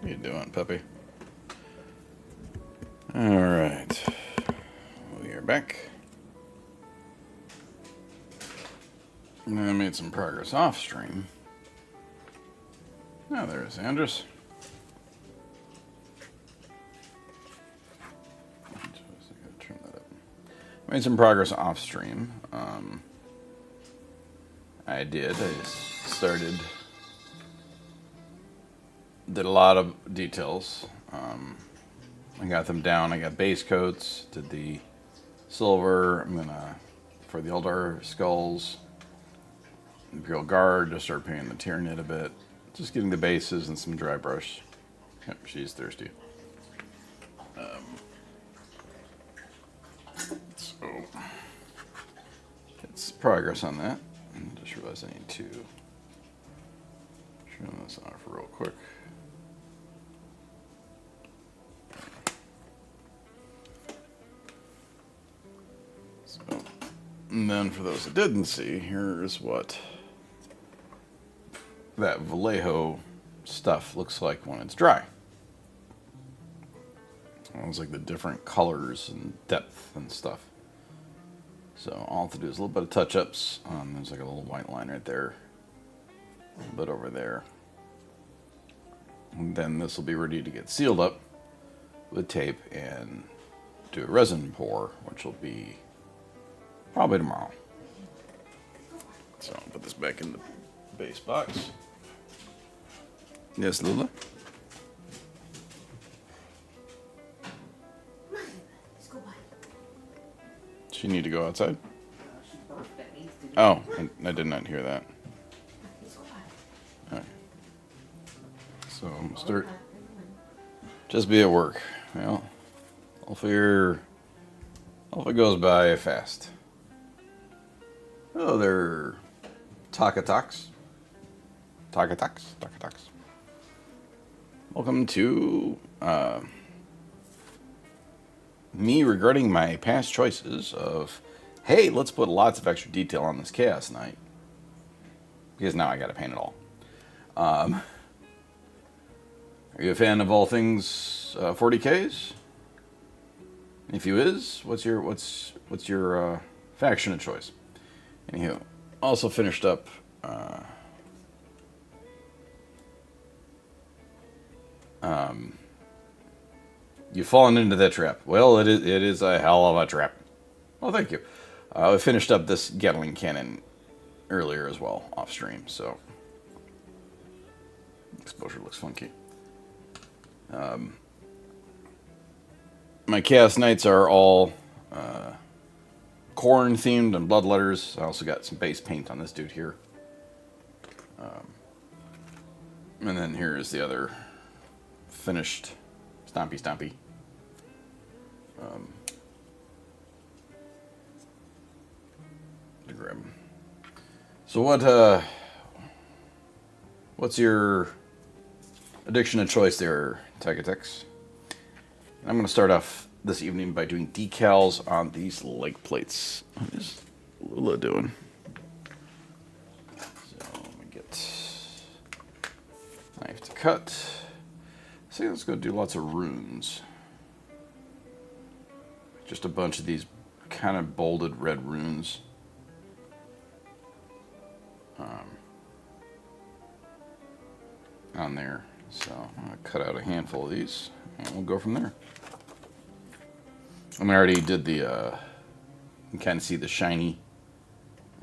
What are you doing, puppy? Alright. We are back. I made some progress off stream. Oh, there's Andrus. Turn that up. Made some progress off stream. I started. Did a lot of details. I got them down. I got base coats. Did the silver. I'm gonna for the Eldar skulls. Imperial Guard. Just start painting the Tyranid a bit. Just getting the bases and some dry brush. Yep, she's thirsty. So it's progress on that. And just realized I need to turn this off real quick. So, and then for those that didn't see, here's what that Vallejo stuff looks like when it's dry. It's like the different colors and depth and stuff. So all I have to do is a little bit of touch-ups. There's like a little white line right there. A little bit over there. And then this will be ready to get sealed up with tape and do a resin pour, which will be probably tomorrow. So I'll put this back in the base box. Yes, Lula? She need to go outside? Oh, I did not hear that. Alright. So, start. Just be at work. Well, hopefully it goes by fast. Hello there, Takatox. Welcome to me regretting my past choices of, hey, let's put lots of extra detail on this Chaos Knight. Because now I gotta paint it all. Are you a fan of all things 40Ks? If you is, what's your faction of choice? Anywho, also finished up you've fallen into that trap. Well, it is a hell of a trap. Well, thank you. I finished up this Gatling cannon earlier as well, off stream, so exposure looks funky. My Chaos Knights are all Khorne themed and blood letters. I also got some base paint on this dude here. And then here is the other finished Stompy. To grab him. So what's your addiction of choice there, Tagatex? I'm going to start off this evening by doing decals on these leg plates. What is Lula doing? So let me get knife to cut. So let's go do lots of runes. Just a bunch of these kind of bolded red runes. On there. So I'm going to cut out a handful of these and we'll go from there. I already did the, you can kind of see the shiny.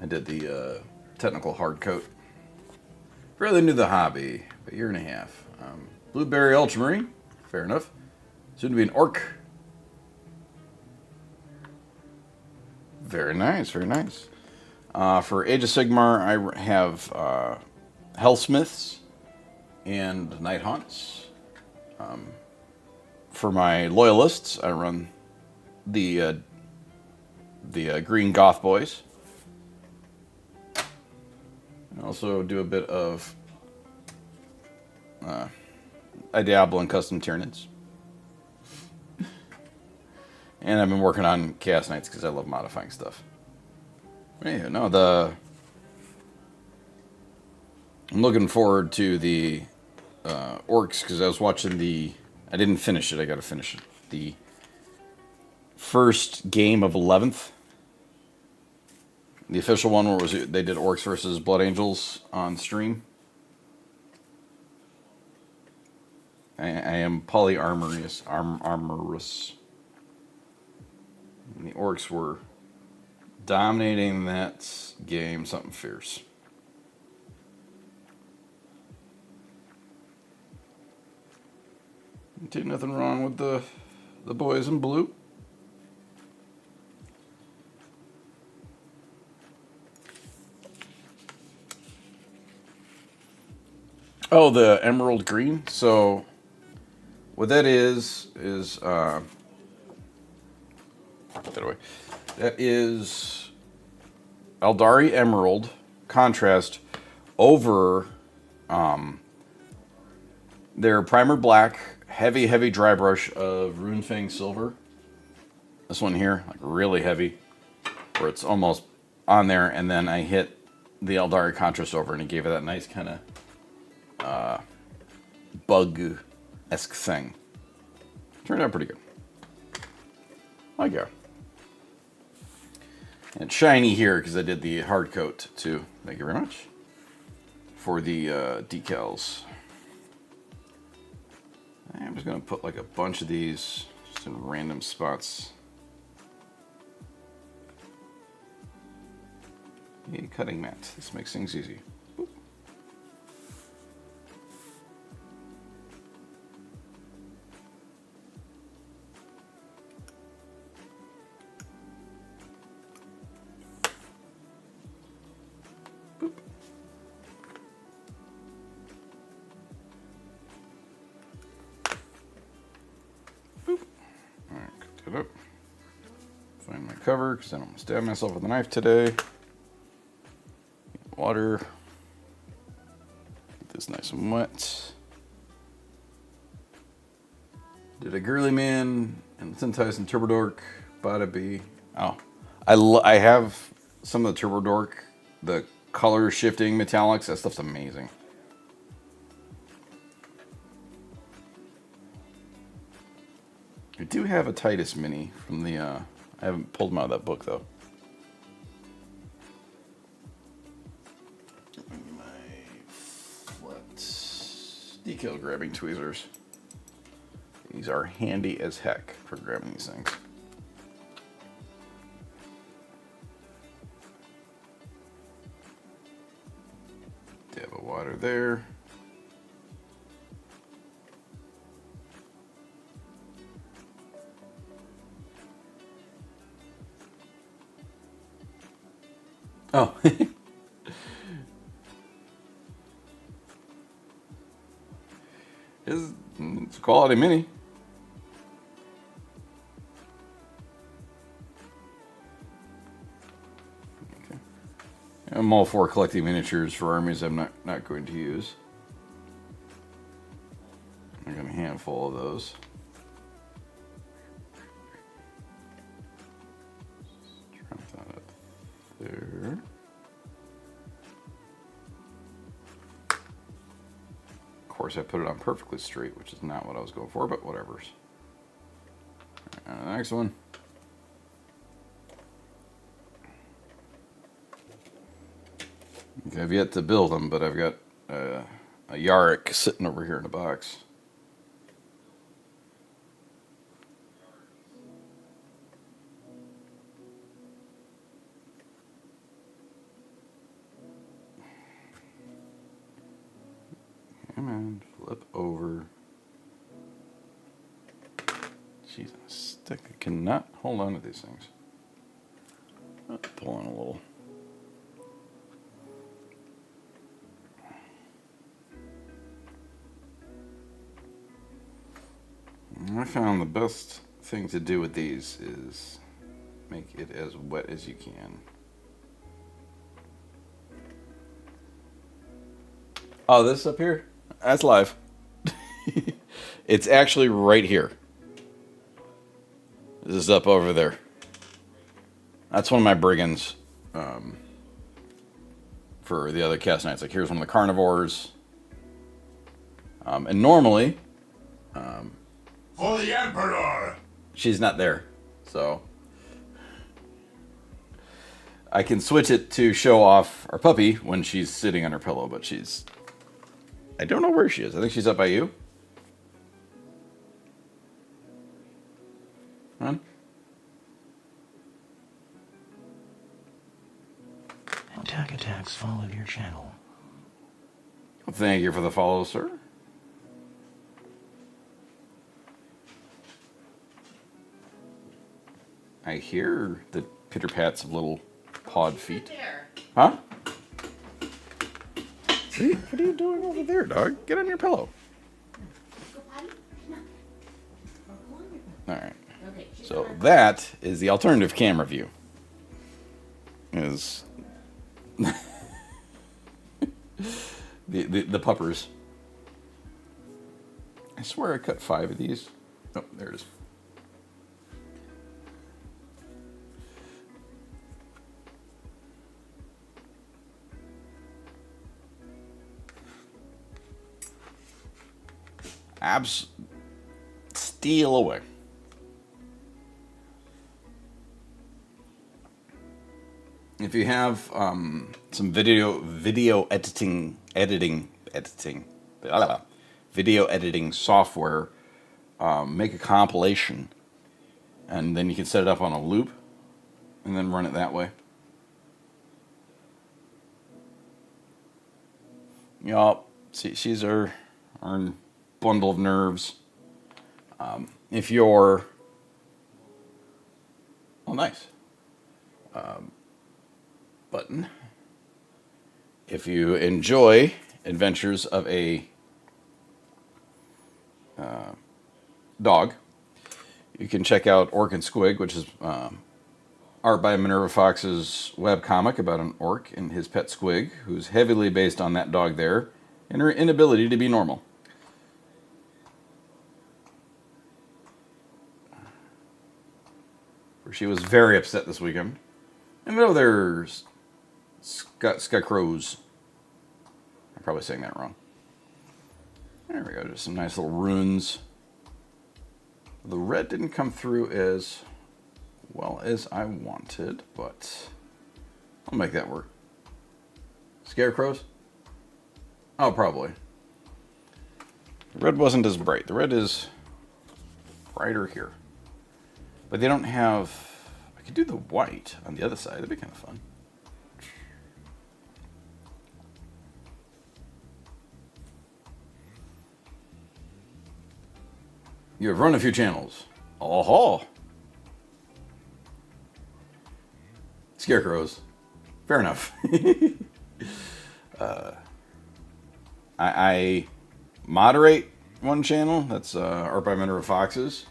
I did the technical hard coat. Fairly new to the hobby, a year and a half. Blueberry Ultramarine, fair enough. Soon to be an Orc. Very nice, very nice. For Age of Sigmar, I have Hellsmiths and Night Haunts. For my loyalists, I run the Green Goth Boys. I also do a bit of I dabble in custom Tyranids. And I've been working on Chaos Knights because I love modifying stuff. Anyway, no, I'm looking forward to the Orcs because I was watching I didn't finish it. I got to finish it. The first game of 11th. The official one where they did Orcs versus Blood Angels on stream. I am polyarmorous. Armorous. And the Orcs were dominating that game, something fierce. Ain't nothing wrong with the boys in blue. Oh, the emerald green. So, what that is put that away. That is Eldari Emerald contrast over their primer black, heavy dry brush of Runefang Silver. This one here, like really heavy, where it's almost on there, and then I hit the Eldari contrast over, and it gave it that nice kind of bug-esque thing. Turned out pretty good. I go. And shiny here because I did the hard coat too. Thank you very much for the decals. I'm just gonna put like a bunch of these just in random spots. A cutting mat. This makes things easy. Boop. Boop. Boop. All right, cut that up. Find my cover because I don't want to stab myself with a knife today. Water. Get this nice and wet. Did a Girly Man and Synthesize Turbo Dork. Bada bee. Oh, I have some of the Turbo Dork, the color shifting metallics. That stuff's amazing. I do have a Titus Mini from the. I haven't pulled them out of that book though. Decal grabbing tweezers. These are handy as heck for grabbing these things. Dab of water there. Oh. It's a quality mini. Okay. I'm all for collecting miniatures for armies I'm not going to use. I got a handful of those. Drop that up there. Of course, I put it on perfectly straight, which is not what I was going for, but whatever's. All right, the next one. Okay, I've yet to build them, but I've got a Yarick sitting over here in a box. Come on, flip over. Jeez, a stick. I cannot hold on to these things. Pull on a little. I found the best thing to do with these is make it as wet as you can. Oh, this up here? That's live. It's actually right here. This is up over there. That's one of my brigands for the other cast nights. Like here's one of the carnivores. And normally, For the Emperor! she's not there. So I can switch it to show off our puppy when she's sitting on her pillow, but she's... I don't know where she is. I think she's up by you. Huh? Attack attacks followed your channel. Well, thank you for the follow, sir. I hear the pitter-pats of little pawed feet. Huh? See? What are you doing over there, dog? Get on your pillow. All right. So that is the alternative camera view. Is the puppers. I swear I cut 5 of these. Oh, there it is. Steal away. If you have some video editing video editing software, make a compilation, and then you can set it up on a loop, and then run it that way. Yup. See, she's our bundle of nerves. If you're... Oh, nice. Button. If you enjoy adventures of a dog, you can check out Orc and Squig, which is art by Minerva Fox's webcomic about an orc and his pet Squig, who's heavily based on that dog there and her inability to be normal. She was very upset this weekend. And oh, there's Scott Crows. I'm probably saying that wrong. There we go. Just some nice little runes. The red didn't come through as well as I wanted, but I'll make that work. Scarecrows? Oh, probably. The red wasn't as bright. The red is brighter here. But they don't have... I could do the white on the other side. That'd be kind of fun. You have run a few channels. Oh, Scarecrows. Fair enough. I moderate one channel. That's Art by Minerva Foxes.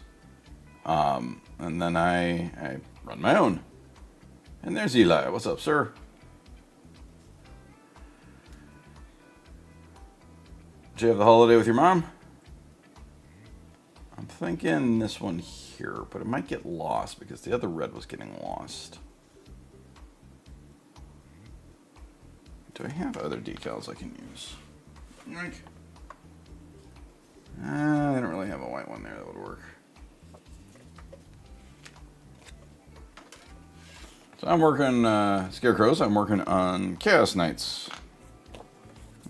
And then I run my own. And there's Eli. What's up, sir? Did you have the holiday with your mom? I'm thinking this one here, but it might get lost because the other red was getting lost. Do I have other decals I can use? Like, I don't really have a white one there that would work. So I'm working Scarecrows. I'm working on Chaos Knights.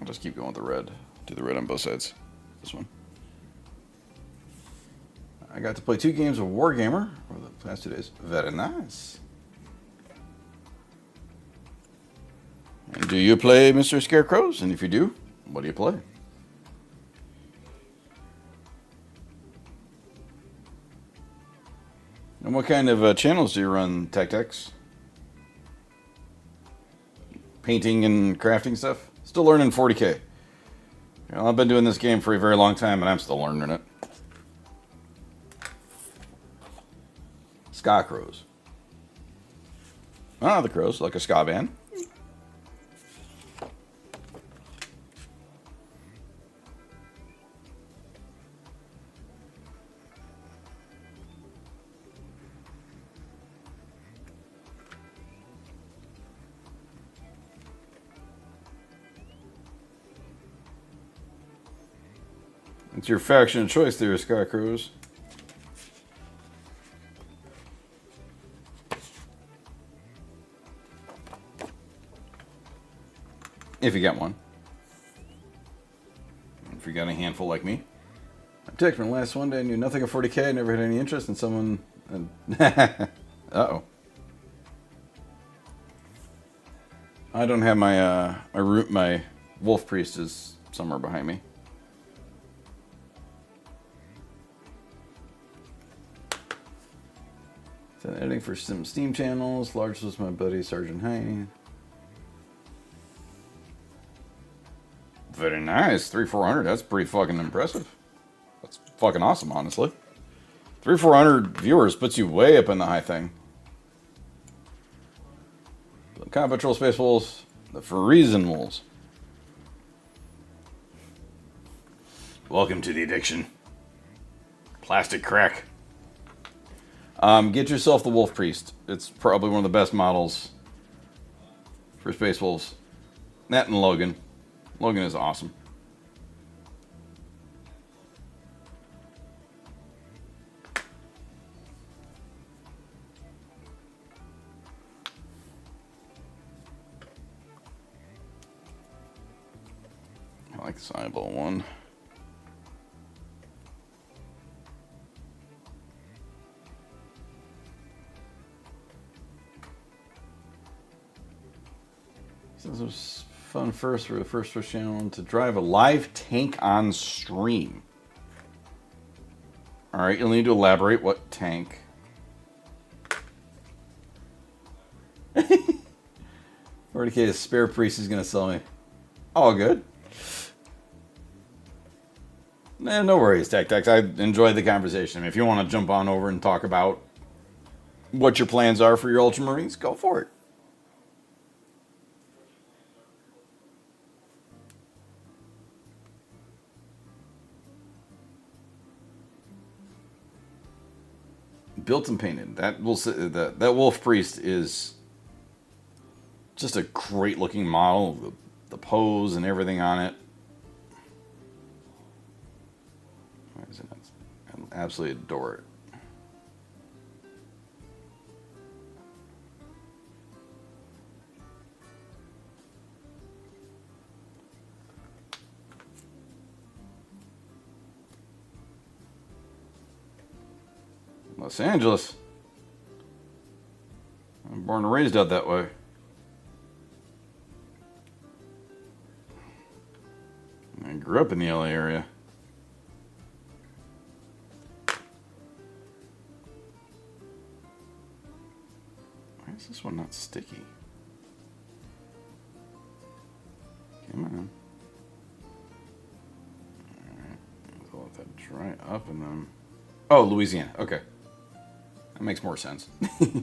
I'll just keep going with the red. Do the red on both sides. This one. I got to play 2 games of Wargamer over the past 2 days. Very nice. And do you play Mr. Scarecrows? And if you do, what do you play? And what kind of channels do you run, Tactics? Painting and crafting stuff? Still learning 40K. Well, I've been doing this game for a very long time, and I'm still learning it. Ska Crows. Ah, the crows, like a ska band. It's your faction of choice there, Sky Crows. If you got one. If you got a handful like me. Dickman, last one day I knew nothing of 40k. I never had any interest in someone. Uh-oh. I don't have my wolf priest is somewhere behind me. So editing for some Steam channels. Large was my buddy Sergeant Heine. Very nice. 3,400. That's pretty fucking impressive. That's fucking awesome, honestly. 3,400 viewers puts you way up in the high thing. Combat Patrol Space Wolves. The Friezen Wolves. Welcome to the addiction. Plastic crack. Get yourself the Wolf Priest. It's probably one of the best models for Space Wolves. That and Logan. Logan is awesome. I like the eyeball one. This was fun first for the first Twitch channel to drive a live tank on stream. Alright, you'll need to elaborate what tank. 40k spare priest is gonna sell me. All good. Nah, no worries, Tactics. I enjoyed the conversation. I mean, if you want to jump on over and talk about what your plans are for your Ultramarines, go for it. Built and painted. That Wolf Priest is just a great looking model. The pose and everything on it. I absolutely adore it. Los Angeles. I'm born and raised out that way. I grew up in the LA area. Why is this one not sticky? Come on. Alright. I'll let that dry up and then... Oh, Louisiana. Okay. That makes more sense. I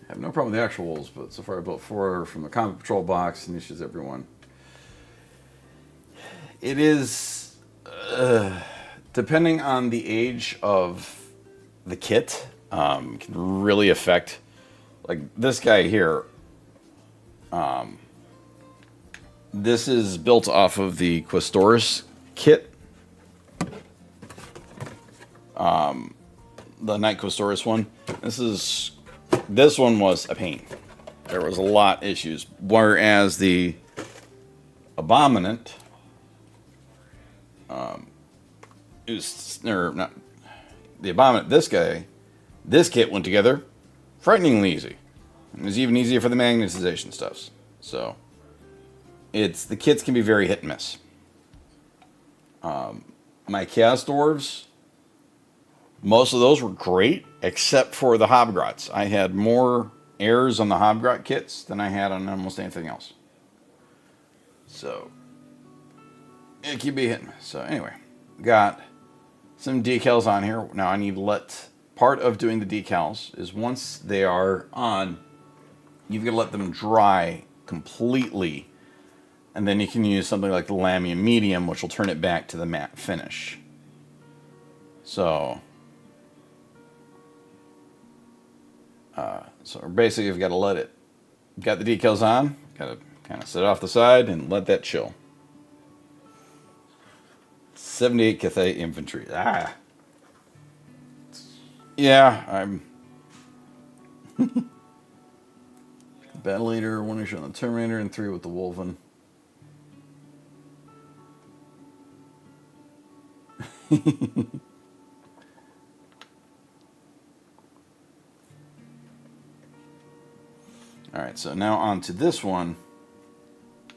have no problem with the actual wolves, but so far I built 4 from the Combat Patrol box, and issues everyone. It is, depending on the age of the kit, can really affect, like this guy here. This is built off of the Questoris kit. The Knight Questoris one. This one was a pain. There was a lot of issues. Whereas the Abominant this kit went together frighteningly easy. It was even easier for the magnetization stuffs. So the kits can be very hit and miss. My Chaos Dwarves, most of those were great, except for the Hobgrots. I had more errors on the Hobgrot kits than I had on almost anything else. So it can be hit and miss. So anyway, got some decals on here. Now I need to let, part of doing the decals is once they are on, you've got to let them dry completely. And then you can use something like the Lamium Medium, which will turn it back to the matte finish. So basically you've got to let it, got the decals on, Gotta kind of sit off the side and let that chill. 78 Cathay Infantry. Ah. Yeah, I'm... Battle Leader, 1 issue on the Terminator, and 3 with the Wolfen. Alright, so now on to this one.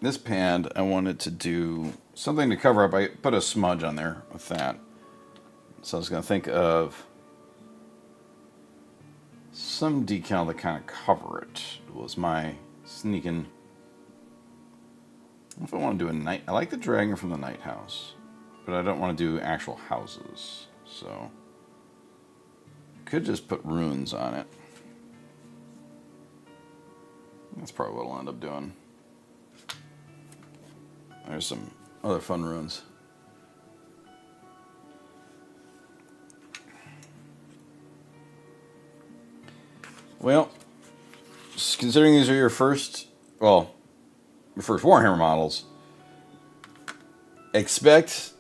This pad, I wanted to do something to cover up. I put a smudge on there with that. So I was going to think of some decal to kind of cover it. It was my sneaking... I don't know if I want to do a night... I like the dragon from the Night House, but I don't want to do actual houses. So could just put runes on it. That's probably what I'll end up doing. There's some other fun runes. Well, considering these are your first, well, your first Warhammer models, expect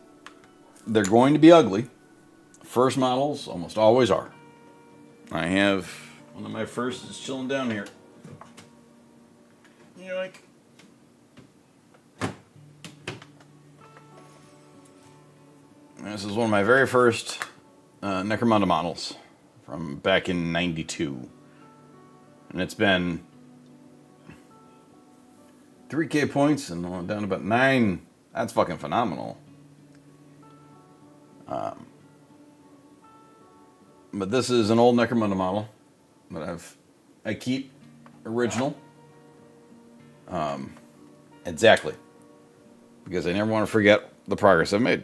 they're going to be ugly. First models almost always are. I have one of my first is chilling down here. Yoink. This is one of my very first Necromunda models from back in '92. And it's been 3K points and down to about 9. That's fucking phenomenal. But this is an old Necromunda model that I keep original. Exactly. Because I never want to forget the progress I've made.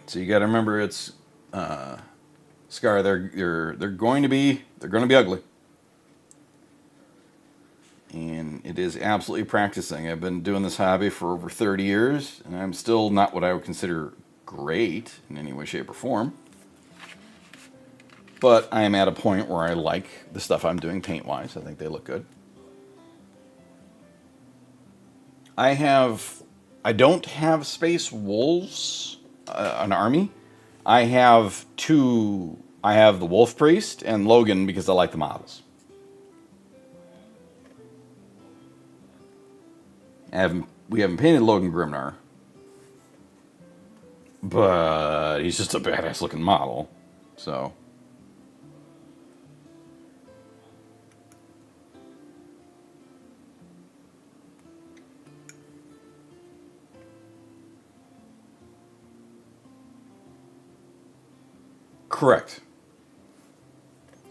So you got to remember it's Scar. They're going to be ugly, and it is absolutely practicing. I've been doing this hobby for over 30 years, and I'm still not what I would consider great in any way, shape, or form. But I am at a point where I like the stuff I'm doing paint-wise. I think they look good. I don't have Space Wolves, an army. I have two. I have the Wolf Priest and Logan because I like the models. We haven't painted Logan Grimnar, but he's just a badass looking model. So correct.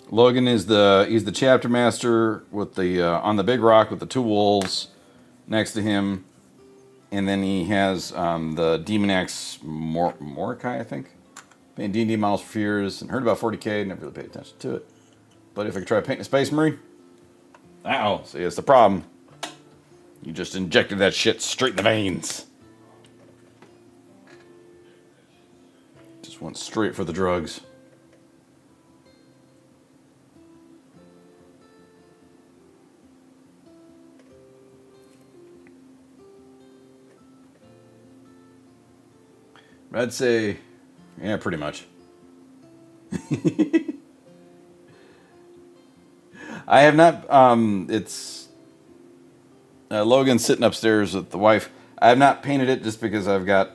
Logan is he's the chapter master with the on the big rock with the two wolves next to him, and then he has the Demon Axe Mordecai, I think. Painted D&D models for years and heard about 40K, never really paid attention to it. But if I could try painting a Space Marine, ow! See, that's the problem. You just injected that shit straight in the veins. Just went straight for the drugs. I'd say, yeah, pretty much. I have not, it's, Logan's sitting upstairs with the wife. I have not painted it just because I've got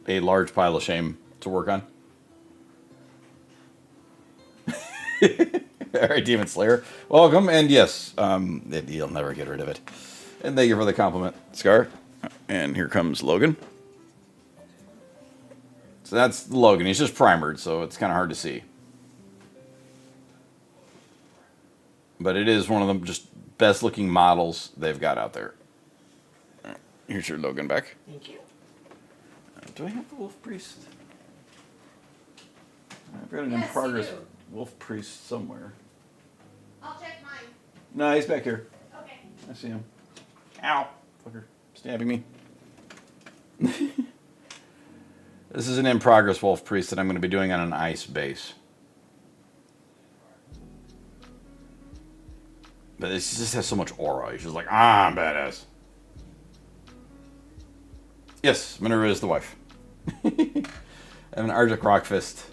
a large pile of shame to work on. All right, Demon Slayer. Welcome, and yes, you'll never get rid of it. And thank you for the compliment, Scar. And here comes Logan. So that's Logan. He's just primered, so it's kind of hard to see. But it is one of the just best looking models they've got out there. Right, here's your Logan back. Thank you. Do I have the Wolf Priest? I've got an in progress Wolf Priest somewhere. I'll check mine. No, he's back here. Okay. I see him. Ow! Fucker. Stabbing me. This is an in-progress Wolf Priest that I'm going to be doing on an ice base. But it just has so much aura. He's just like, I'm badass. Yes, Minerva is the wife. I have an Arctic Rock Fist.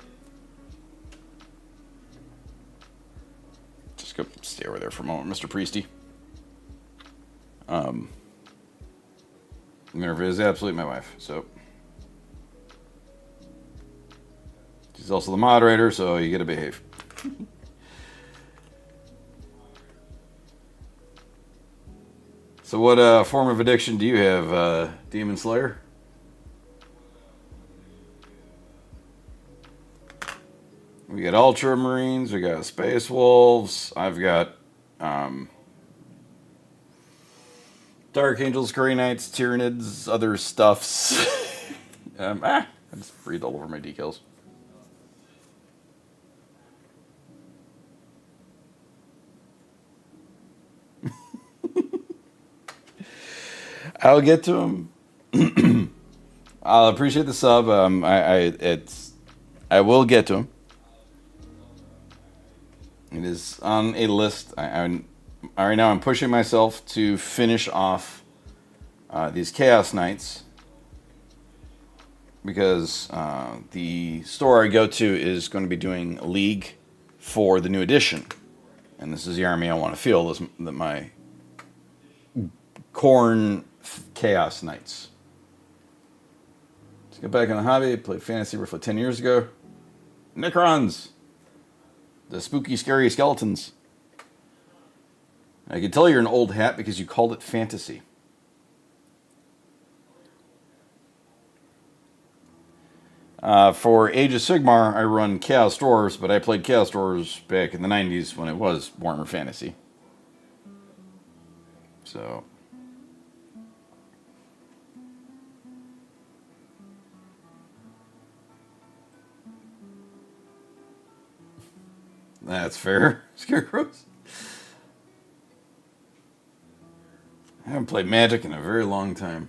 Just go stay over there for a moment, Mr. Priesty. Minerva is absolutely my wife, so. She's also the moderator, so you gotta behave. So what form of addiction do you have, Demon Slayer? We got Ultramarines, we got Space Wolves, I've got Dark Angels, Grey Knights, Tyranids, other stuffs. I just breathed all over my decals. I'll get to him. I'll appreciate the sub. I will get to him. It is on a list. Right now I'm pushing myself to finish off these Chaos Knights because the store I go to is going to be doing League for the new edition, and this is the army I want to field. My Khorne Chaos Knights. Let's get back in the hobby. Played fantasy roughly 10 years ago. Necrons. The spooky, scary skeletons. I can tell you're an old hat because you called it fantasy. For Age of Sigmar, I run Chaos Dwarves, but I played Chaos Dwarves back in the 90s when it was Warhammer Fantasy. So... That's fair, Scarecrows. I haven't played Magic in a very long time.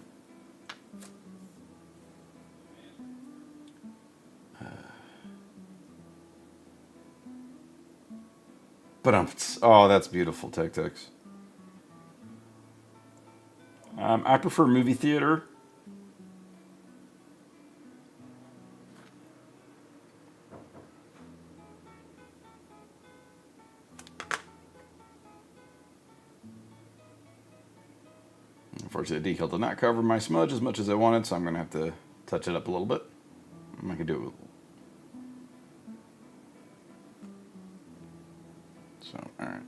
But oh, that's beautiful, Tech-Tex. I prefer movie theater. Unfortunately, the decal did not cover my smudge as much as I wanted, so I'm going to have to touch it up a little bit. I can do it with... So, alright.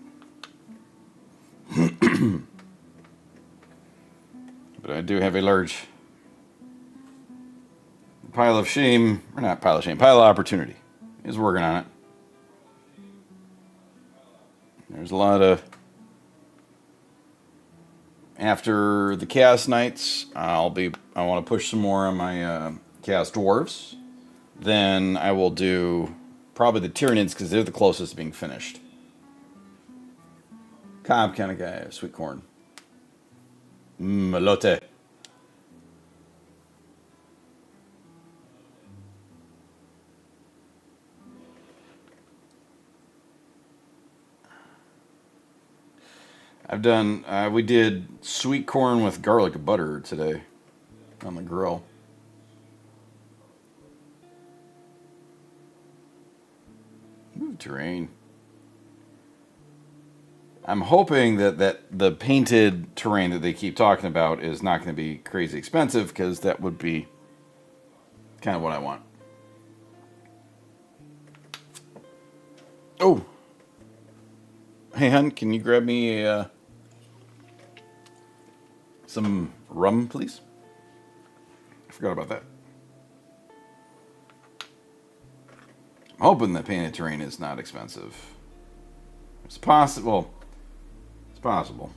But I do have a large pile of shame, or not pile of shame, pile of opportunity. He's working on it. There's a lot of... After the Chaos Knights, I want to push some more on my Chaos Dwarves. Then I will do probably the Tyranids because they're the closest to being finished. Cobb kind of guy, sweet corn. Malote. I've done, we did sweet corn with garlic butter today on the grill. Ooh, terrain. I'm hoping that the painted terrain that they keep talking about is not going to be crazy expensive because that would be kind of what I want. Oh. Hey, hun, can you grab me some rum, please? I forgot about that. I'm hoping the painted terrain is not expensive. It's possible. It's possible.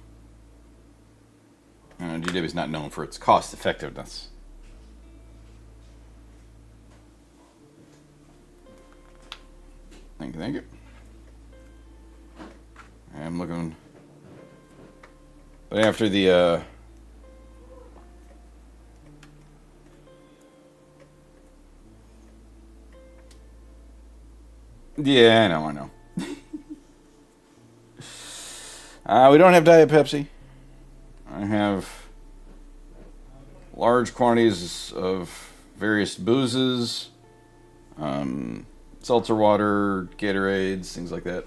GW is not known for its cost effectiveness. Thank you, thank you. I'm looking... But after the, Yeah, I know. We don't have Diet Pepsi. I have large quantities of various boozes, seltzer water, Gatorades, things like that.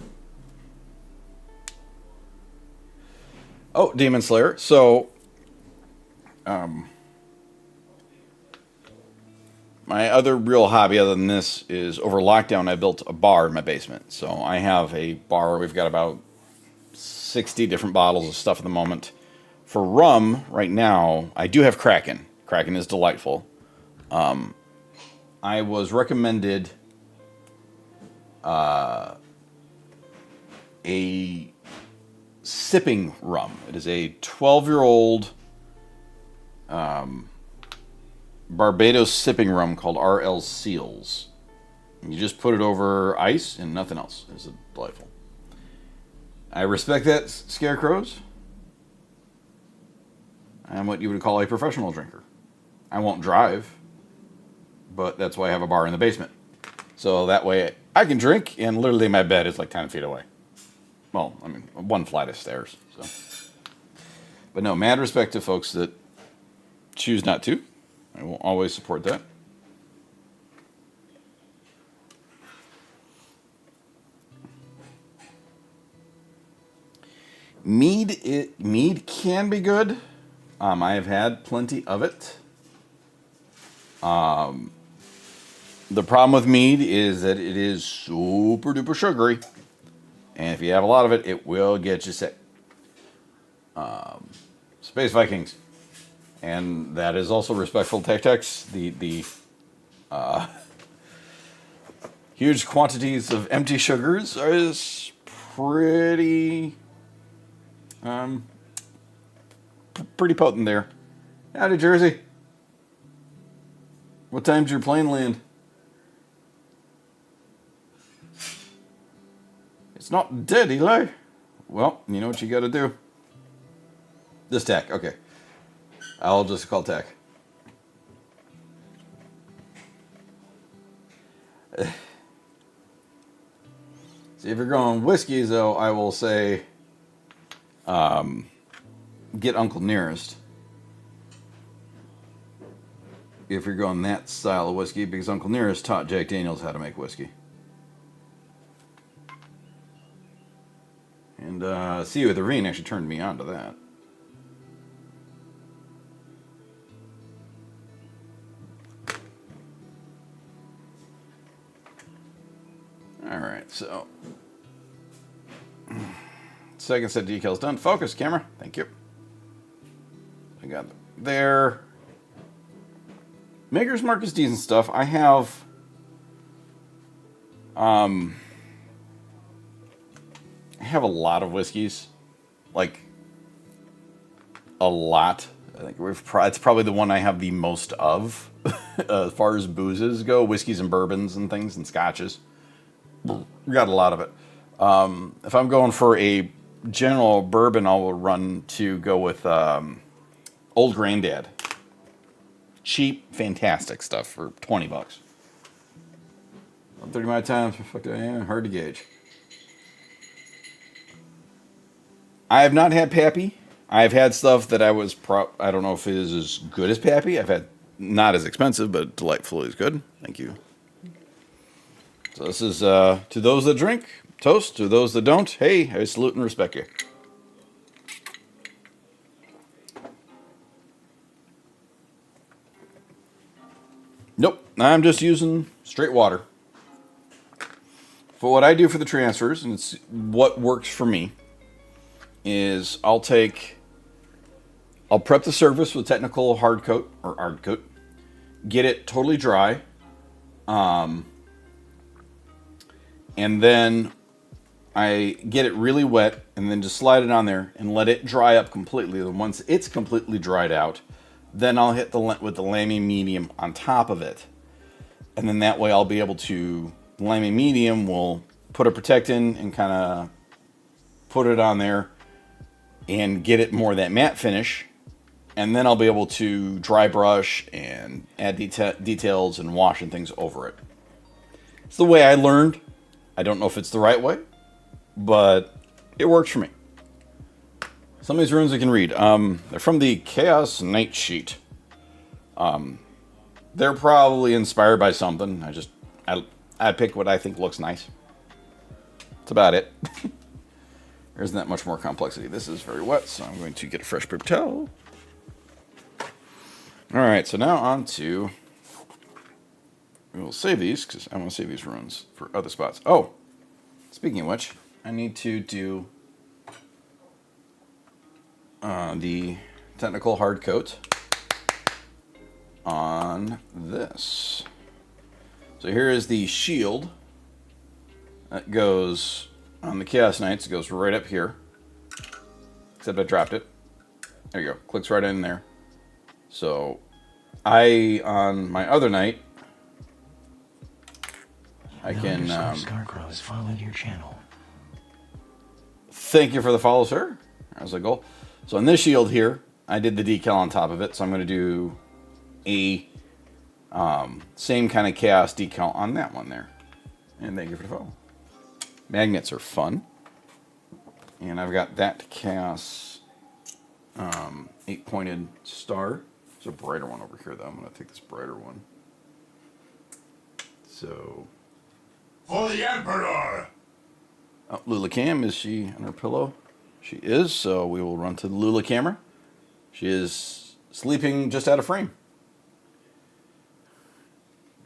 Oh, Demon Slayer. So, my other real hobby other than this is over lockdown I built a bar in my basement. So I have a bar. We've got about 60 different bottles of stuff at the moment. For rum, right now, I do have Kraken. Kraken is delightful. I was recommended a sipping rum. It is a 12-year-old Barbados sipping rum called RL Seals. You just put it over ice and nothing else. It's delightful. I respect that, Scarecrows. I'm what you would call a professional drinker. I won't drive, but that's why I have a bar in the basement. So that way I can drink, and literally my bed is like 10 feet away. Well, I mean, one flight of stairs. So, but no, mad respect to folks that choose not to. I will always support that. Mead can be good. I have had plenty of it. The problem with mead is that it is super duper sugary, and if you have a lot of it, it will get you sick. Space Vikings, and that is also respectful to Tech-Tex. The huge quantities of empty sugars is pretty pretty potent there. Howdy, Jersey. What time's your plane land? It's not dead, Eli. Well, you know what you gotta do. This Tech, okay. I'll just call Tech. See, if you're going whiskeys, though, I will say, get Uncle Nearest. If you're going that style of whiskey, because Uncle Nearest taught Jack Daniels how to make whiskey. And See You at the Ravine actually turned me on to that. Alright, so second set decals done. Focus, camera. Thank you. I got there. Maker's Mark is decent stuff. I have a lot of whiskeys. Like a lot. I think it's probably the one I have the most of as far as boozes go, whiskeys and bourbons and things and scotches. We got a lot of it. If I'm going for a general bourbon, I will run to go with Old Granddad. Cheap, fantastic stuff for $20. 130 my times, hard to gauge. I have not had Pappy. I've had stuff that I don't know if it is as good as Pappy. I've had not as expensive, but delightfully as good. Thank you. So this is to those that drink, toast. To those that don't, hey, I salute and respect you. Nope, I'm just using straight water. For what I do for the transfers, and it's what works for me, is I'll prep the surface with technical hard coat, get it totally dry, and then I get it really wet, and then just slide it on there and let it dry up completely. And once it's completely dried out, then I'll hit with the Lamy Medium on top of it. And then that way I'll be able to, Lamy Medium will put a protect in and kind of put it on there and get it more of that matte finish. And then I'll be able to dry brush and add details and wash and things over it. It's the way I learned. I don't know if it's the right way, but it works for me. Some of these runes we can read. They're from the Chaos Night Sheet. They're probably inspired by something. I pick what I think looks nice. That's about it. There isn't that much more complexity. This is very wet, so I'm going to get a fresh paper towel. Alright, so now on to... We'll save these, because I want to save these runes for other spots. Oh! Speaking of which, I need to do the technical hard coat on this. So here is the shield that goes on the Chaos Knights. It goes right up here. Except I dropped it. There you go. Clicks right in there. So on my other knight, I can... Scarecrow has followed your channel. Thank you for the follow, sir. That was a goal. So on this shield here, I did the decal on top of it. So I'm going to do a same kind of chaos decal on that one there. And thank you for the follow. Magnets are fun. And I've got that chaos 8-pointed star. There's a brighter one over here, though. I'm going to take this brighter one. So... For the Emperor! Oh, Lula Cam, is she on her pillow? She is, so we will run to the Lula camera. She is sleeping just out of frame.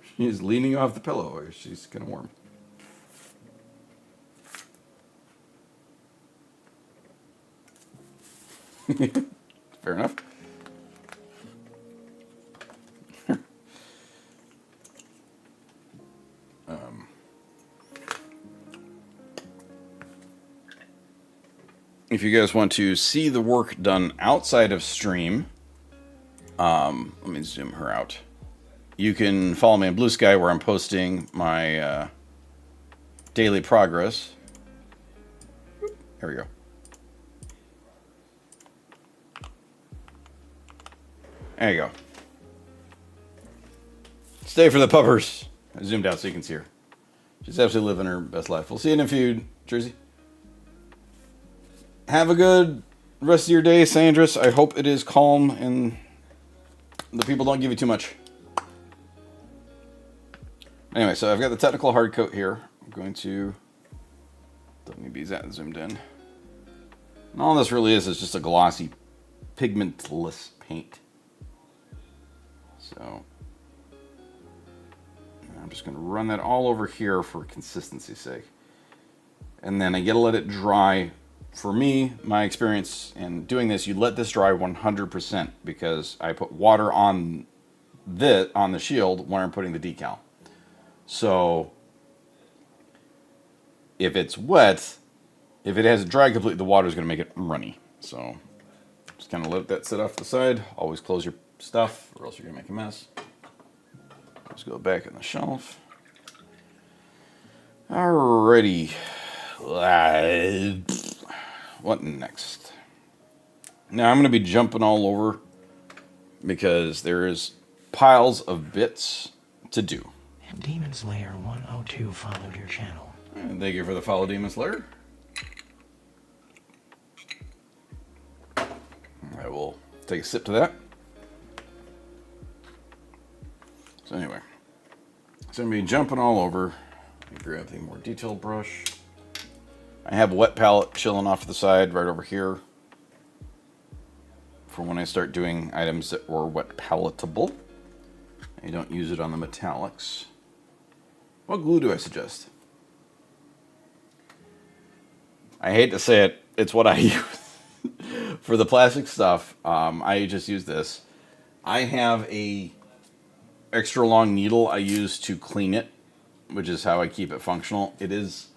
She is leaning off the pillow. She's kind of warm. Fair enough. If you guys want to see the work done outside of stream, let me zoom her out. You can follow me on Blue Sky, where I'm posting my daily progress. There we go. There you go. Stay for the puppers. I zoomed out so you can see her. She's absolutely living her best life. We'll see you in a few, Jersey. Have a good rest of your day, Sandris. I hope it is calm and the people don't give you too much. Anyway, so I've got the technical hard coat here. I'm going to... Don't need to be that zoomed in. And all this really is just a glossy, pigmentless paint. So... I'm just going to run that all over here for consistency's sake. And then I gotta let it dry. For me, my experience in doing this, you let this dry 100% because I put water on the shield when I'm putting the decal. So if it's wet, if it hasn't dried completely, the water is going to make it runny. So just kind of let that sit off to the side. Always close your stuff or else you're going to make a mess. Let's go back on the shelf. Alrighty. What next? Now I'm going to be jumping all over because there is piles of bits to do. Demon Slayer 102 followed your channel. And thank you for the follow, Demon Slayer. I will take a sip to that. So anyway, so I'm going to be jumping all over. Let me grab the more detailed brush. I have a wet palette chilling off to the side right over here for when I start doing items that were wet palatable. I don't use it on the metallics. What glue do I suggest? I hate to say it, it's what I use. For the plastic stuff, I just use this. I have a extra long needle I use to clean it, which is how I keep it functional. It is...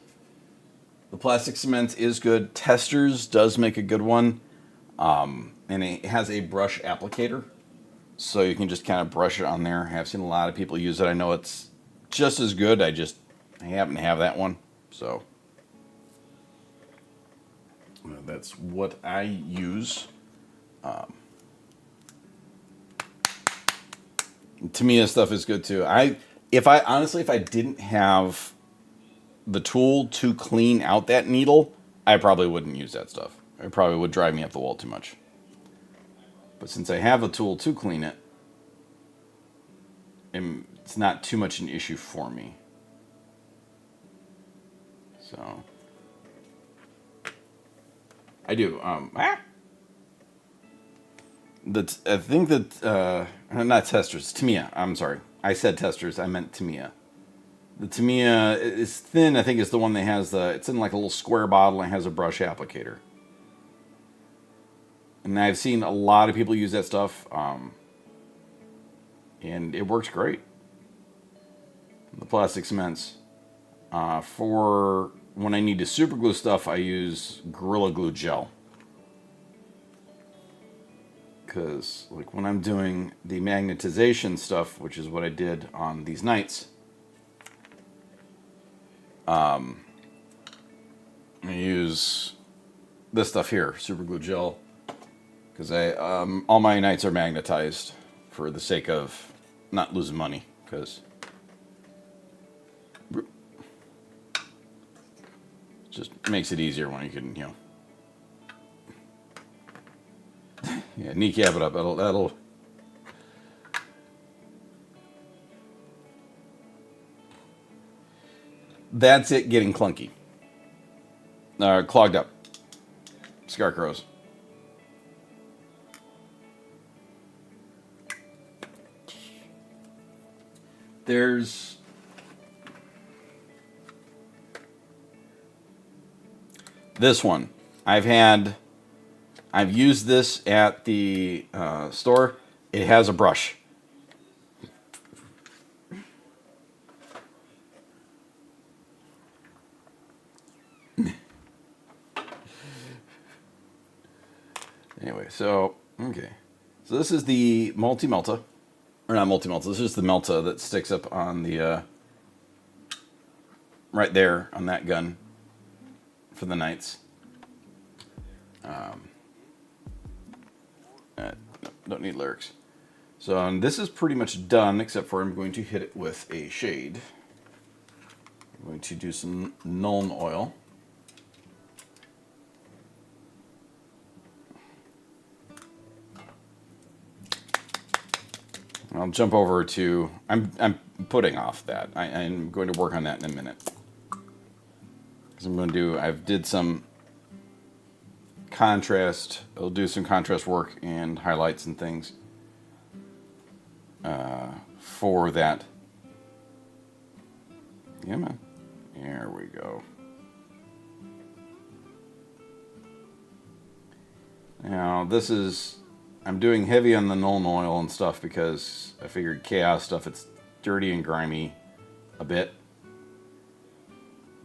The plastic cement is good. Testers does make a good one. And it has a brush applicator. So you can just kind of brush it on there. I've seen a lot of people use it. I know it's just as good. I happen to have that one. So that's what I use. Tamiya stuff is good too. If I didn't have the tool to clean out that needle, I probably wouldn't use that stuff. it probably would drive me up the wall too much. But since I have a tool to clean it, it's not too much an issue for me. So I do. I think that not testers, Tamiya. I'm sorry, I said testers. I meant Tamiya. The Tamiya is thin. I think is the one that has the. It's in like a little square bottle and has a brush applicator. And I've seen a lot of people use that stuff, and it works great. The plastic cements. For when I need to super glue stuff, I use Gorilla Glue gel. Because like when I'm doing the magnetization stuff, which is what I did on these nights, I use this stuff here, super glue gel, because all my nights are magnetized for the sake of not losing money, because it just makes it easier when you can, yeah, kneecap it up. That'll. That's it getting clunky. Clogged up. Scarecrows. There's this one. I've used this at the store. It has a brush. Anyway, so, okay. So this is the multi-melta. Or not multi-melta, this is the melta that sticks up on the, right there on that gun for the nights. Don't need lyrics. So this is pretty much done, except for I'm going to hit it with a shade. I'm going to do some Nuln Oil. I'll jump over to, I'm putting off that. I'm going to work on that in a minute. Because I did some contrast. I'll do some contrast work and highlights and things for that. Yeah, man. There we go. Now, I'm doing heavy on the Nuln Oil and stuff because I figured chaos stuff, it's dirty and grimy a bit.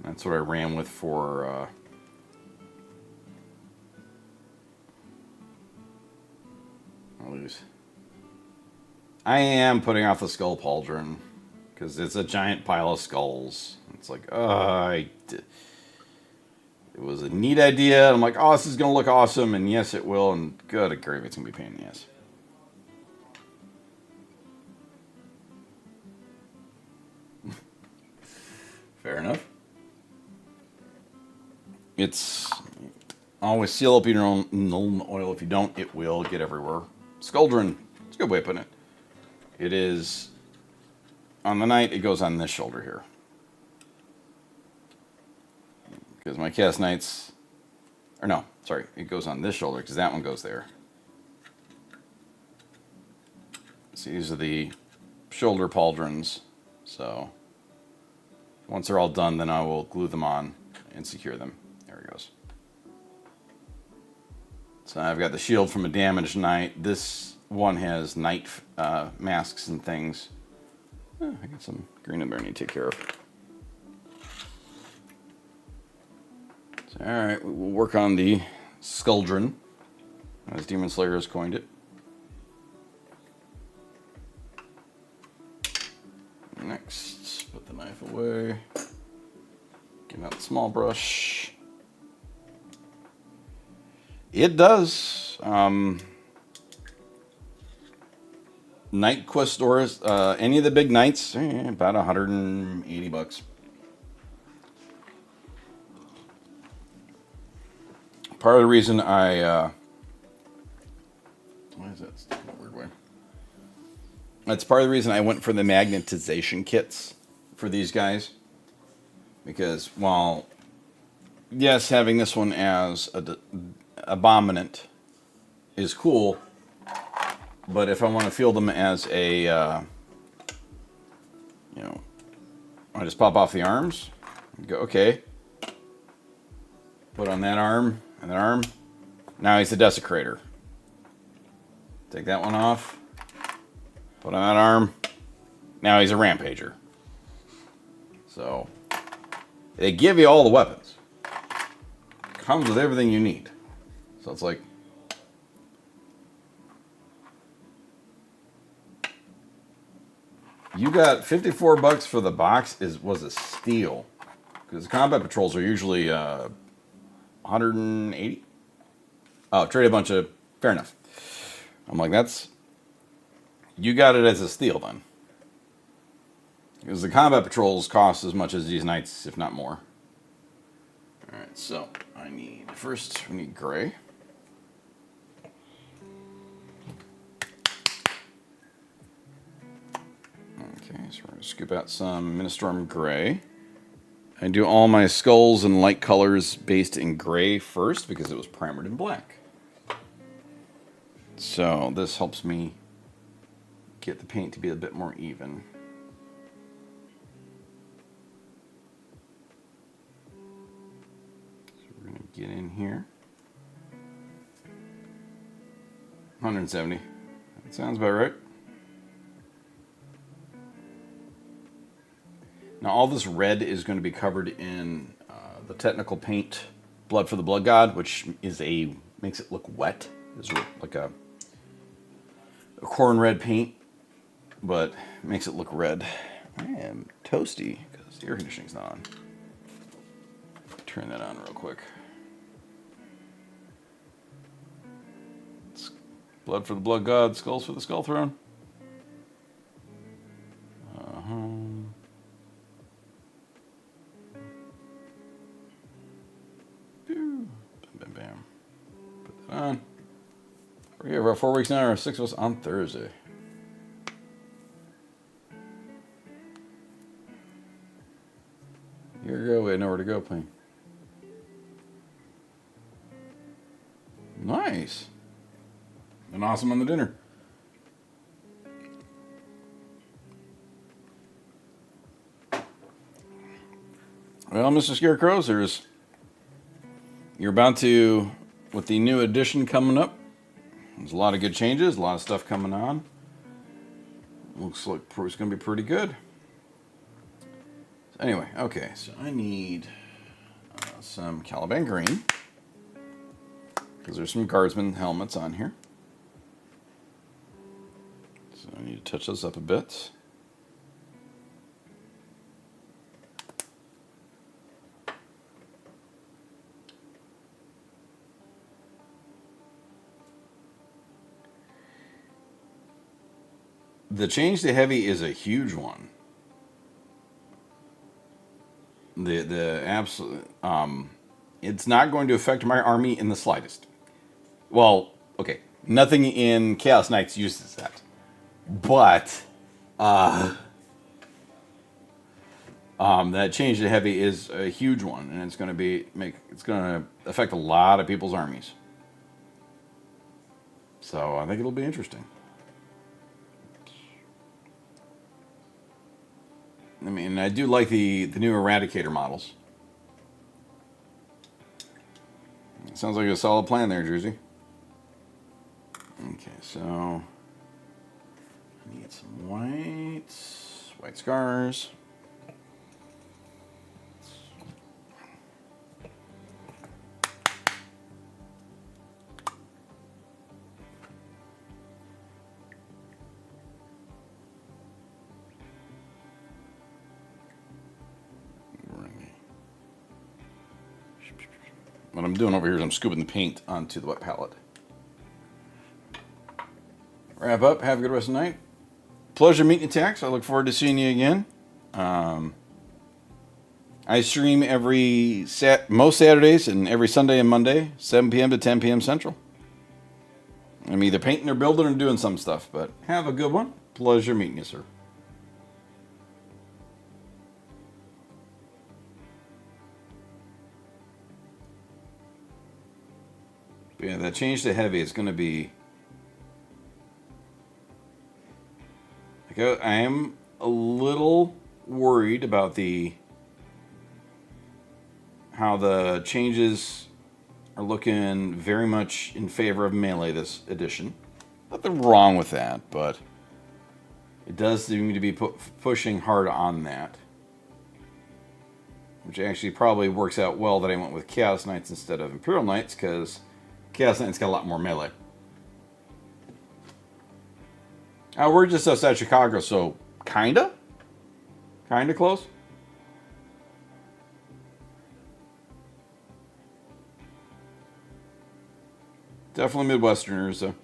That's what I ran with for I am putting off the Skull Pauldron because it's a giant pile of skulls. It's like, it was a neat idea. I'm like, oh, this is going to look awesome. And yes, it will. And good gravy, it's going to be a pain in the ass. Fair enough. It's always seal up your own Nuln Oil. If you don't, it will get everywhere. Skuldron, it's a good way of putting it. It is, on the night, it goes on this shoulder here. Because my cast nights, or no, sorry, it goes on this shoulder because that one goes there. So these are the shoulder pauldrons. So once they're all done, then I will glue them on and secure them. There it goes. So I've got the shield from a damaged knight. This one has knight masks and things. Oh, I got some green in there I need to take care of. So, alright, we'll work on the Skuldron, as Demon Slayer has coined it. Next, put the knife away. Get out the small brush. It does. Night Quest stores, any of the big nights, about $180. part of the reason I why is that sticking a weird way? That's part of the reason I went for the magnetization kits for these guys. Because while, yes, having this one as a abominant is cool, but if I want to field them as a, I just pop off the arms, go, okay, put on that arm and that arm, now he's a desecrator. Take that one off, put on that arm, now he's a rampager. So, they give you all the weapons. Comes with everything you need. So it's like, you got $54 for the box was a steal. Because the combat patrols are usually 180. Oh, trade a bunch of, fair enough. I'm like, you got it as a steal then. Because the combat patrols cost as much as these knights, if not more. Alright, so first we need gray. Okay, so we're going to scoop out some Ministorm gray. I do all my skulls and light colors based in gray first because it was primered in black. So this helps me get the paint to be a bit more even. So we're going to get in here. 170. That sounds about right. Now all this red is going to be covered in the technical paint Blood for the Blood God, which makes it look wet. It's like a corn red paint, but makes it look red. I am toasty because the air conditioning's not on. Turn that on real quick. It's Blood for the Blood God, Skulls for the Skull Throne. Bam, bam. Put that on. We're here about 4 weeks now, or 6 of us on Thursday. Here we go, we had nowhere to go, playing. Nice. And awesome on the dinner. Well, Mr. Scarecrows, you're about to, with the new edition coming up, there's a lot of good changes, a lot of stuff coming on. Looks like it's going to be pretty good. So anyway, okay, so I need some Caliban green, because there's some guardsman helmets on here. So I need to touch those up a bit. The change to heavy is a huge one. The absolute it's not going to affect my army in the slightest. Well, okay, nothing in Chaos Knights uses that, but that change to heavy is a huge one, and it's going to affect a lot of people's armies. So I think it'll be interesting. I mean, I do like the new Eradicator models. Sounds like a solid plan there, Jersey. Okay, so I need some white scars. What I'm doing over here is I'm scooping the paint onto the wet palette. Wrap up. Have a good rest of the night. Pleasure meeting you, Tax. I look forward to seeing you again. I stream most Saturdays and every Sunday and Monday, 7 p.m. to 10 p.m. Central. I'm either painting or building or doing some stuff, but have a good one. Pleasure meeting you, sir. But yeah, that change to heavy is going to be... Like, I am a little worried about how the changes are looking very much in favor of melee this edition. Nothing wrong with that, but it does seem to be pushing hard on that. Which actually probably works out well that I went with Chaos Knights instead of Imperial Knights, because Chaos Knights got a lot more melee. We're just outside Chicago, so kinda close. Definitely Midwesterners, though.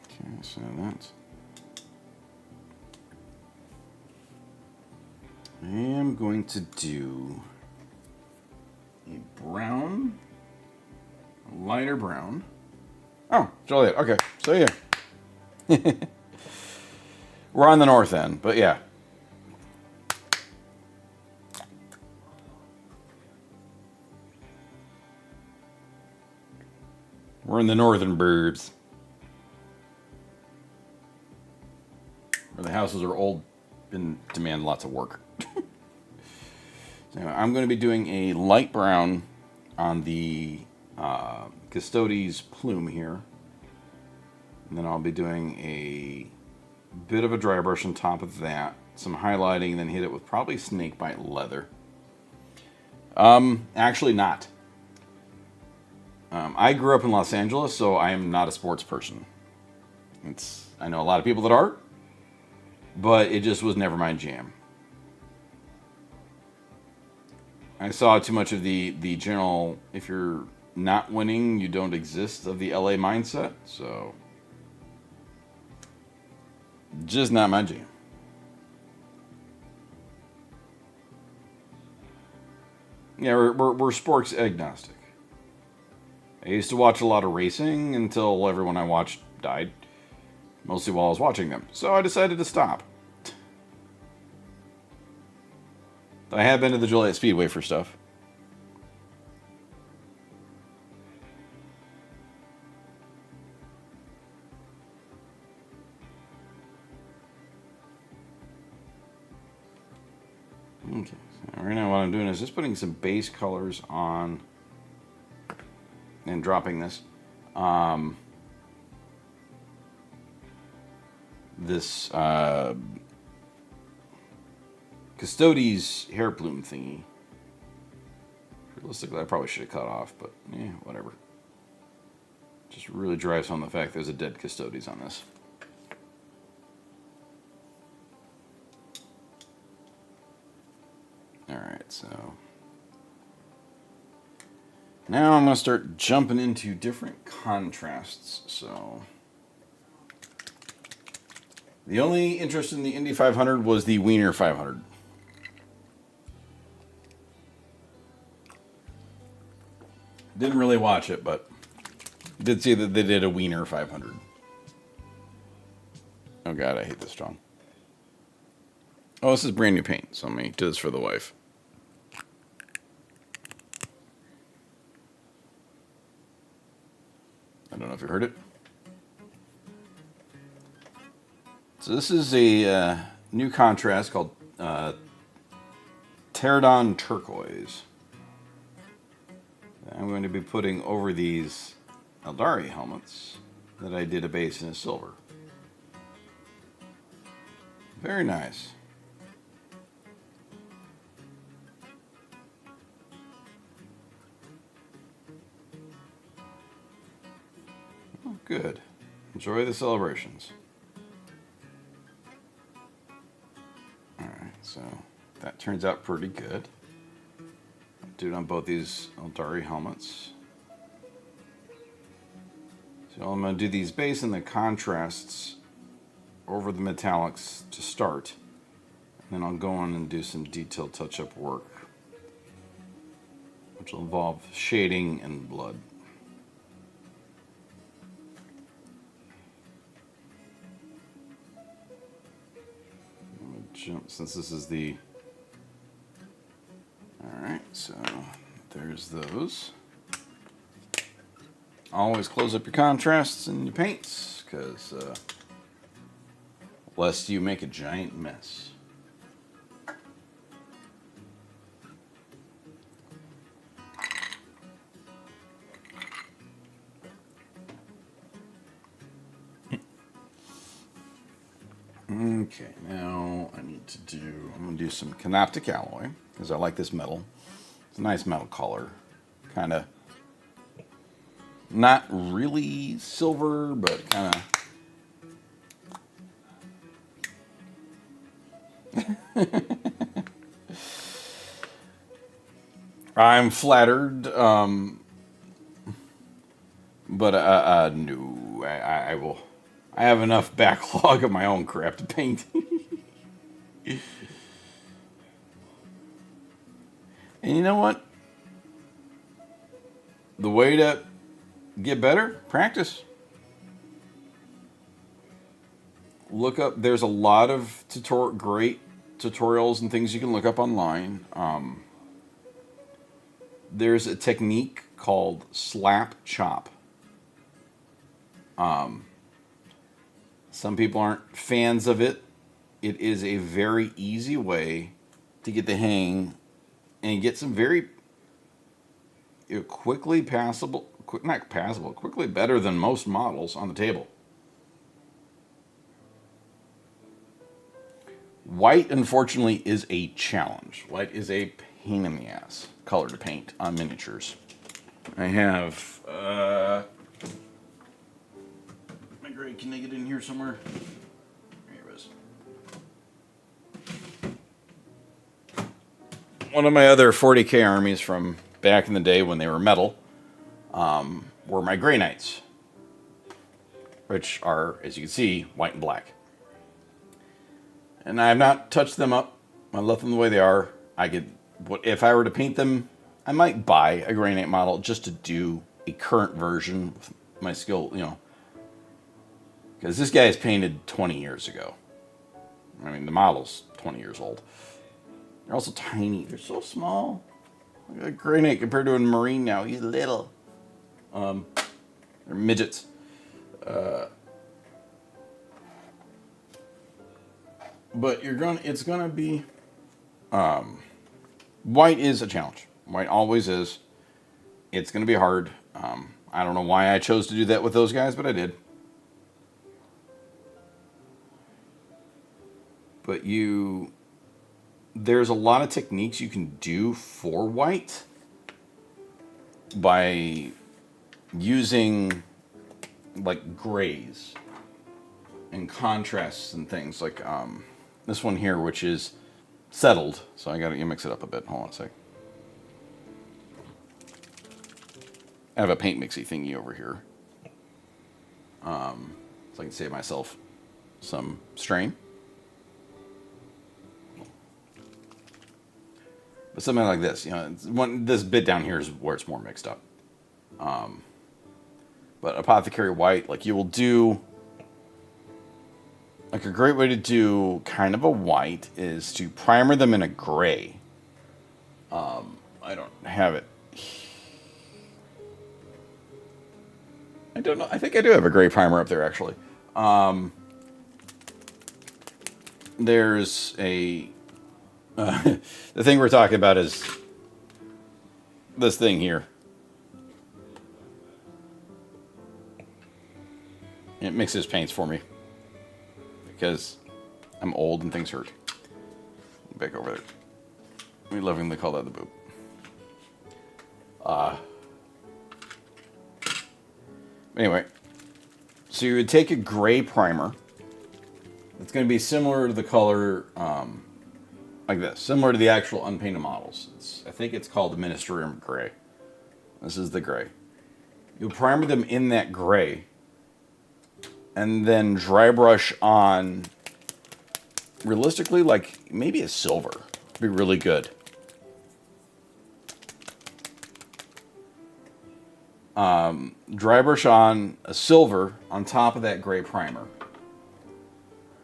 Okay, so that's... I am going to do a brown, a lighter brown. Oh, Joliet. Okay, so yeah. We're on the north end, but yeah. We're in the northern burbs. Where the houses are old and demand lots of work. So I'm going to be doing a light brown on the Custodes plume here. And then I'll be doing a bit of a dry brush on top of that. Some highlighting, and then hit it with probably snakebite leather. Actually not. I grew up in Los Angeles, so I am not a sports person. I know a lot of people that are, but it just was never my jam. I saw too much of the general, if you're not winning, you don't exist, of the LA mindset, so just not my jam. Yeah, we're sports agnostic. I used to watch a lot of racing until everyone I watched died, mostly while I was watching them. So I decided to stop. I have been to the Joliet Speedway for stuff. Okay, so right now what I'm doing is just putting some base colors on and dropping this. This Custodes hair plume thingy. Realistically, I probably should have cut off, but whatever. Just really drives home the fact there's a dead Custodes on this. Alright, so now I'm going to start jumping into different contrasts. So the only interest in the Indy 500 was the Wiener 500. Didn't really watch it, but did see that they did a Wiener 500. Oh god, I hate this strong. Oh, this is brand new paint, so I'm going to do this for the wife. I don't know if you heard it. So this is a new contrast called Pterodon Turquoise. I'm going to be putting over these Eldari helmets that I did a base in a silver. Very nice. Oh, good. Enjoy the celebrations. Alright, so that turns out pretty good. Do it on both these Eldari helmets. So I'm going to do these base and the contrasts over the metallics to start. And then I'll go on and do some detailed touch-up work, which will involve shading and blood. I'm gonna jump, since this is the... Alright, so there's those. Always close up your contrasts and your paints, because lest you make a giant mess. Okay, now I'm going to do some Canoptic alloy, because I like this metal. It's a nice metal color. Kind of, not really silver, but kind of... I'm flattered, but no, I will... I have enough backlog of my own crap to paint. And you know what? The way to get better, practice. Look up, there's a lot of great tutorials and things you can look up online. There's a technique called slap chop. Some people aren't fans of it. It is a very easy way to get the hang and get some very quickly quickly better than most models on the table. White, unfortunately, is a challenge. White is a pain in the ass color to paint on miniatures. I have... Can I get in here somewhere? Here it is. One of my other 40k armies from back in the day when they were metal were my Grey Knights, which are, as you can see, white and black. And I have not touched them up. I left them the way they are. If I were to paint them, I might buy a Grey Knight model just to do a current version with my skill, because this guy is painted 20 years ago. I mean, the model's 20 years old. They're also tiny. They're so small. Look at Grey Knight compared to a Marine now. He's little. They're midgets. But it's gonna be... white is a challenge. White always is. It's gonna be hard. I don't know why I chose to do that with those guys, but I did. But there's a lot of techniques you can do for white by using like grays and contrasts and things like this one here, which is settled. So I got to mix it up a bit. Hold on a sec. I have a paint mixy thingy over here, so I can save myself some strain. But something like this, this bit down here is where it's more mixed up. But Apothecary White, like you will do, like a great way to do kind of a white is to primer them in a gray. I don't have it. I don't know. I think I do have a gray primer up there, actually. There's a... the thing we're talking about is this thing here. It mixes paints for me because I'm old and things hurt. Back over there. We lovingly call that the boob. Anyway, so you would take a gray primer. It's going to be similar to the color... like this, similar to the actual unpainted models. I think it's called the Ministerium Gray. This is the gray. You'll primer them in that gray, and then dry brush on, realistically, like maybe a silver. It'd be really good. Dry brush on a silver on top of that gray primer.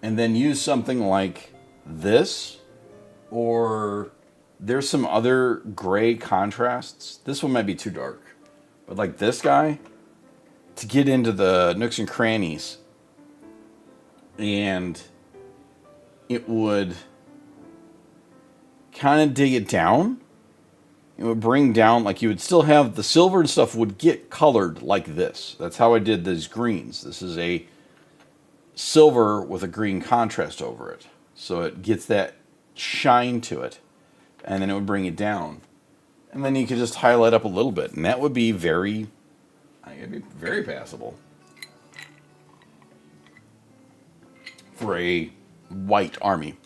And then use something like this, or there's some other gray contrasts. This one might be too dark, but like this guy, to get into the nooks and crannies, and it would kind of dig it down. It would bring down, like you would still have the silver and stuff would get colored like this. That's how I did these greens. This is a silver with a green contrast over it. So it gets that shine to it. And then it would bring it down. And then you could just highlight up a little bit. And that would be very, I think it'd be very passable for a white army.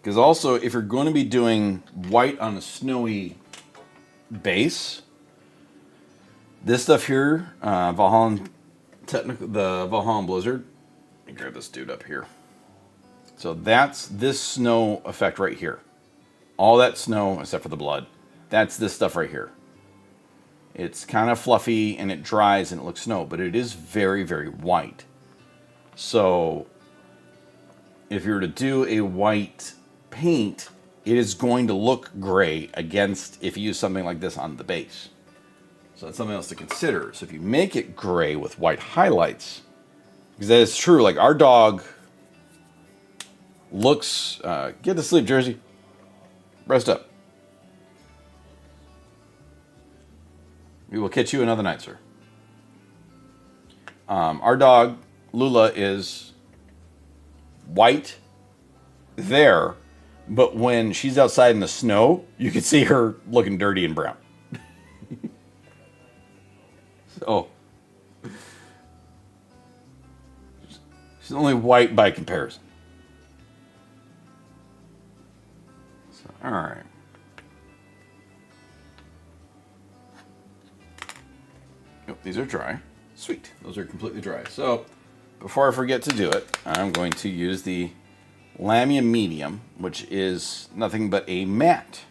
Because also, if you're going to be doing white on a snowy base, this stuff here, the Valhalla Blizzard, let me grab this dude up here. So that's this snow effect right here. All that snow, except for the blood, that's this stuff right here. It's kind of fluffy and it dries and it looks snow, but it is very, very white. So if you were to do a white paint, it is going to look gray against if you use something like this on the base. So that's something else to consider. So if you make it gray with white highlights, because that is true, like our dog looks, get to sleep, Jersey. Rest up. We will catch you another night, sir. Our dog, Lula, is white there, but when she's outside in the snow, you can see her looking dirty and brown. So, she's only white by comparison. So, all right. Nope, these are dry. Sweet. Those are completely dry. So, before I forget to do it, I'm going to use the Lamia Medium, which is nothing but a matte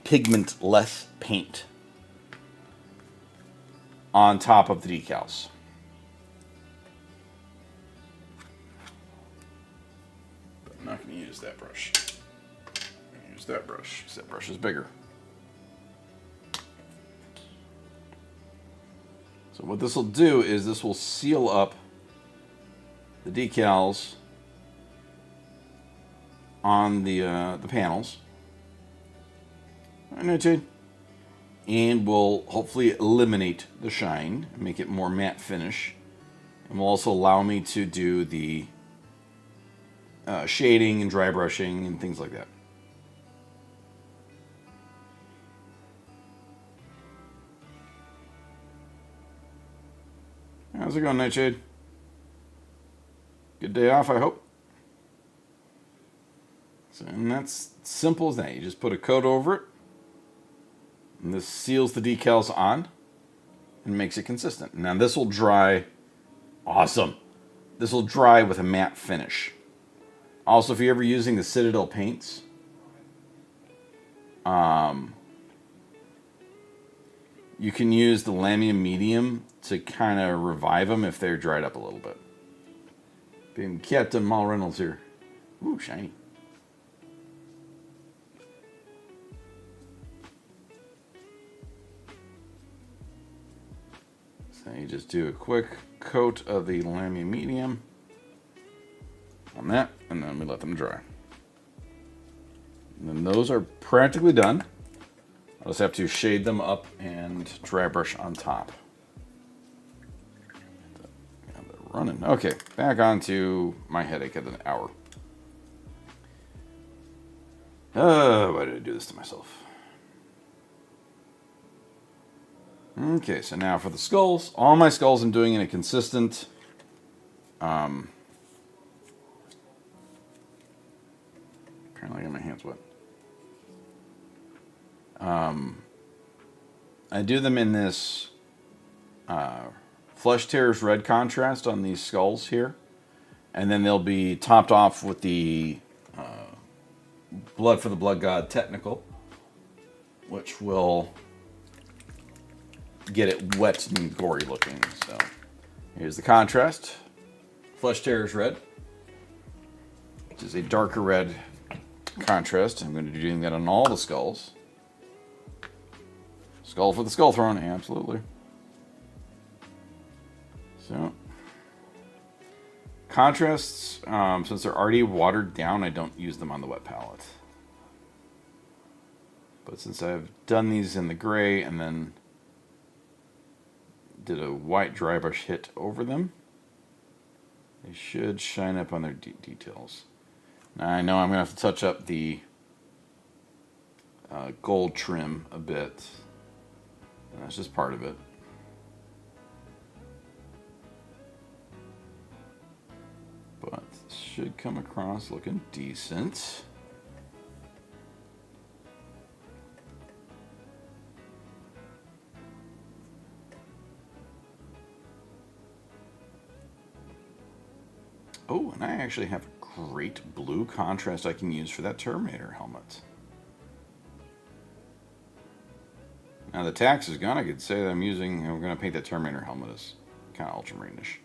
pigment-less paint on top of the decals. But I'm not going to use that brush. I'm going to use that brush, because that brush is bigger. So what this will do is this will seal up the decals on the panels. I know, Jade. And will hopefully eliminate the shine, make it more matte finish, and will also allow me to do the shading and dry brushing and things like that. How's it going, Nightshade? Good day off, I hope. So, and that's simple as that. You just put a coat over it, and this seals the decals on and makes it consistent. Now this will dry awesome. This will dry with a matte finish. Also, if you're ever using the Citadel paints, you can use the Lamia Medium to kind of revive them if they're dried up a little bit. Being Captain Mal Reynolds here. Ooh, shiny. So you just do a quick coat of the Lamia Medium on that, and then we let them dry. And then those are practically done. I'll just have to shade them up and dry brush on top. Running. Okay, back onto my headache at an hour. Why did I do this to myself? Okay, so now for the skulls. All my skulls I'm doing in a consistent apparently I got my hands wet. I do them in this Flesh Tears red contrast on these skulls here. And then they'll be topped off with the Blood for the Blood God technical, which will get it wet and gory looking. So here's the contrast. Flesh Tears red, which is a darker red contrast. I'm going to be doing that on all the skulls. Skull for the Skull Throne, absolutely. So, contrasts, since they're already watered down, I don't use them on the wet palette. But since I've done these in the gray and then did a white dry brush hit over them, they should shine up on their details. Now I know I'm going to have to touch up the gold trim a bit. And that's just part of it. But should come across looking decent. Oh, and I actually have a great blue contrast I can use for that Terminator helmet. Now the tax is gone. I could say that I'm using, we're going to paint that Terminator helmet as kind of ultramarine-ish.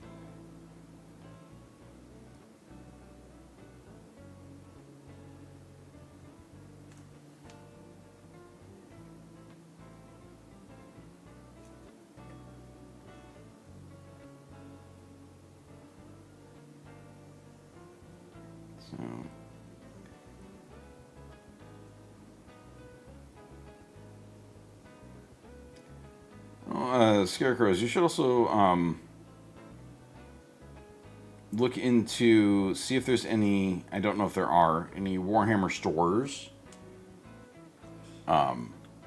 Scarecrows, you should also look into, see if there's any, I don't know if there are, any Warhammer stores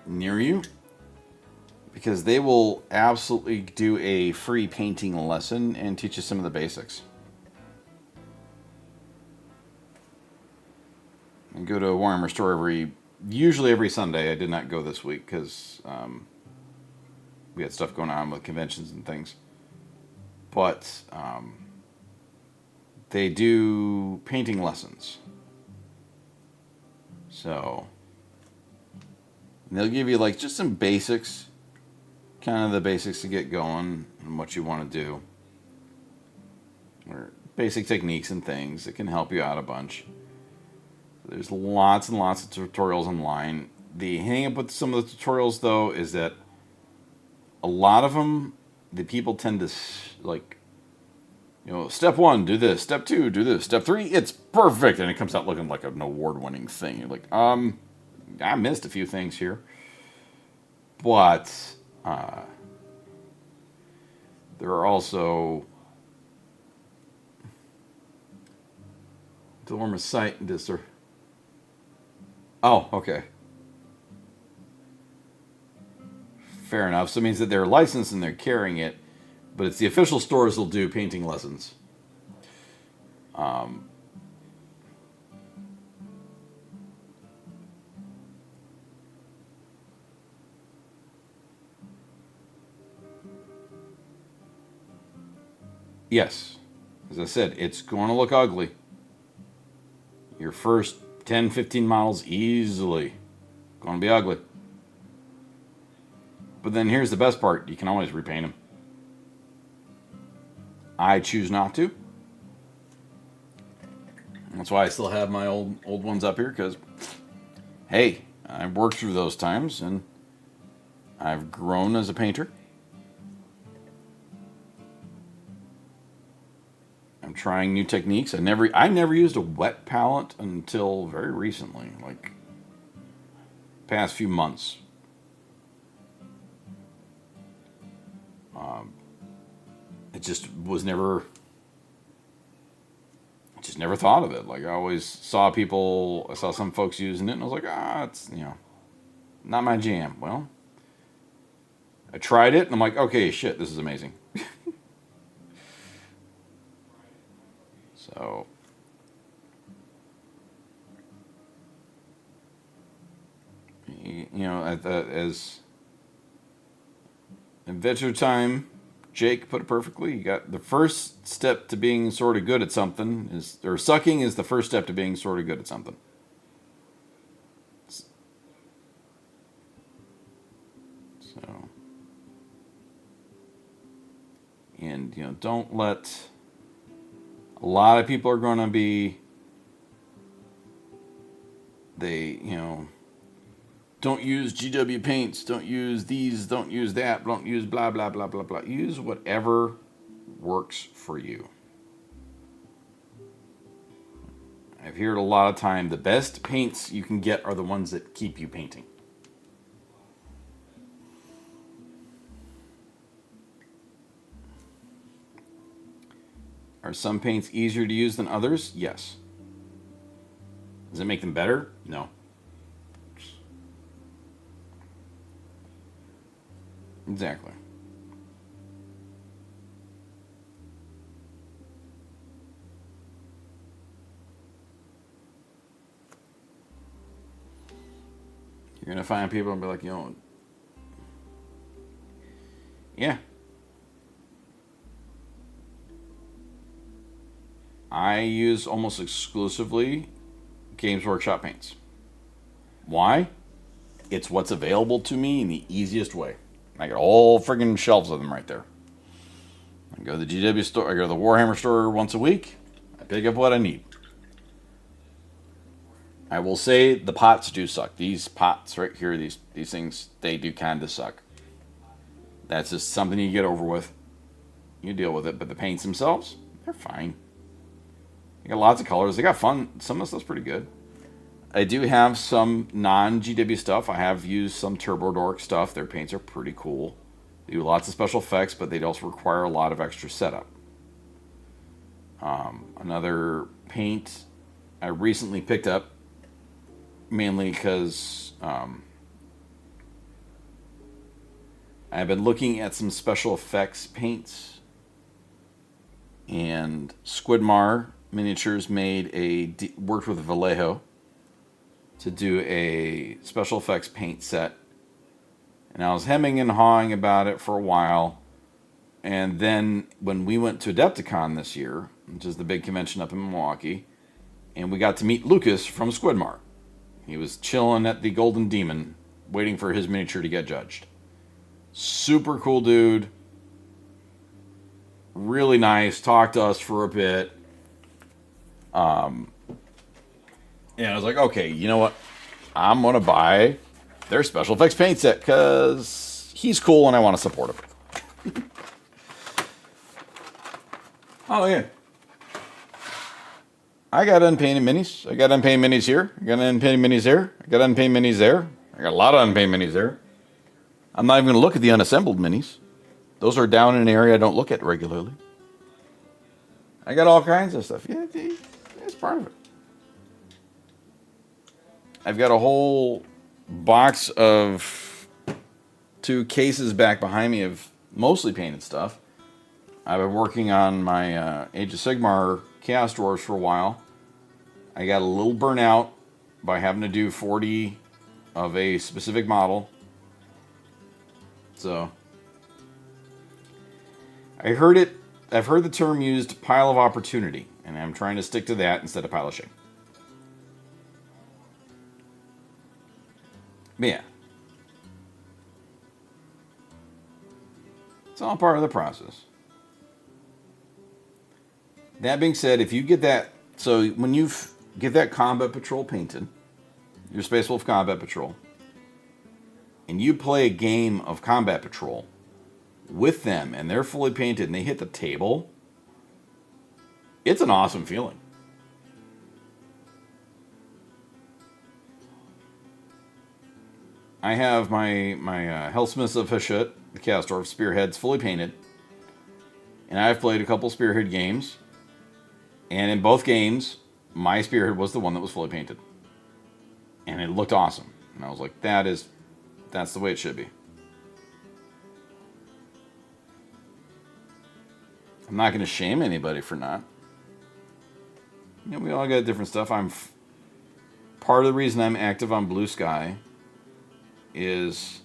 near you. Because they will absolutely do a free painting lesson and teach you some of the basics. I go to a Warhammer store usually every Sunday. I did not go this week because we had stuff going on with conventions and things. But they do painting lessons. So they'll give you like just some basics, kind of the basics to get going and what you want to do. Or basic techniques and things that can help you out a bunch. There's lots and lots of tutorials online. The hang up with some of the tutorials, though, is that a lot of them, the people tend to, like, you know, step 1, do this. Step 2, do this. Step 3, it's perfect. And it comes out looking like an award-winning thing. You're like, I missed a few things here. But there are also Delorma Sight and Distor. Oh, okay. Fair enough. So it means that they're licensed and they're carrying it, but it's the official stores that'll do painting lessons. Yes. As I said, it's going to look ugly. Your first 10, 15 miles easily going to be ugly. But then here's the best part. You can always repaint them. I choose not to. That's why I still have my old ones up here, because, hey, I've worked through those times, and I've grown as a painter. I'm trying new techniques. I never used a wet palette until very recently, like past few months. It just was never. I just never thought of it. Like I always saw I saw some folks using it, and I was like, it's not my jam. Well, I tried it, and I'm like, okay, shit, this is amazing. So, as Adventure Time Jake put it perfectly. You got the first step to being sort of good at something is, or sucking is the first step to being sort of good at something. So, and don't let. A lot of people are going to be. They don't use GW paints, don't use these, don't use that, don't use blah, blah, blah, blah, blah. Use whatever works for you. I've heard a lot of time the best paints you can get are the ones that keep you painting. Are some paints easier to use than others? Yes. Does it make them better? No. Exactly. You're going to find people and be like, yeah. I use almost exclusively Games Workshop paints. Why? It's what's available to me in the easiest way. I got all friggin' shelves of them right there. I go to the GW store, I go to the Warhammer store once a week. I pick up what I need. I will say the pots do suck. These pots right here, these things, they do kind of suck. That's just something you get over with. You deal with it. But the paints themselves, they're fine. They got lots of colors. They got fun. Some of the stuff's pretty good. I do have some non-GW stuff. I have used some Turbo Dork stuff. Their paints are pretty cool. They do lots of special effects, but they also require a lot of extra setup. Another paint I recently picked up, mainly because I've been looking at some special effects paints, and Squidmar Miniatures worked with Vallejo to do a special effects paint set. And I was hemming and hawing about it for a while. And then when we went to Adepticon this year, which is the big convention up in Milwaukee, and we got to meet Lucas from Squidmar. He was chilling at the Golden Demon, waiting for his miniature to get judged. Super cool dude. Really nice. Talked to us for a bit. And I was like, okay, you know what? I'm going to buy their special effects paint set because he's cool and I want to support him. Oh, yeah. I got unpainted minis. I got unpainted minis here. I got unpainted minis there. I got unpainted minis there. I got a lot of unpainted minis there. I'm not even going to look at the unassembled minis. Those are down in an area I don't look at regularly. I got all kinds of stuff. Yeah, it's part of it. I've got a whole box of 2 cases back behind me of mostly painted stuff. I've been working on my Age of Sigmar Chaos Dwarves for a while. I got a little burnout by having to do 40 of a specific model. So I've heard the term used, pile of opportunity, and I'm trying to stick to that instead of pile of shame. But yeah. It's all part of the process. That being said, if you get that, so when you get that Combat Patrol painted, your Space Wolf Combat Patrol, and you play a game of Combat Patrol with them, and they're fully painted, and they hit the table, it's an awesome feeling. I have my Hellsmiths of Hashut, the Castor Spearheads, fully painted. And I've played a couple Spearhead games. And in both games, my Spearhead was the one that was fully painted. And it looked awesome. And I was like, that's the way it should be. I'm not going to shame anybody for not. We all got different stuff. Part of the reason I'm active on Blue Sky is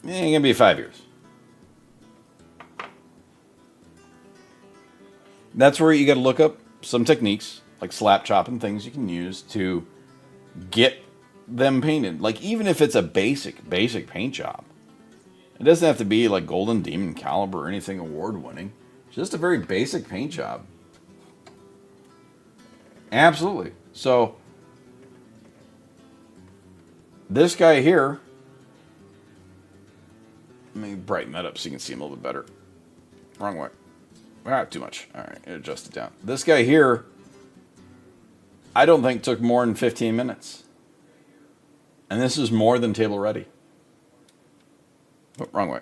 It ain't gonna be 5 years. That's where you got to look up some techniques, like slap chopping things you can use to get them painted. Like, even if it's a basic paint job, it doesn't have to be like Golden Demon caliber or anything award winning. Just a very basic paint job. Absolutely. So, this guy here, let me brighten that up so you can see him a little bit better. Wrong way. Ah, too much. All right, adjust it down. This guy here, I don't think took more than 15 minutes. And this is more than table ready. Oh, wrong way.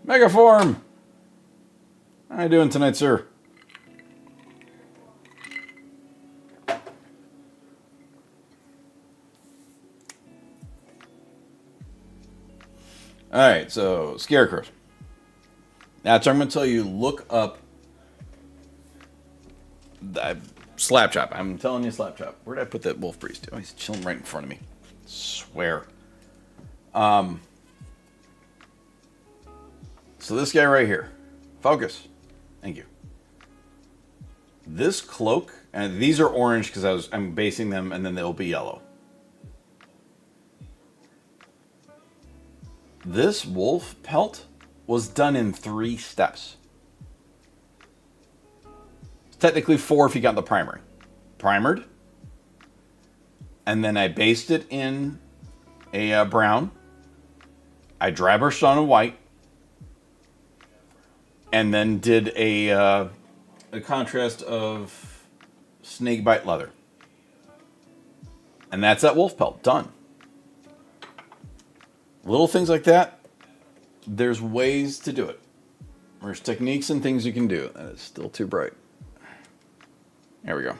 Megaform! How you doing tonight, sir? Alright, so Scarecrows. Now, so I'm going to tell you, look up Slapchop. I'm telling you, Slapchop. Where did I put that Wolf Priest? Oh, he's chilling right in front of me. Swear. So this guy right here. Focus. Thank you. This cloak, and these are orange because I'm basing them, and then they'll be yellow. This wolf pelt was done in 3 steps. Technically 4 if you got the primary. Primered. And then I based it in a brown. I dry brushed on a white. And then did a contrast of snakebite leather. And that's that wolf pelt. Done. Little things like that, there's ways to do it. There's techniques and things you can do. And it's still too bright. There we go.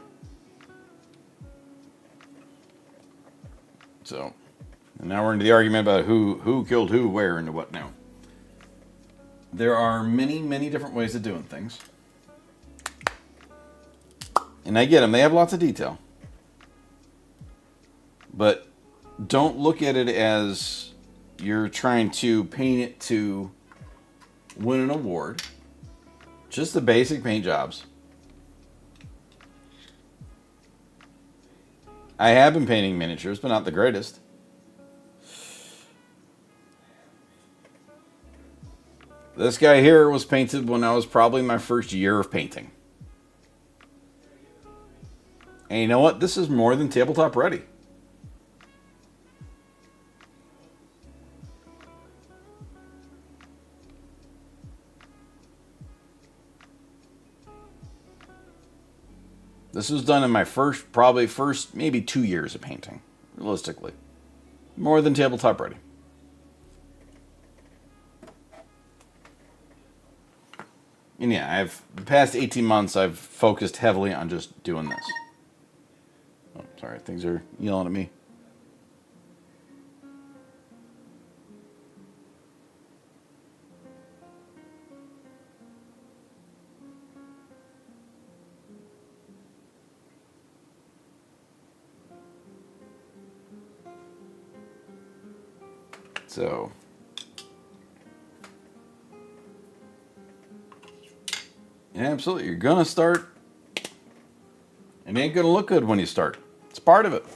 So, and now we're into the argument about who killed who, where, and what now. There are many, many different ways of doing things. And I get them. They have lots of detail. But don't look at it as you're trying to paint it to win an award. Just the basic paint jobs. I have been painting miniatures, but not the greatest. This guy here was painted when I was probably in my first year of painting. And you know what? This is more than tabletop ready. This was done in my first maybe 2 years of painting, realistically. More than tabletop ready. And yeah, the past 18 months, I've focused heavily on just doing this. Oh, sorry, things are yelling at me. So, yeah, absolutely. You're going to start. It ain't going to look good when you start. It's part of it.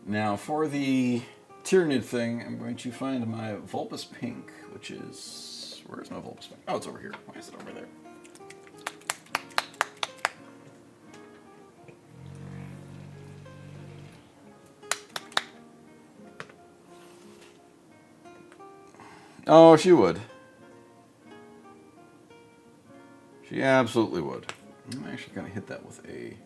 Now, for the Tyranid thing, I'm going to find my Vulpus Pink, which is... Where's my Vulpus Pink? Oh, it's over here. Why is it over there? Oh, she would. She absolutely would. I'm actually going to hit that with a...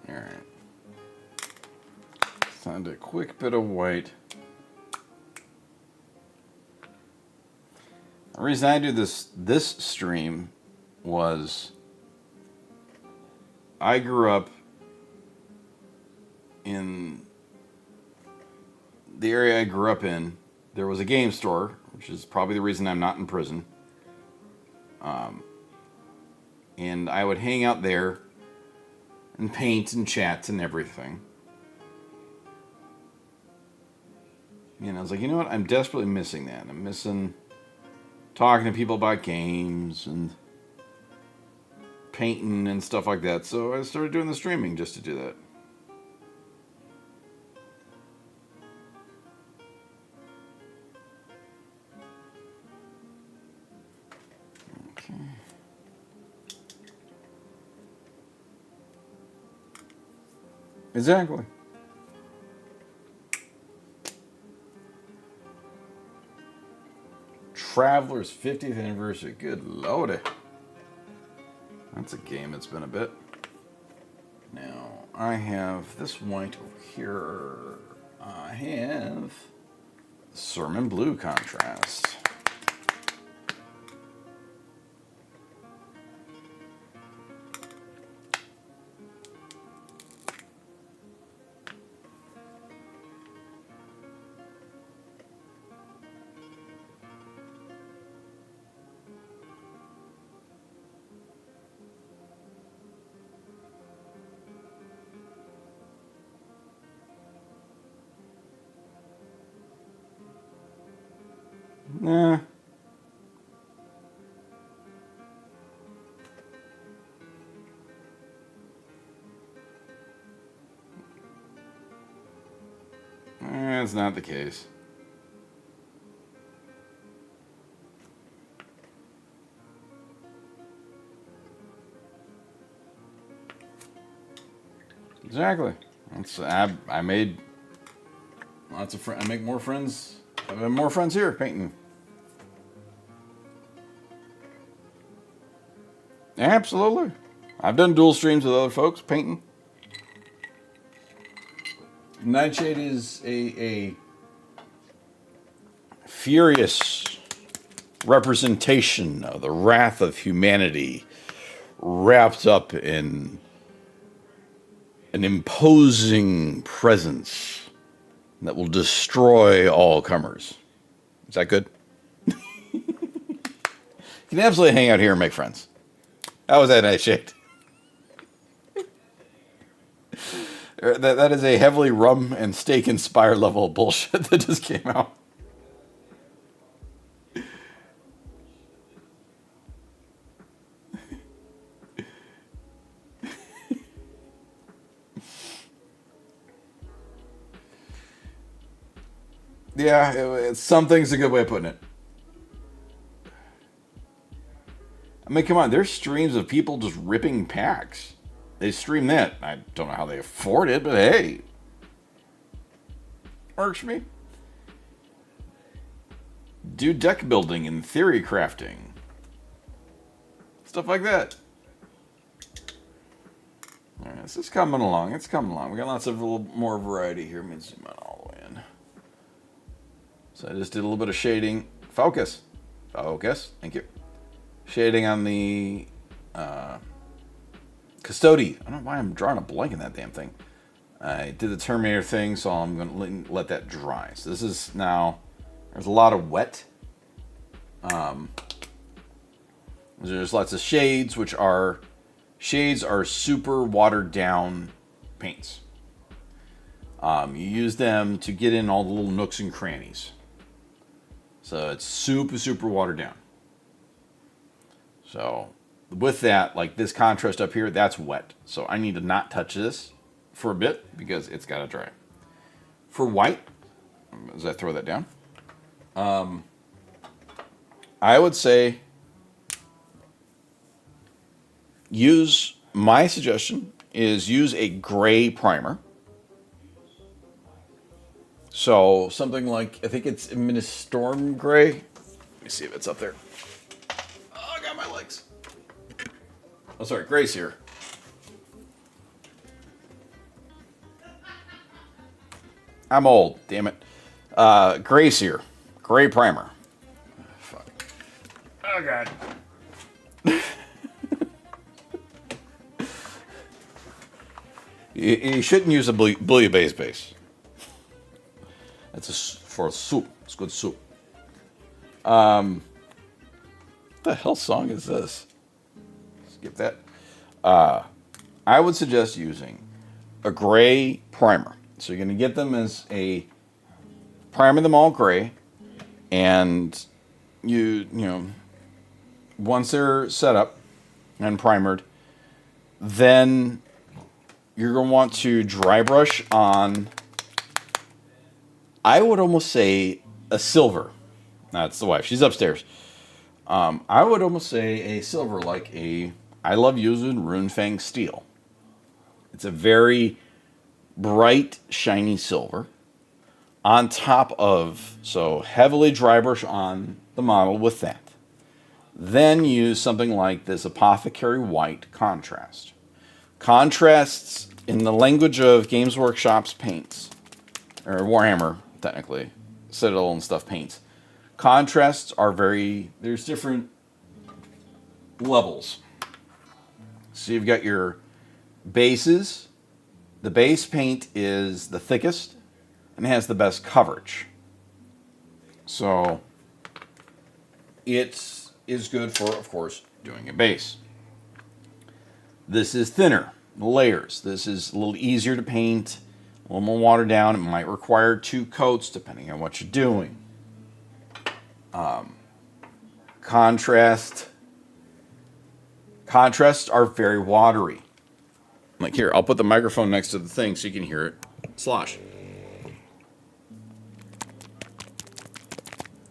Alright. Find a quick bit of white. The reason I do this stream was I grew up in the area I grew up in. There was a game store, which is probably the reason I'm not in prison. And I would hang out there and paint and chat and everything. And I was like, you know what? I'm desperately missing that. I'm missing talking to people about games and painting and stuff like that. So I started doing the streaming just to do that. Okay. Exactly. Traveler's 50th anniversary. Good lordy. That's a game that's been a bit. Now, I have this white over here. I have Sermon Blue contrast. Nah. That's not the case. Exactly. That's I made lots of friends. I make more friends. I have more friends here painting. Absolutely. I've done dual streams with other folks painting. Nightshade is a furious representation of the wrath of humanity wrapped up in an imposing presence that will destroy all comers. Is that good? You can absolutely hang out here and make friends. How was that, Nightshade? That is a heavily rum and steak inspired level of bullshit that just came out. Yeah, something's a good way of putting it. I mean, come on, there's streams of people just ripping packs. They stream that. I don't know how they afford it, but hey. Works for me. Do deck building and theory crafting. Stuff like that. Alright, this is coming along. It's coming along. We got lots of a little more variety here. Let me zoom out all the way in. So I just did a little bit of shading. Focus. Focus. Thank you. Shading on the Custody. I don't know why I'm drawing a blank in that damn thing. I did the Terminator thing, so I'm going to let that dry. So this is now, there's a lot of wet. There's lots of shades, which are, shades are super watered down paints. You use them to get in all the little nooks and crannies. So it's super, super watered down. So with that, like this contrast up here, that's wet. So I need to not touch this for a bit because it's got to dry. For white, as I throw that down, I would say my suggestion is use a gray primer. So something like, I think it's Storm Gray. Let me see if it's up there. Oh, I got my legs. Oh, sorry, Gray's here. I'm old, damn it. Gray's here. Gray primer. Fuck. Oh, God. You shouldn't use a bouillabaisse base. That's for soup. It's good soup. What the hell song is this? Skip that. I would suggest using a gray primer. So you're going to get them as a primer them all gray, and you know, once they're set up and primered, then you're going to want to dry brush on, I would almost say, a silver. That's the wife. She's upstairs. I would almost say a silver, like I love using Runefang steel. It's a very bright, shiny silver. On top of, so heavily dry brush on the model with that. Then use something like this Apothecary White contrast. Contrasts, in the language of Games Workshop's paints, or Warhammer, technically, Citadel and stuff paints, contrasts are there's different levels. So you've got your bases. The base paint is the thickest and has the best coverage. So it is good for, of course, doing a base. This is thinner, layers. This is a little easier to paint, a little more watered down. It might require 2 coats depending on what you're doing. Contrasts are very watery. Like here, I'll put the microphone next to the thing so you can hear it slosh.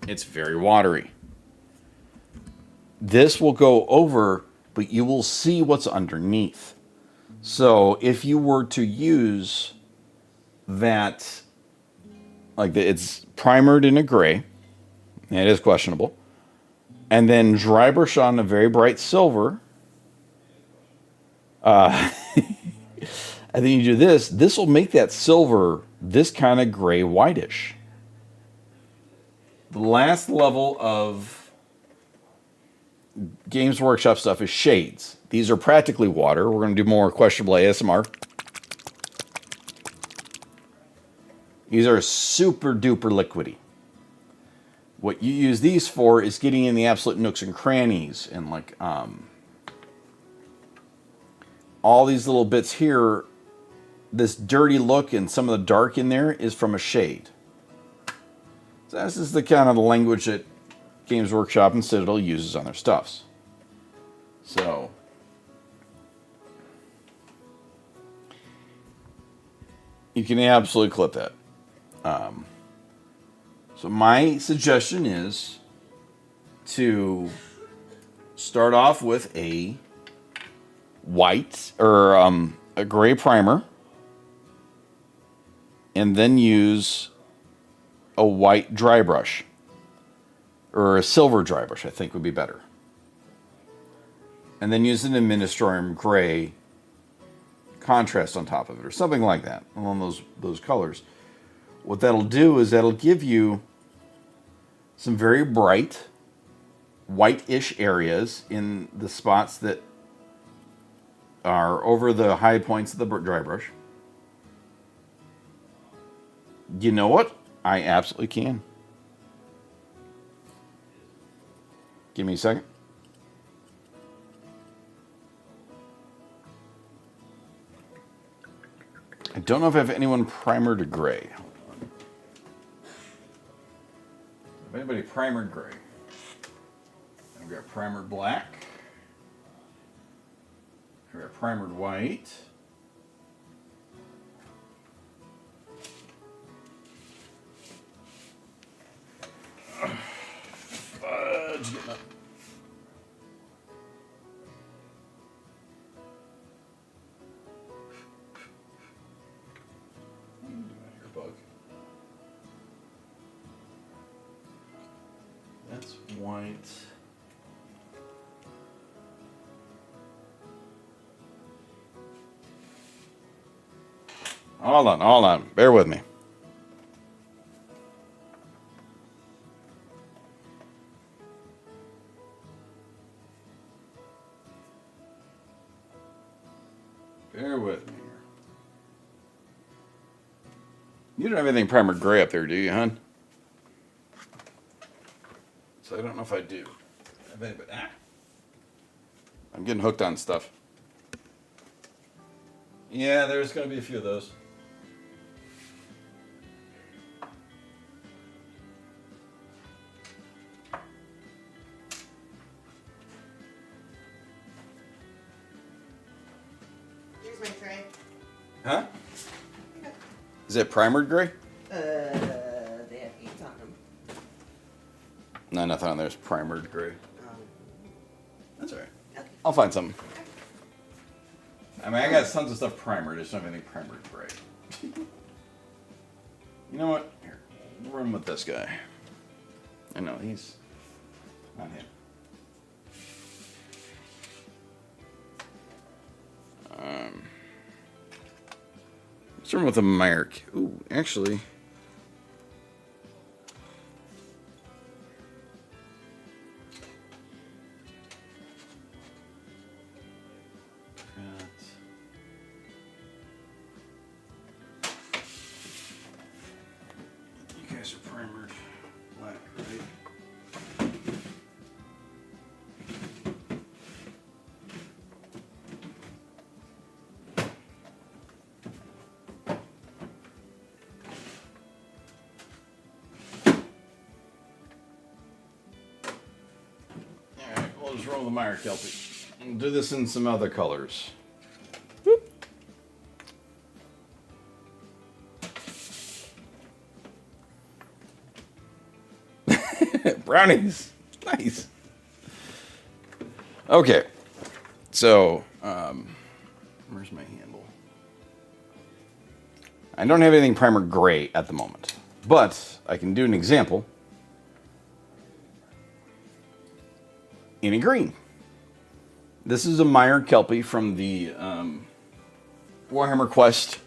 It's very watery. This will go over, but you will see what's underneath. So if you were to use that, like it's primered in a gray, it is questionable, and then dry brush on a very bright silver, and then you do this will make that silver this kind of gray whitish. The last level of Games Workshop stuff is shades. These are practically water. We're going to do more questionable ASMR. These are super duper liquidy. What you use these for is getting in the absolute nooks and crannies, and like all these little bits here. This dirty look and some of the dark in there is from a shade. So this is the kind of the language that Games Workshop and Citadel uses on their stuffs. So you can absolutely clip that. So my suggestion is to start off with a white or a gray primer, and then use a white dry brush, or a silver dry brush, I think would be better. And then use an Administorium gray contrast on top of it, or something like that, along those colors. What that'll do is that'll give you some very bright, white-ish areas in the spots that are over the high points of the dry brush. You know what? I absolutely can. Give me a second. I don't know if I have anyone primered to gray. If anybody primered gray. I've got primered black. I've got primered white. Fudge, getting up. Bug. white. Hold on. Bear with me. Bear with me here. You don't have anything primer gray up there, do you, hon? So I don't know if I do. I'm getting hooked on stuff. Yeah, there's going to be a few of those. Here's my tray. Huh? Is it primered gray? They have ink on them. No, nothing on there is primered gray. Um, That's alright. okay. I'll find something. I mean, I got tons of stuff primered. I just don't have anything primered gray. You know what? Here, we'll run with this guy. I know, he's not him. Let's run with a Meyer. Ooh, actually. You guys are primered black, right? Alright, we'll just roll the Meyer Kelpie. We'll do this in some other colors. Brownies. Nice. Okay. So, where's my handle? I don't have anything primer gray at the moment, but I can do an example in a green. This is a Meyer Kelpie from the Warhammer Quest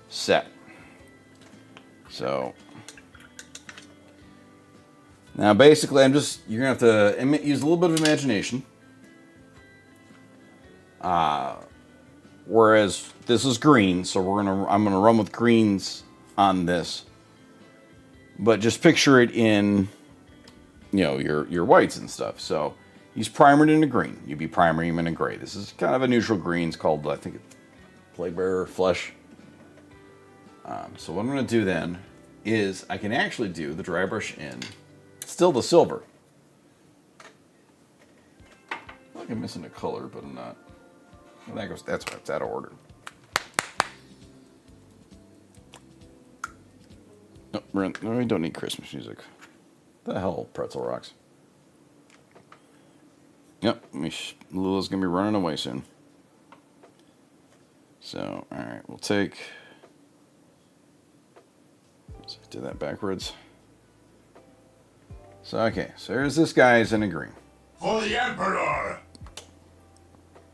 set. So, now basically you're gonna have to use a little bit of imagination. Whereas this is green, so I'm gonna run with greens on this. But just picture it in, your whites and stuff. So he's primered in a green. You'd be primering him in a gray. This is kind of a neutral green. It's called, I think, Plaguebearer Flesh. So what I'm gonna do then is I can actually do the dry brush in still the silver. I feel like I'm missing a color, but I'm not. Well, that's why it's out of order. No, we don't need Christmas music. The hell, Pretzel Rocks. Yep, Lula's gonna be running away soon. So, alright, we'll take. Let's do that backwards. So, okay, so here's this guy's in a green. For the Emperor!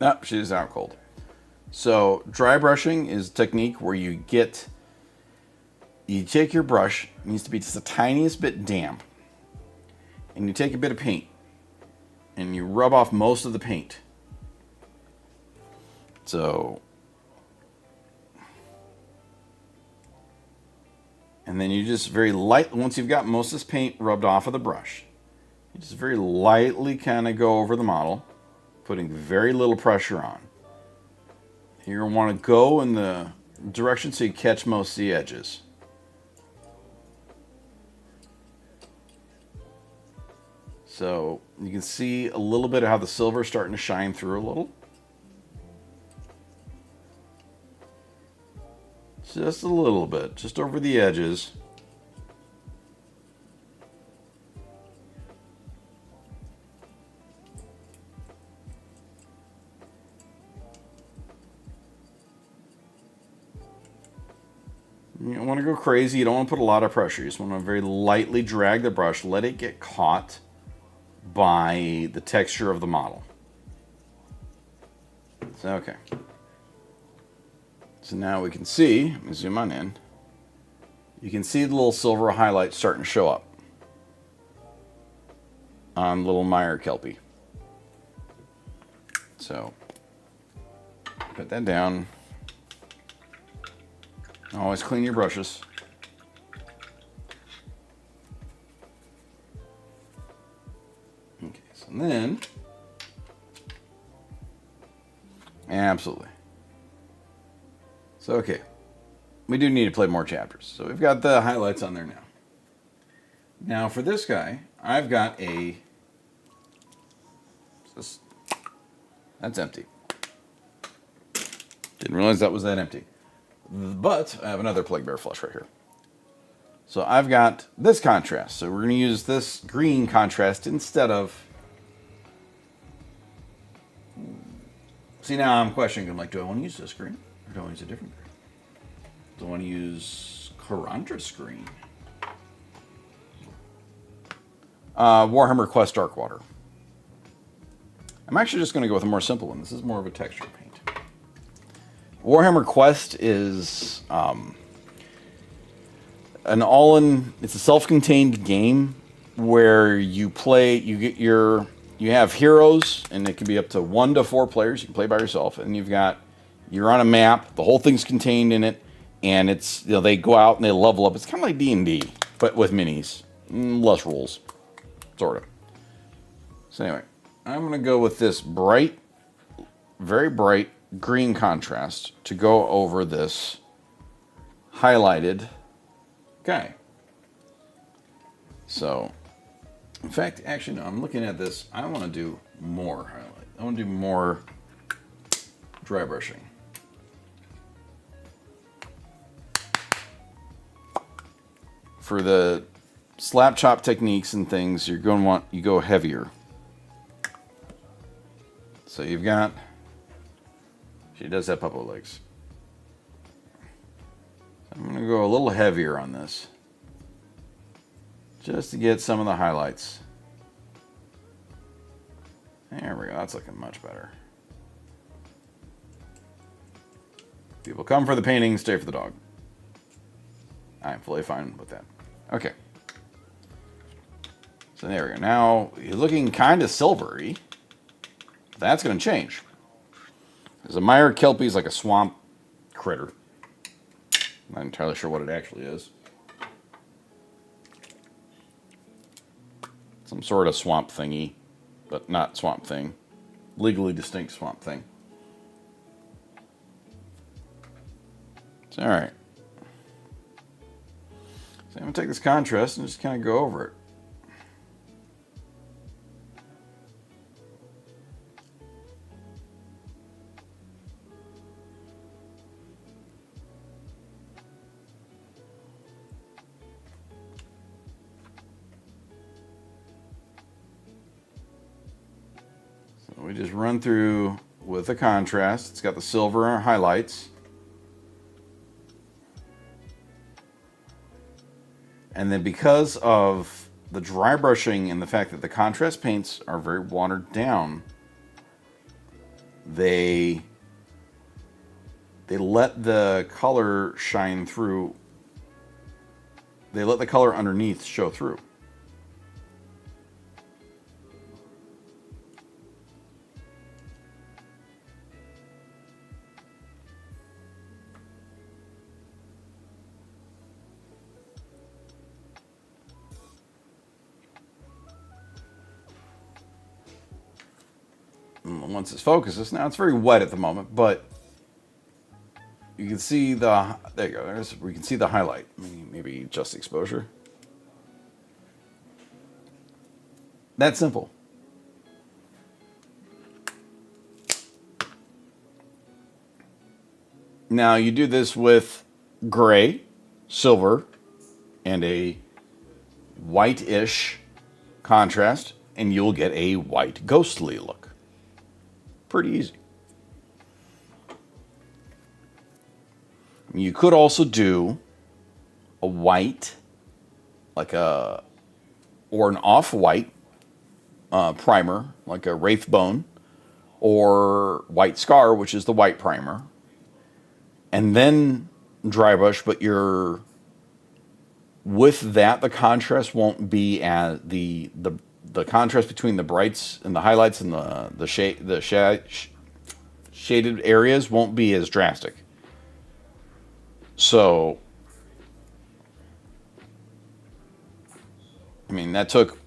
Nope, she's out cold. So, dry brushing is a technique where you take your brush, it needs to be just the tiniest bit damp, and you take a bit of paint, and you rub off most of the paint. So, and then you just very light, once you've got most of this paint rubbed off of the brush, you just very lightly kind of go over the model, putting very little pressure on. You're going to want to go in the direction so you catch most of the edges. So you can see a little bit of how the silver is starting to shine through a little. Just a little bit, just over the edges. You don't want to go crazy. You don't want to put a lot of pressure. You just want to very lightly drag the brush, let it get caught by the texture of the model. So, okay. So now we can see, let me zoom on in. You can see the little silver highlights starting to show up on little Meyer Kelpie. So, put that down. Always clean your brushes. Okay, so then, absolutely. So, okay, we do need to play more chapters. So we've got the highlights on there now. Now for this guy, I've got a, that's empty. Didn't realize that was that empty. But I have another Plague Bear flush right here. So I've got this contrast. So we're going to use this green contrast instead of... See, now I'm questioning. I'm like, do I want to use this green? Or do I want to use a different green? Do I want to use Carandra's green? Warhammer Quest Darkwater. I'm actually just going to go with a more simple one. This is more of a texture paint. Warhammer Quest is an all-in. It's a self-contained game where you play. You have heroes, and it can be up to 1 to 4 players. You can play by yourself, and you're on a map. The whole thing's contained in it, and it's they go out and they level up. It's kind of like D&D, but with minis, less rules, sort of. So anyway, I'm gonna go with this bright, very bright green contrast to go over this highlighted guy. So, in fact, actually, no, I'm looking at this. I want to do more highlight. I want to do more dry brushing. For the slap chop techniques and things, you're going to want, you go heavier. So you've got, she does have puppo legs. I'm going to go a little heavier on this, just to get some of the highlights. There we go, that's looking much better. People come for the painting, stay for the dog. I'm fully fine with that. Okay. So there we go. Now, you're looking kind of silvery. That's going to change. Because a Meyer Kelpie is like a swamp critter. I'm not entirely sure what it actually is. Some sort of swamp thingy, but not swamp thing. Legally distinct swamp thing. It's alright. So I'm going to take this contrast and just kind of go over it. We just run through with the contrast. It's got the silver highlights. And then because of the dry brushing and the fact that the contrast paints are very watered down, they let the color shine through. They let the color underneath show through. Once it focuses, now it's very wet at the moment, but you can see the, there you go, we can see the highlight. Maybe just exposure. That's simple. Now you do this with gray, silver, and a white-ish contrast, and you'll get a white ghostly look. Pretty easy. You could also do a white, or an off-white primer, like a Wraithbone or White Scar, which is the white primer, and then dry brush. But you're with that, the contrast won't be as the contrast between the brights and the highlights and shaded areas won't be as drastic. So, I mean, that took,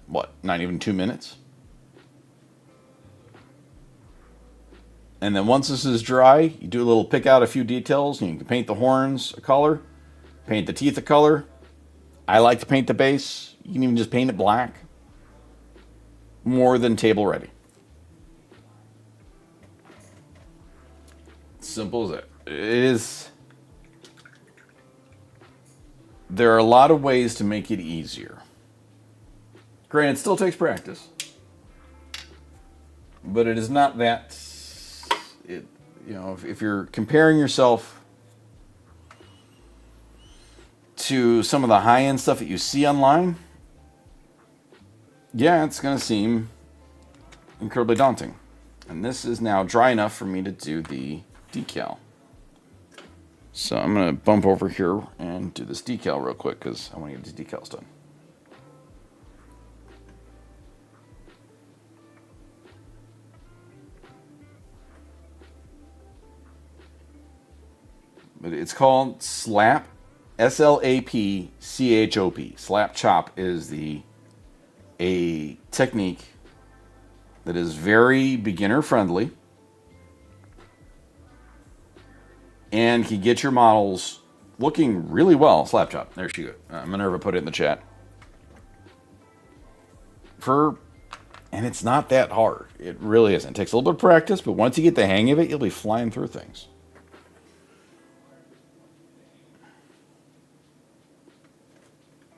what, not even 2 minutes? And then once this is dry, you do a little pick out a few details, and you can paint the horns a color, paint the teeth a color. I like to paint the base. You can even just paint it black. More than table ready. Simple as that. It is. There are a lot of ways to make it easier. Granted, it still takes practice, but it is not that. If you're comparing yourself to some of the high-end stuff that you see online, yeah, it's going to seem incredibly daunting. And this is now dry enough for me to do the decal. So I'm going to bump over here and do this decal real quick because I want to get these decals done. But it's called Slap, S-L-A-P-C-H-O-P. Slap chop is a technique that is very beginner friendly and can get your models looking really well. Slap chop. There she goes. Minerva put it in the chat. And it's not that hard. It really isn't. It takes a little bit of practice, but once you get the hang of it, you'll be flying through things.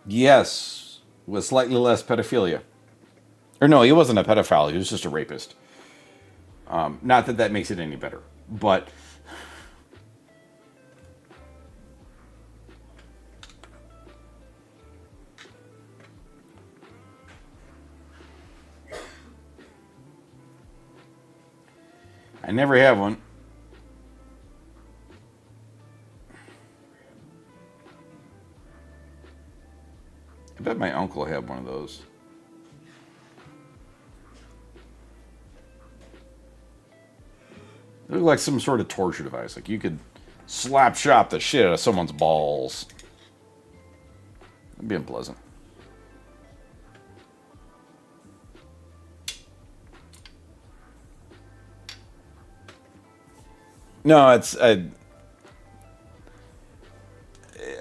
Yes, with slightly less pedophilia. Or no, he wasn't a pedophile. He was just a rapist. Not that that makes it any better, but I never have one. I bet my uncle had one of those. It looked like some sort of torture device. Like you could slap chop the shit out of someone's balls. That'd be unpleasant. No,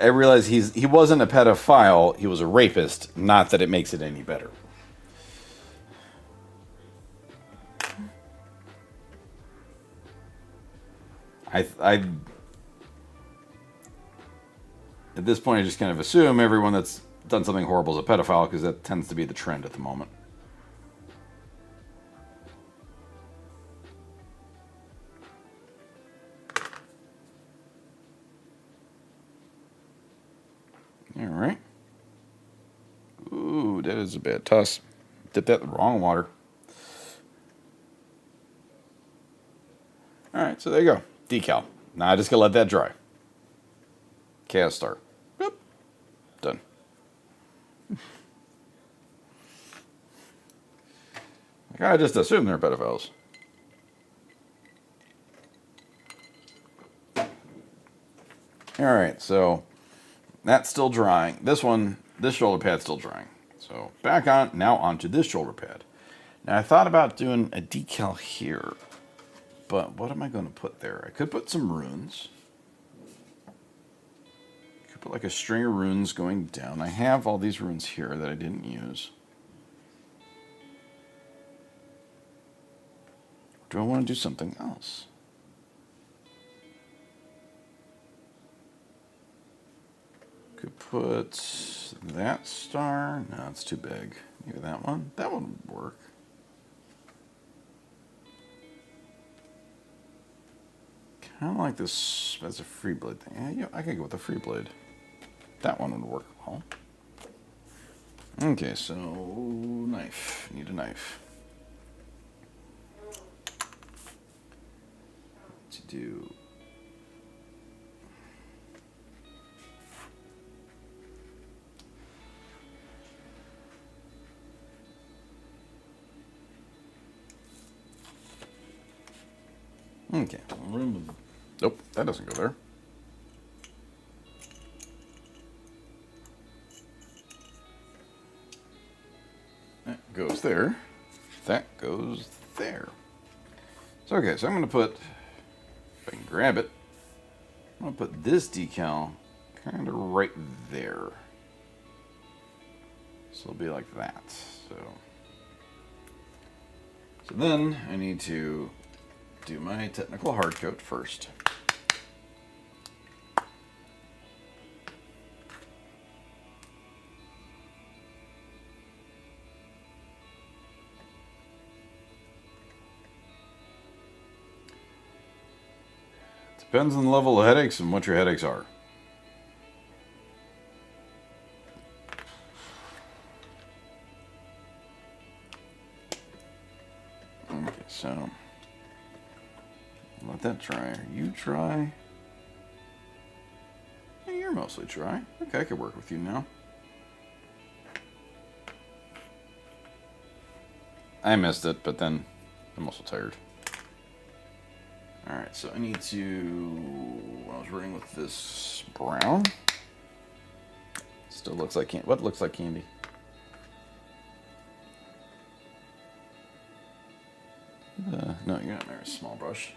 I realize he wasn't a pedophile. He was a rapist. Not that it makes it any better. I at this point I just kind of assume everyone that's done something horrible is a pedophile because that tends to be the trend at the moment. All right. Ooh, that is a bad toss. Dip that in the wrong water. All right, so there you go. Decal. Now I just gotta let that dry. Chaos Star. Boop. Done. I just assume they're pedophiles. All right, so that's still drying. This shoulder pad's still drying. So back on, now onto this shoulder pad. Now I thought about doing a decal here, but what am I going to put there? I could put some runes. Could put like a string of runes going down. I have all these runes here that I didn't use. Do I want to do something else? Could put that star. No, it's too big. Maybe that one. That one would work. Kind of like this as a free blade thing. Yeah, I could go with a free blade. That one would work well. Okay, so knife. Need a knife. To do. Okay. Nope, that doesn't go there. That goes there. That goes there. So, okay, so I'm going to put, if I can grab it, I'm going to put this decal kind of right there. So it'll be like that. So then I need to do my technical hard coat first. Depends on the level of headaches and what your headaches are. Okay, so let that dry. You dry. Yeah, you're mostly dry. Okay, I could work with you now. I missed it, but then I'm also tired. Alright, so I need to... I was running with this brown. Still looks like candy. What looks like candy? No, you're not married. Small brush.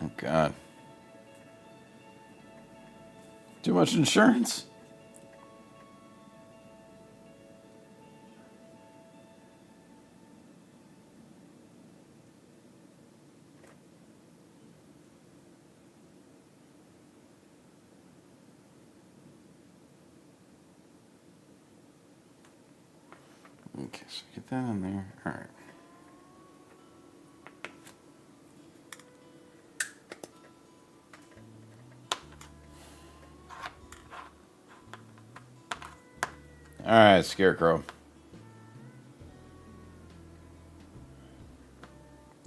Oh, God. Too much insurance. Okay, so get that in there. All right. All right, Scarecrow.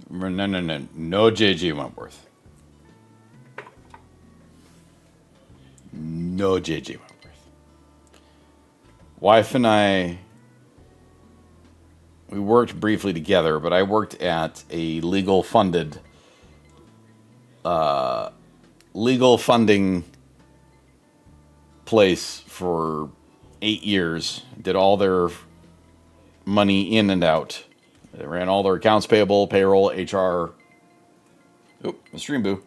No JG Wentworth. No JG Wentworth. Wife and I, we worked briefly together, but I worked at a legal funding place for 8 years. Did all their money in and out. They ran all their accounts payable, payroll, HR. Oop, the stream boo.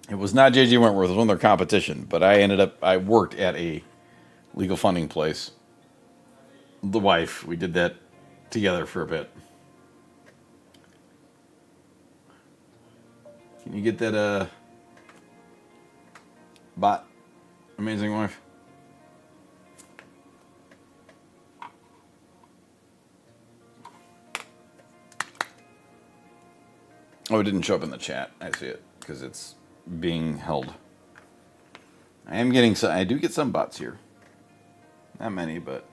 It was not JG Wentworth, it was one of their competition, but I worked at a legal funding place. The wife, we did that together for a bit. Can you get that, bot? Amazing wife. Oh, it didn't show up in the chat. I see it because it's being held. I am getting some. I do get some bots here. Not many, but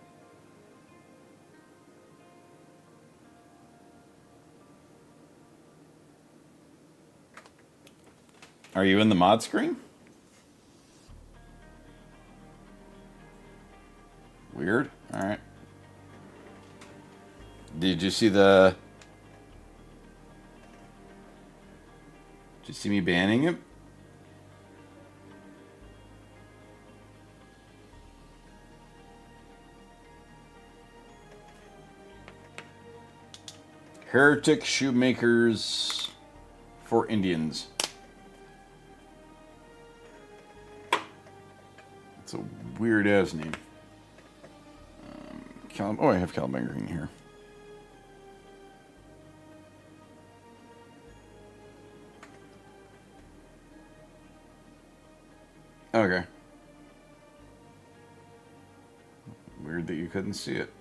are you in the mod screen? Weird. All right. Did you see the? Did you see me banning it? Heretic Shoemakers for Indians. It's a weird ass name. Oh, I have Caliban Green here. Okay. Weird that you couldn't see it.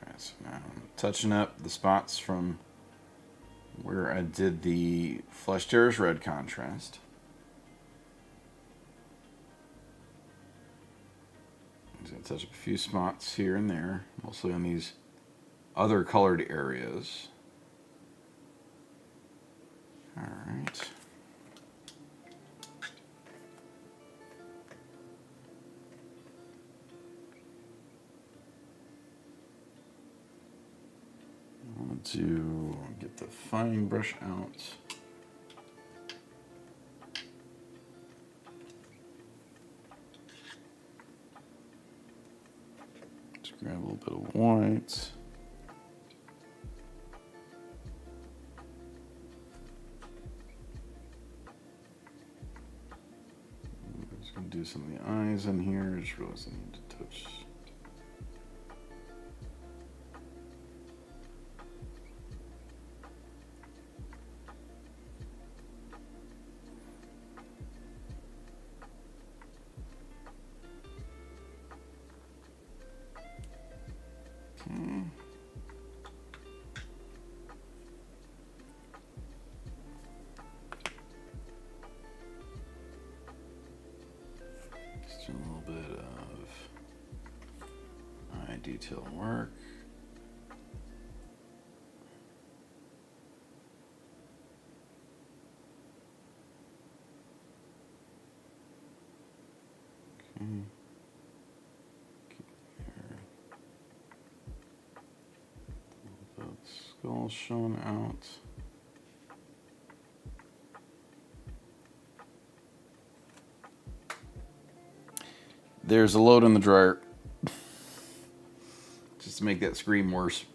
Alright, So now I'm touching up the spots from where I did the Flesh Tearers red contrast. I'm just going to touch up a few spots here and there, mostly on these other colored areas. Alright. I want to get the fine brush out. Just grab a little bit of white. I'm just going to do some of the eyes in here. Just realized I need to touch. Okay. Just do a little bit of eye detail work. Okay. Keep your little bit skull showing out. There's a load in the dryer. Just to make that scream worse.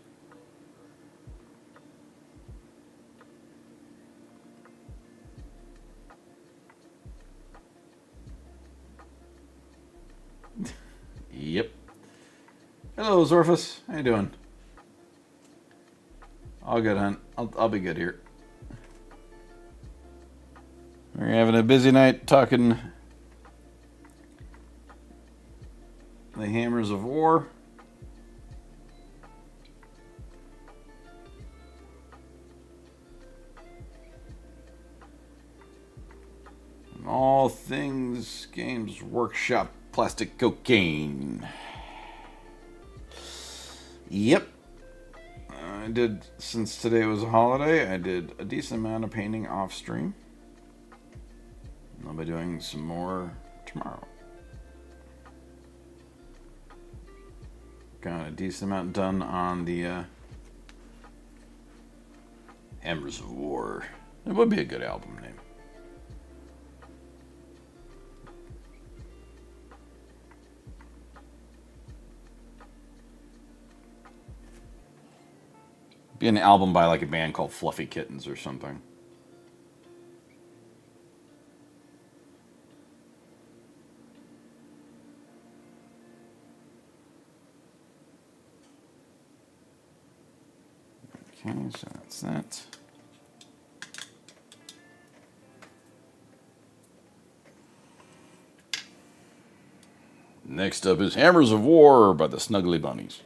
Yep. Hello, Zorphus. How you doing? All good, hunt. I'll be good here. We're having a busy night talking the Hammers of War. And all things Games Workshop plastic cocaine. Yep. I did, since today was a holiday, I did a decent amount of painting off stream. I'll be doing some more tomorrow. Got a decent amount done on the Hammers of War. It would be a good album name. Be an album by like a band called Fluffy Kittens or something. Okay, so that's that. Next up is Hammers of War by the Snuggly Bunnies.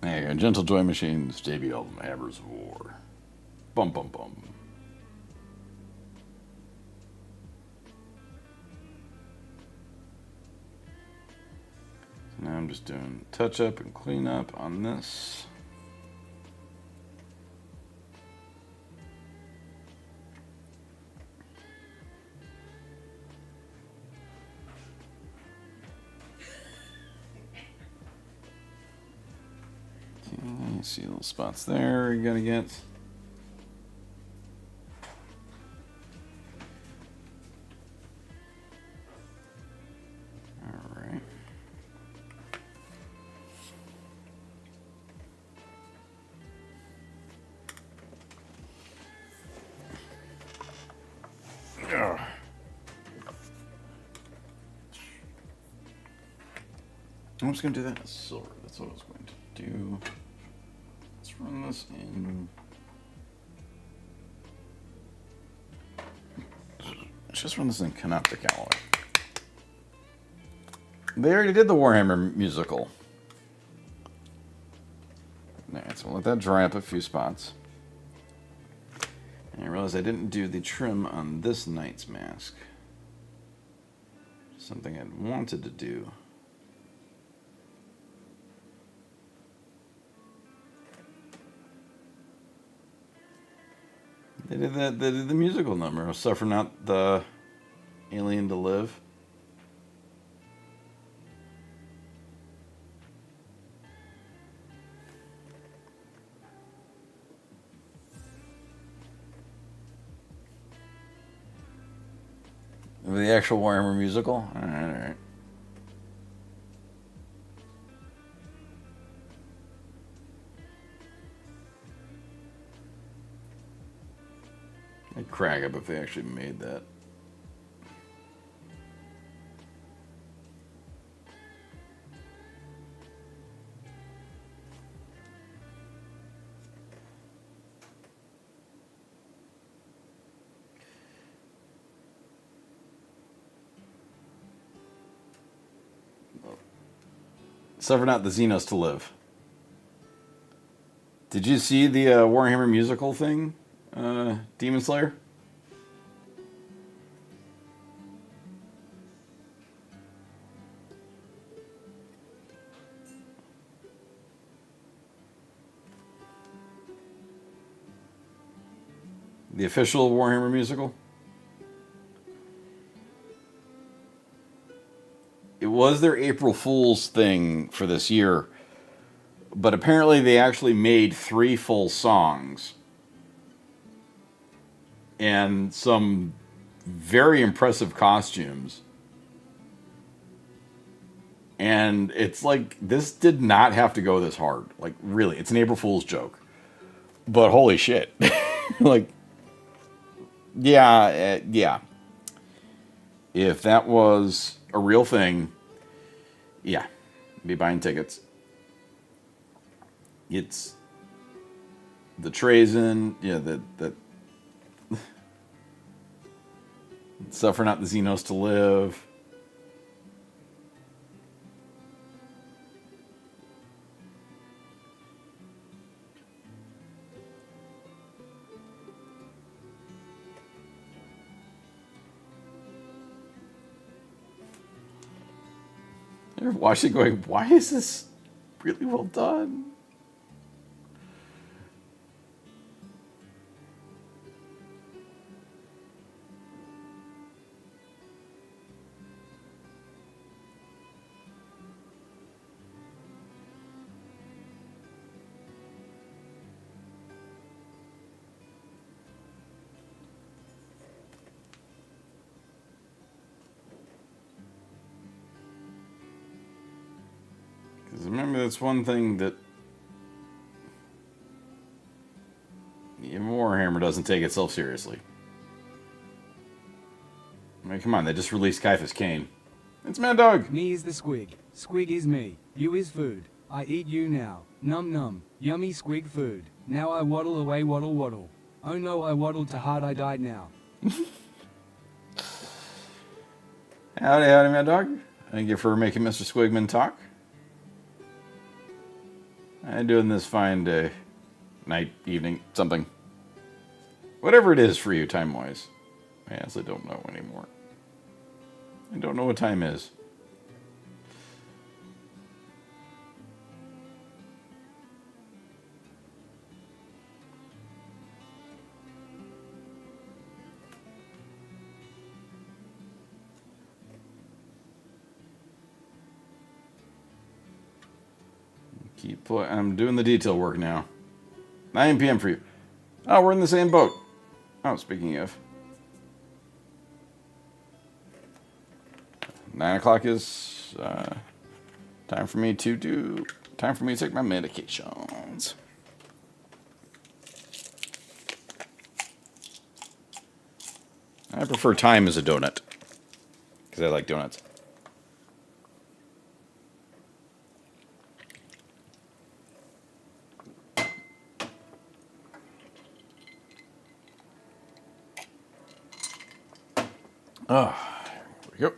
There you go, Gentle Toy Machine's debut album, Hammers of War. Bum bum bum. So now I'm just doing touch up and clean up on this. Okay, see little spots there you gotta get. Alright. I'm just going to do that as silver. That's what I was going to do. Let's run this in. Let's just run this in Canoptic Alloy. They already did the Warhammer musical. Alright, so we'll let that dry up a few spots. And I realized I didn't do the trim on this Knight's mask. Something I'd wanted to do. They did the musical number of Suffer Not the Alien to Live. The actual Warhammer musical? Alright. I'd crack up if they actually made that. Suffer Not the Xenos to Live. Did you see the Warhammer musical thing, Demon Slayer? The official Warhammer musical? It was their April Fool's thing for this year, but apparently they actually made 3 full songs and some very impressive costumes. And it's like, this did not have to go this hard. Like, really, it's an April Fool's joke. But holy shit. Like, yeah. If that was a real thing, yeah, be buying tickets. It's the Trazen, yeah, that Suffer Not the Xenos to Live. You're watching going, why is this really well done? Because remember, that's one thing that even Warhammer doesn't take itself seriously. I mean, come on, they just released Caiaphas Cain. It's Mad Dog. Me is the squig. Squig is me. You is food. I eat you now. Num num. Yummy squig food. Now I waddle away, waddle waddle. Oh no, I waddled to hard, I died now. Howdy, howdy, Mad Dog. Thank you for making Mr. Squigman talk. I'm doing this fine day, night, evening, something. Whatever it is for you, time-wise. I honestly don't know anymore. I don't know what time is. I'm doing the detail work now. 9 p.m. for you. Oh, we're in the same boat. Oh, speaking of. 9 o'clock is time for me to take my medications. I prefer time as a donut because I like donuts. Oh, here we go.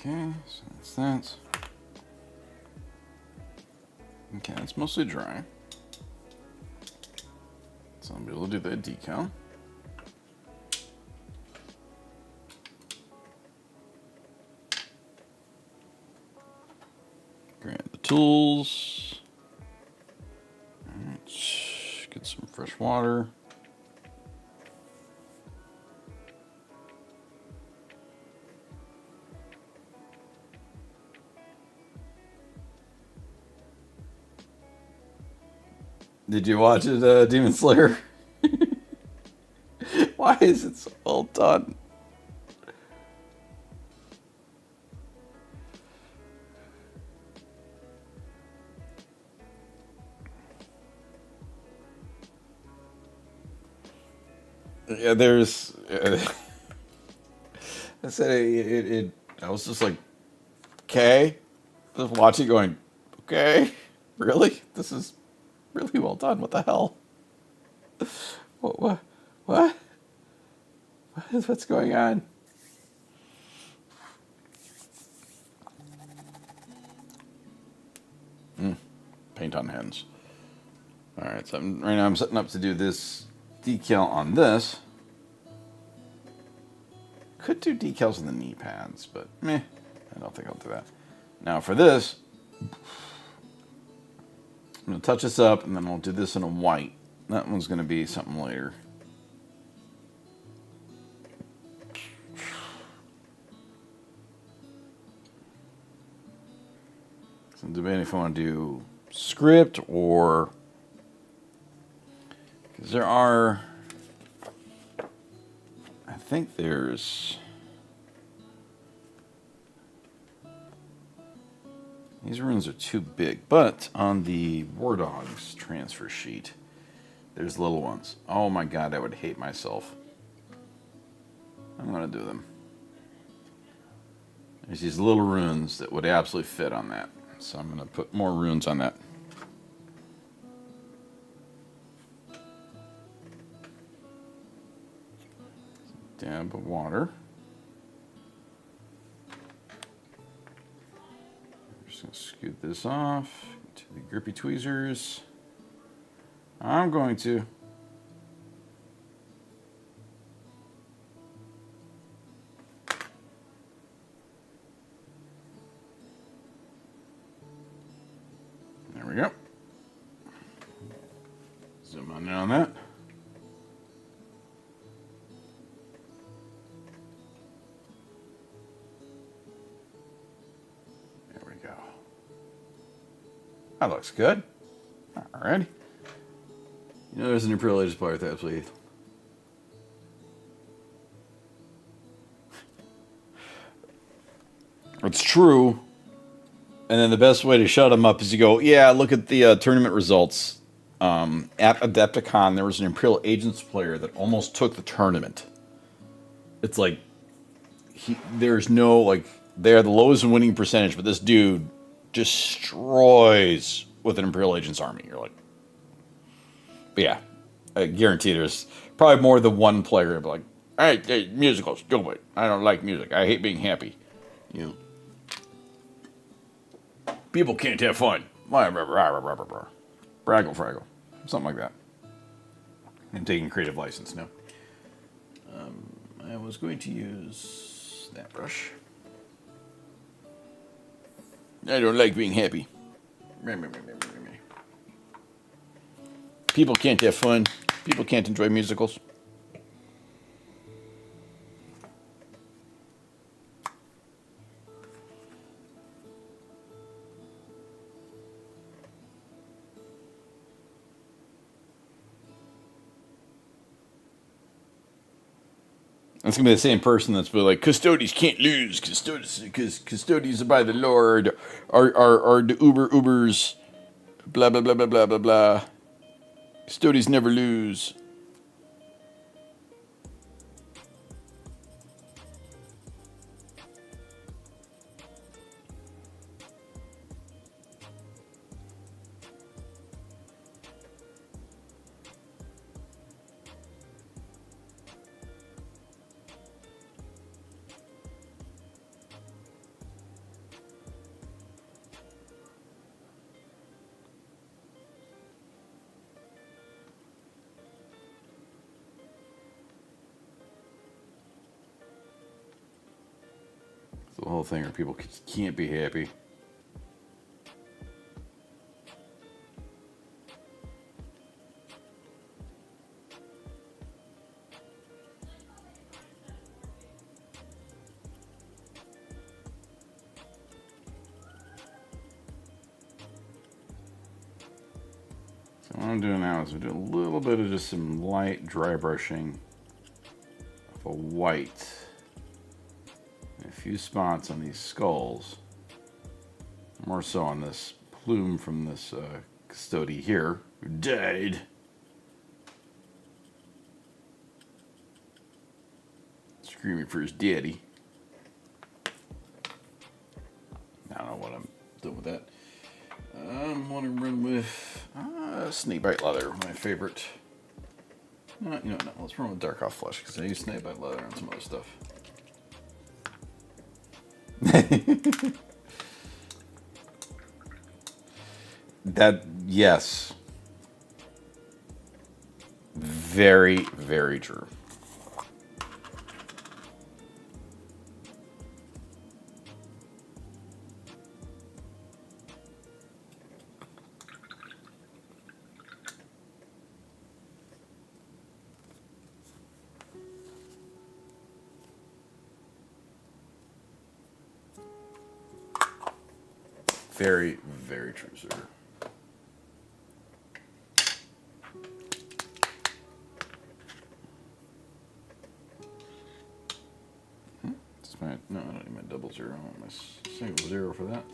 Okay, so that's that. Okay, it's mostly dry. So I'll be able to do that decal. Grab the tools. Alright, get some fresh water. Did you watch it, Demon Slayer? Why is it so well done? Yeah, there's. I said it. I was just like, okay. Just watching, going, okay, really? This is really well done. What the hell? What? What's going on? Paint on hands. All right, so right now I'm setting up to do this decal on this. Could do decals on the knee pads, but meh, I don't think I'll do that. Now for this, I'm gonna touch this up, and then we'll do this in a white. That one's gonna be something later. So I'm debating if I want to do script or, because there are, I think there's, these runes are too big, but on the War Dogs transfer sheet, there's little ones. Oh my god, I would hate myself. I'm gonna do them. There's these little runes that would absolutely fit on that. So I'm gonna put more runes on that. Dab of water. I'm just gonna scoot this off to the grippy tweezers. I'm going to there we go. Zoom on in on that. There we go. That looks good. Alrighty. You know, there's an Imperial Aegis player with that, please. It's true. And then the best way to shut them up is you go, yeah, look at the tournament results. At Adepticon, there was an Imperial Agents player that almost took the tournament. It's like, there's no, like, they're the lowest winning percentage, but this dude destroys with an Imperial Agents army. You're like, but yeah, I guarantee there's probably more than one player like, hey, musicals, stupid. I don't like music. I hate being happy. You people can't have fun. Braggle fraggle. Something like that. I'm taking creative license now. I was going to use that brush. I don't like being happy. People can't have fun. People can't enjoy musicals. It's gonna be the same person that's been like, custodies can't lose, because custodies are by the Lord, are the Ubers, blah blah blah blah blah blah blah. Custodies never lose. The whole thing where people can't be happy. So what I'm doing now is I'm doing a little bit of just some light dry brushing of a white. A few spots on these skulls, more so on this plume from this custody here who died. Screaming for his daddy. I don't know what I'm doing with that. I'm want to run with snakebite leather, my favorite. You know, no, let's run with Darkoff Flesh because I use snakebite leather and some other stuff. That, yes. Very, very true. Very, very true, sir. It's my, no, I don't need my double zero. I want my single zero for that.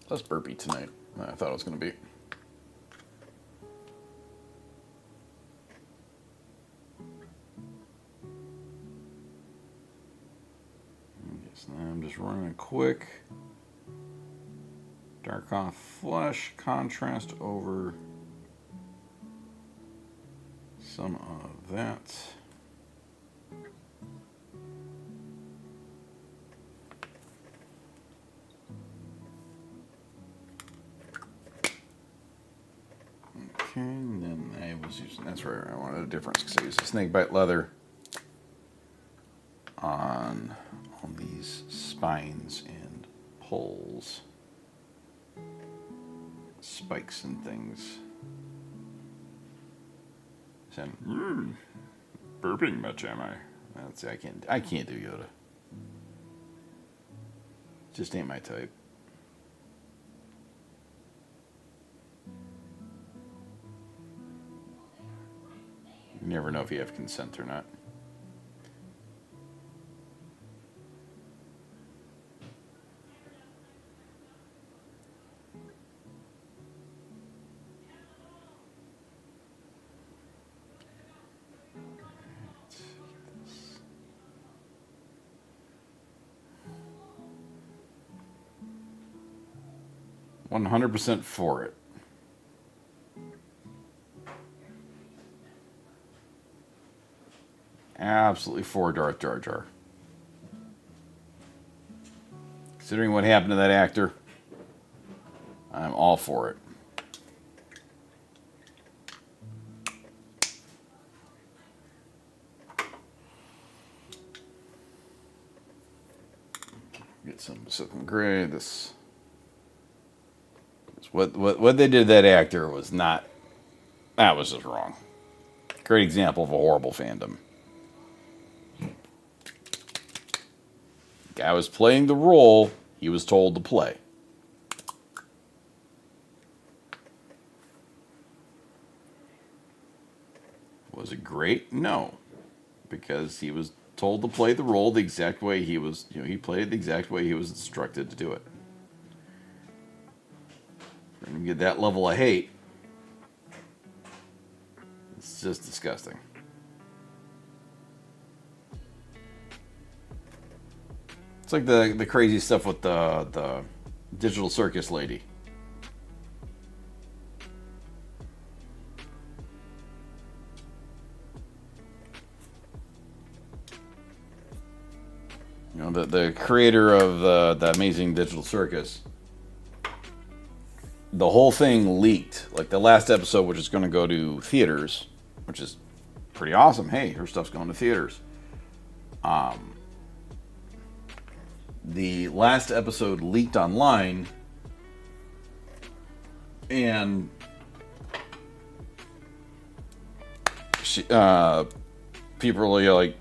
Less burpy tonight than I thought it was going to be. I'm just running a quick Darkoff Flesh contrast over some of that. Okay, and then I was using, that's where I wanted a difference because I used the snakebite leather on these spines and poles, spikes and things. And burping much, am I? Let's see, I can't do Yoda. Just ain't my type. You never know if you have consent or not. $100% for it. Absolutely for Darth Jar Jar. Considering what happened to that actor, I'm all for it. Get some Pacific Gray. This what they did to that actor was not. That was just wrong. Great example of a horrible fandom. Guy was playing the role he was told to play. great? No, because he was told to play the role the exact way he was. He played it the exact way he was instructed to do it. For him to get that level of hate, it's just disgusting. It's like the crazy stuff with the Digital Circus lady. The creator of the Amazing Digital Circus. The whole thing leaked. Like the last episode, which is going to go to theaters, which is pretty awesome. Hey, her stuff's going to theaters. The last episode leaked online, and people are like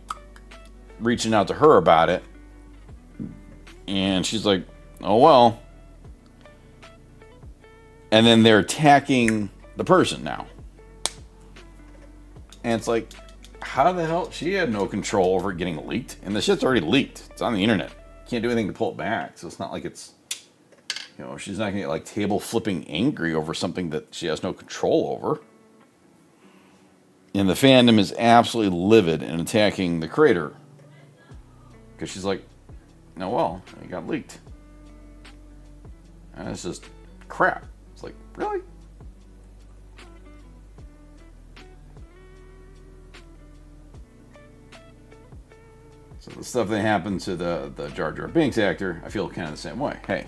reaching out to her about it, and she's like, "Oh well." And then they're attacking the person now, and it's like, how the hell? She had no control over it getting leaked, and the shit's already leaked. It's on the internet. Can't do anything to pull it back, so it's not like it's, she's not gonna get like table flipping angry over something that she has no control over. And the fandom is absolutely livid and attacking the creator because she's like, no, well, it got leaked, and it's just crap. It's like, really? So the stuff that happened to the Jar Jar Binks actor, I feel kind of the same way. Hey,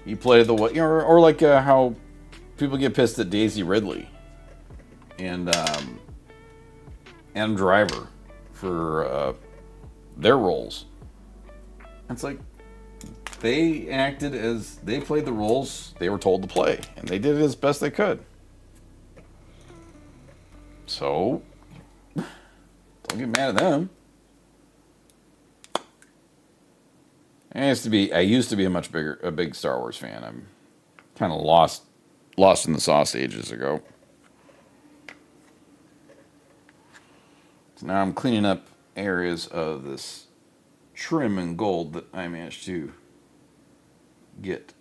he played the what, or like how people get pissed at Daisy Ridley and Adam Driver for their roles. It's like they acted as they played the roles they were told to play, and they did it as best they could. So don't get mad at them. I used to be a big Star Wars fan. I'm kind of lost in the sauce ages ago. So now I'm cleaning up areas of this trim and gold that I managed to get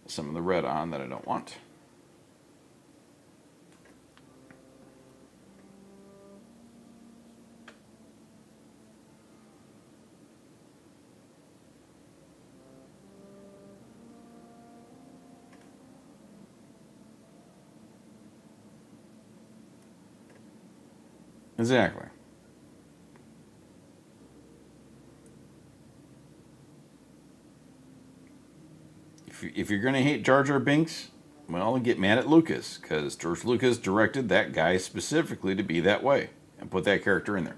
some of the red on that I don't want. Exactly. If you're going to hate Jar Jar Binks, well, get mad at Lucas, because George Lucas directed that guy specifically to be that way and put that character in there.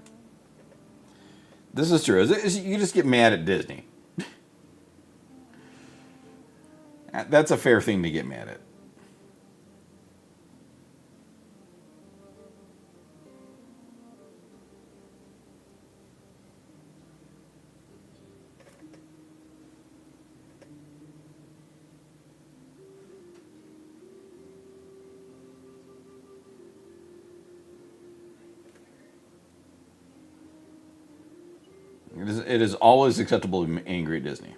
This is true. You just get mad at Disney. That's a fair thing to get mad at. It is always acceptable to be angry at Disney.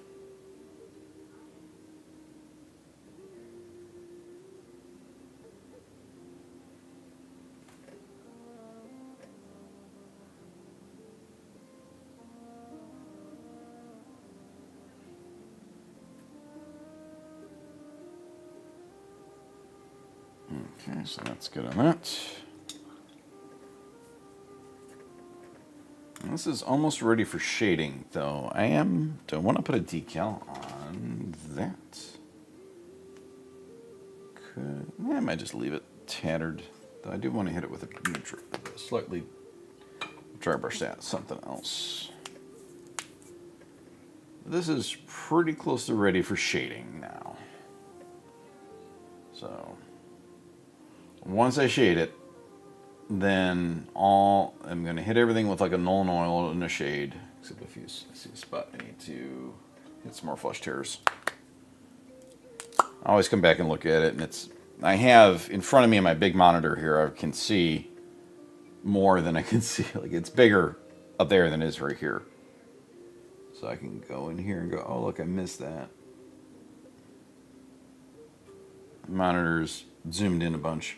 Okay, so that's good on that. This is almost ready for shading, though. Don't want to put a decal on that. I might just leave it tattered. Though I do want to hit it with a slightly dry brush that, something else. This is pretty close to ready for shading now. So once I shade it, then I'm going to hit everything with like a Nuln Oil and a shade. Except if you see a spot, I need to hit some more flush tears. I always come back and look at it, and I have in front of me on my big monitor here, I can see more than I can see. Like, it's bigger up there than it is right here. So I can go in here and go, oh, look, I missed that. Monitor's zoomed in a bunch.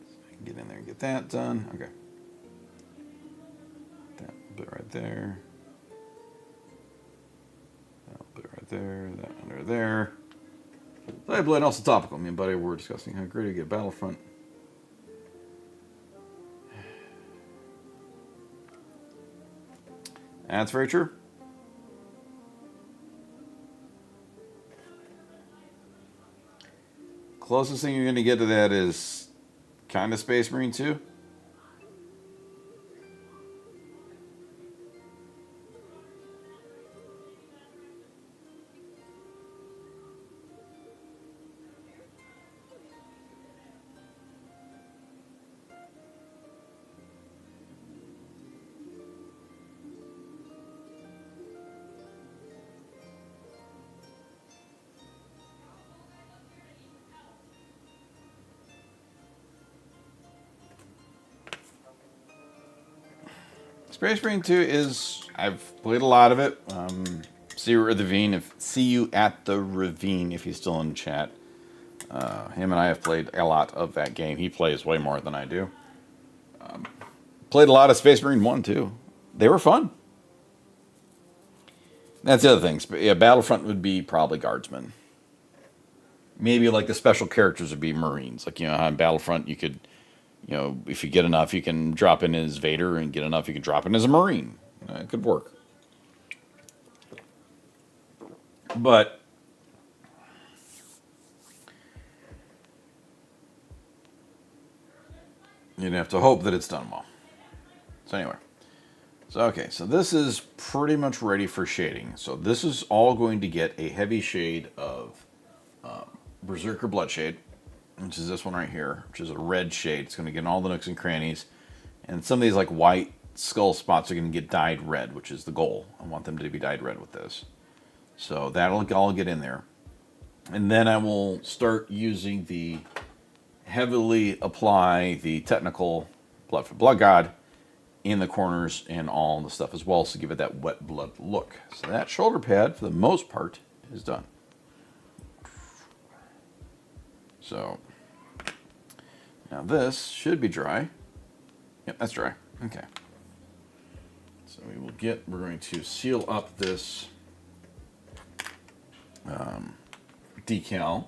So I can get in there and get that done. Okay. That bit right there. That bit right there. That under there. Blade also topical. Me and Buddy were discussing how great to get Battlefront. That's very true. Closest thing you're going to get to that is kind of Space Marine 2. Space Marine 2 is, I've played a lot of it. See you at the Ravine if he's still in chat. Him and I have played a lot of that game. He plays way more than I do. Played a lot of Space Marine 1 too. They were fun. That's the other thing. Yeah, Battlefront would be probably Guardsmen. Maybe like the special characters would be Marines. Like, on Battlefront you could, if you get enough, you can drop in as Vader, and get enough, you can drop in as a Marine. It could work. But you'd have to hope that it's done well. So anyway. So this is pretty much ready for shading. So this is all going to get a heavy shade of Berserker Bloodshade, which is this one right here, which is a red shade. It's going to get in all the nooks and crannies. And some of these like white skull spots are going to get dyed red, which is the goal. I want them to be dyed red with this. So that'll all get in there. And then I will start using the heavily apply the technical Blood for Blood God in the corners and all the stuff as well, to give it that wet blood look. So that shoulder pad, for the most part, is done. So now this should be dry. Yep, that's dry. Okay. So we're going to seal up this decal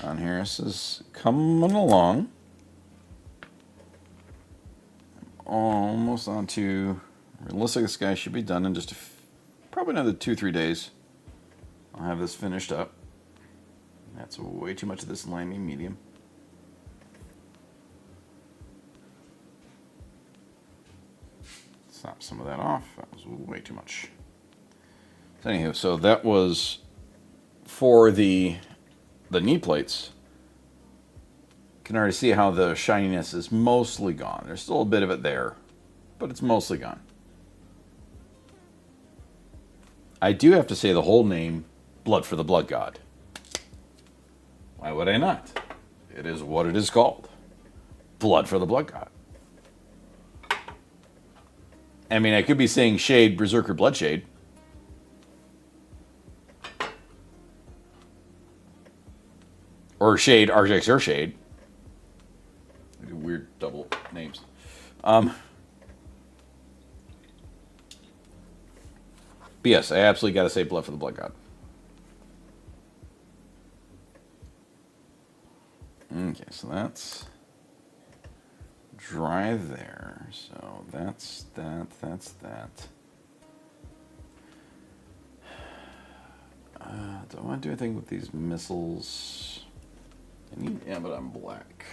on here. This is coming along. Almost onto, it looks like this guy should be done in just probably another 2-3 days. I'll have this finished up. That's way too much of this limey medium. Snap some of that off. That was way too much. So anywho, so that was for the knee plates. You can already see how the shininess is mostly gone. There's still a bit of it there, but it's mostly gone. I do have to say the whole name, Blood for the Blood God. Why would I not? It is what it is called. Blood for the Blood God. I mean, I could be saying Shade, Berserker Bloodshade. Or Shade, Architects Earthshade. Weird double names. But yes, I absolutely got to say Blood for the Blood God. Okay, so that's dry there. So that's that. Do I want to do anything with these missiles? Yeah, but I'm black.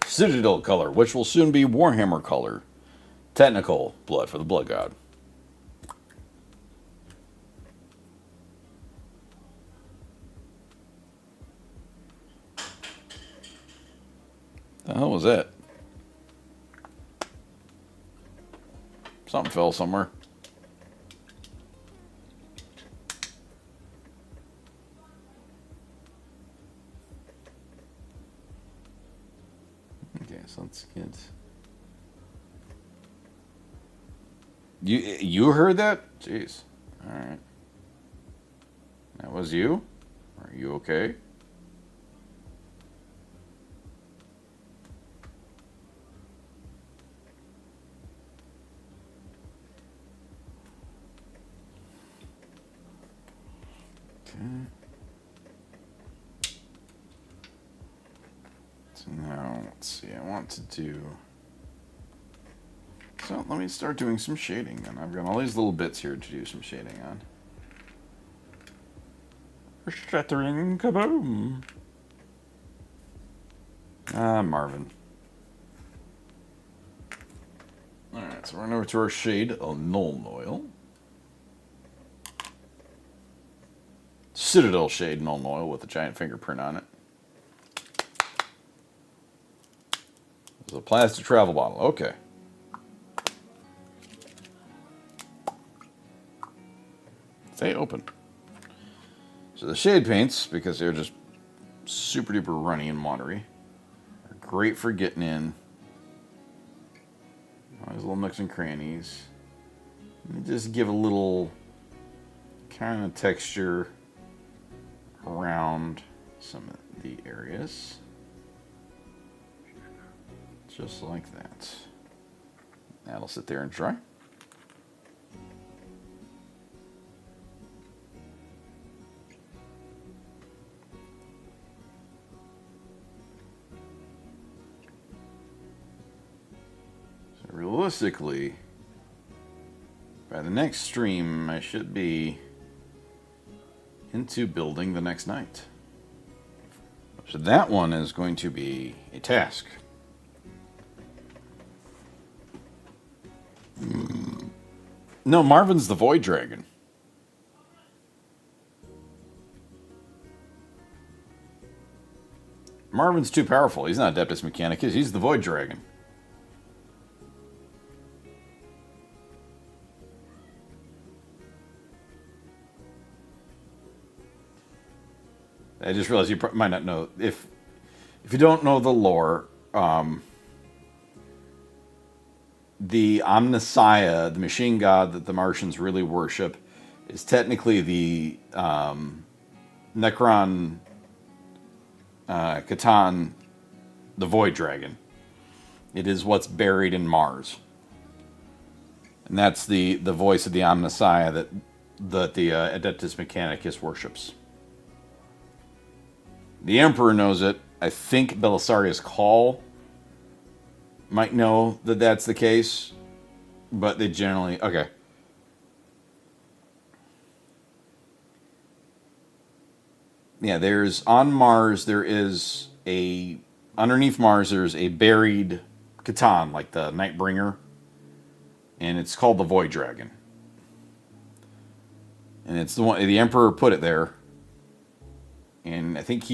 Citadel color, which will soon be Warhammer color. Technical, Blood for the Blood God. The hell was that? Something fell somewhere. So let's get. You heard that? Jeez. All right. That was you? Are you okay? Okay. So now, let's see. I want to do. So let me start doing some shading, and I've got all these little bits here to do some shading on. Shattering kaboom! Ah, Marvin. Alright, so we're going over to our shade of Nuln Oil. Citadel shade Nuln Oil with a giant fingerprint on it. It's a plastic travel bottle. Okay. Stay open. So the shade paints, because they're just super duper runny and watery, are great for getting in all these little nooks and crannies. And just give a little kind of texture around some of the areas. Just like that. That'll sit there and dry. Realistically, by the next stream, I should be into building the next night. So that one is going to be a task. No, Marvin's the Void Dragon. Marvin's too powerful. He's not Adeptus Mechanicus. He's the Void Dragon. I just realized you might not know. If you don't know the lore, the Omnissiah, the machine god that the Martians really worship, is technically the Necron Catan, the Void Dragon. It is what's buried in Mars. And that's the voice of the Omnissiah that the Adeptus Mechanicus worships. The Emperor knows it. I think Belisarius Cawl might know that that's the case, but they generally... Okay. Yeah, there's... On Mars, there is a... Underneath Mars, there's a buried Catan, like the Nightbringer, and it's called the Void Dragon. And it's the one... The Emperor put it there. And I think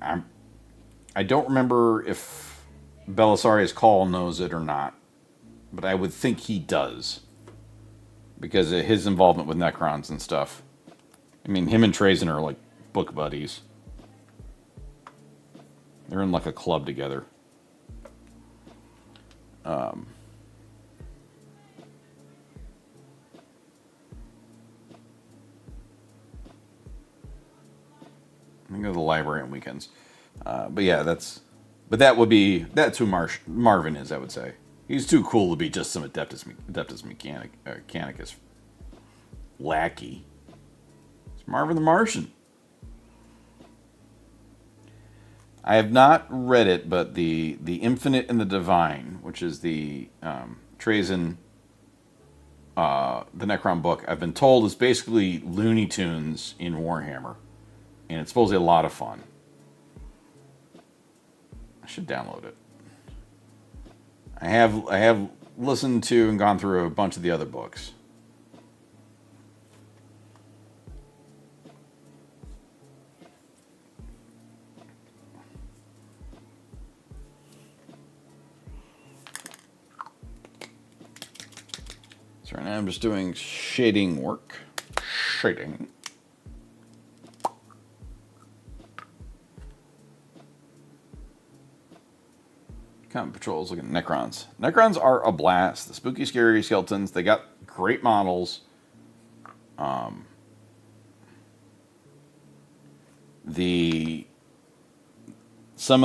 I don't remember if Belisarius Cawl knows it or not, but I would think he does, because of his involvement with Necrons and stuff. I mean, him and Trazen are like book buddies. They're in like a club together. I go to the library on weekends. But yeah, that's who Marvin is, I would say. He's too cool to be just some Adeptus Mechanicus lackey. It's Marvin the Martian. I have not read it, but the Infinite and the Divine, which is the Trazen, the Necron book, I've been told is basically Looney Tunes in Warhammer. And it's supposedly a lot of fun. I should download it. I have listened to and gone through a bunch of the other books. So right now I'm just doing shading work. Shading. Common Patrols, looking at Necrons. Necrons are a blast. The spooky, scary skeletons. They got great models. Some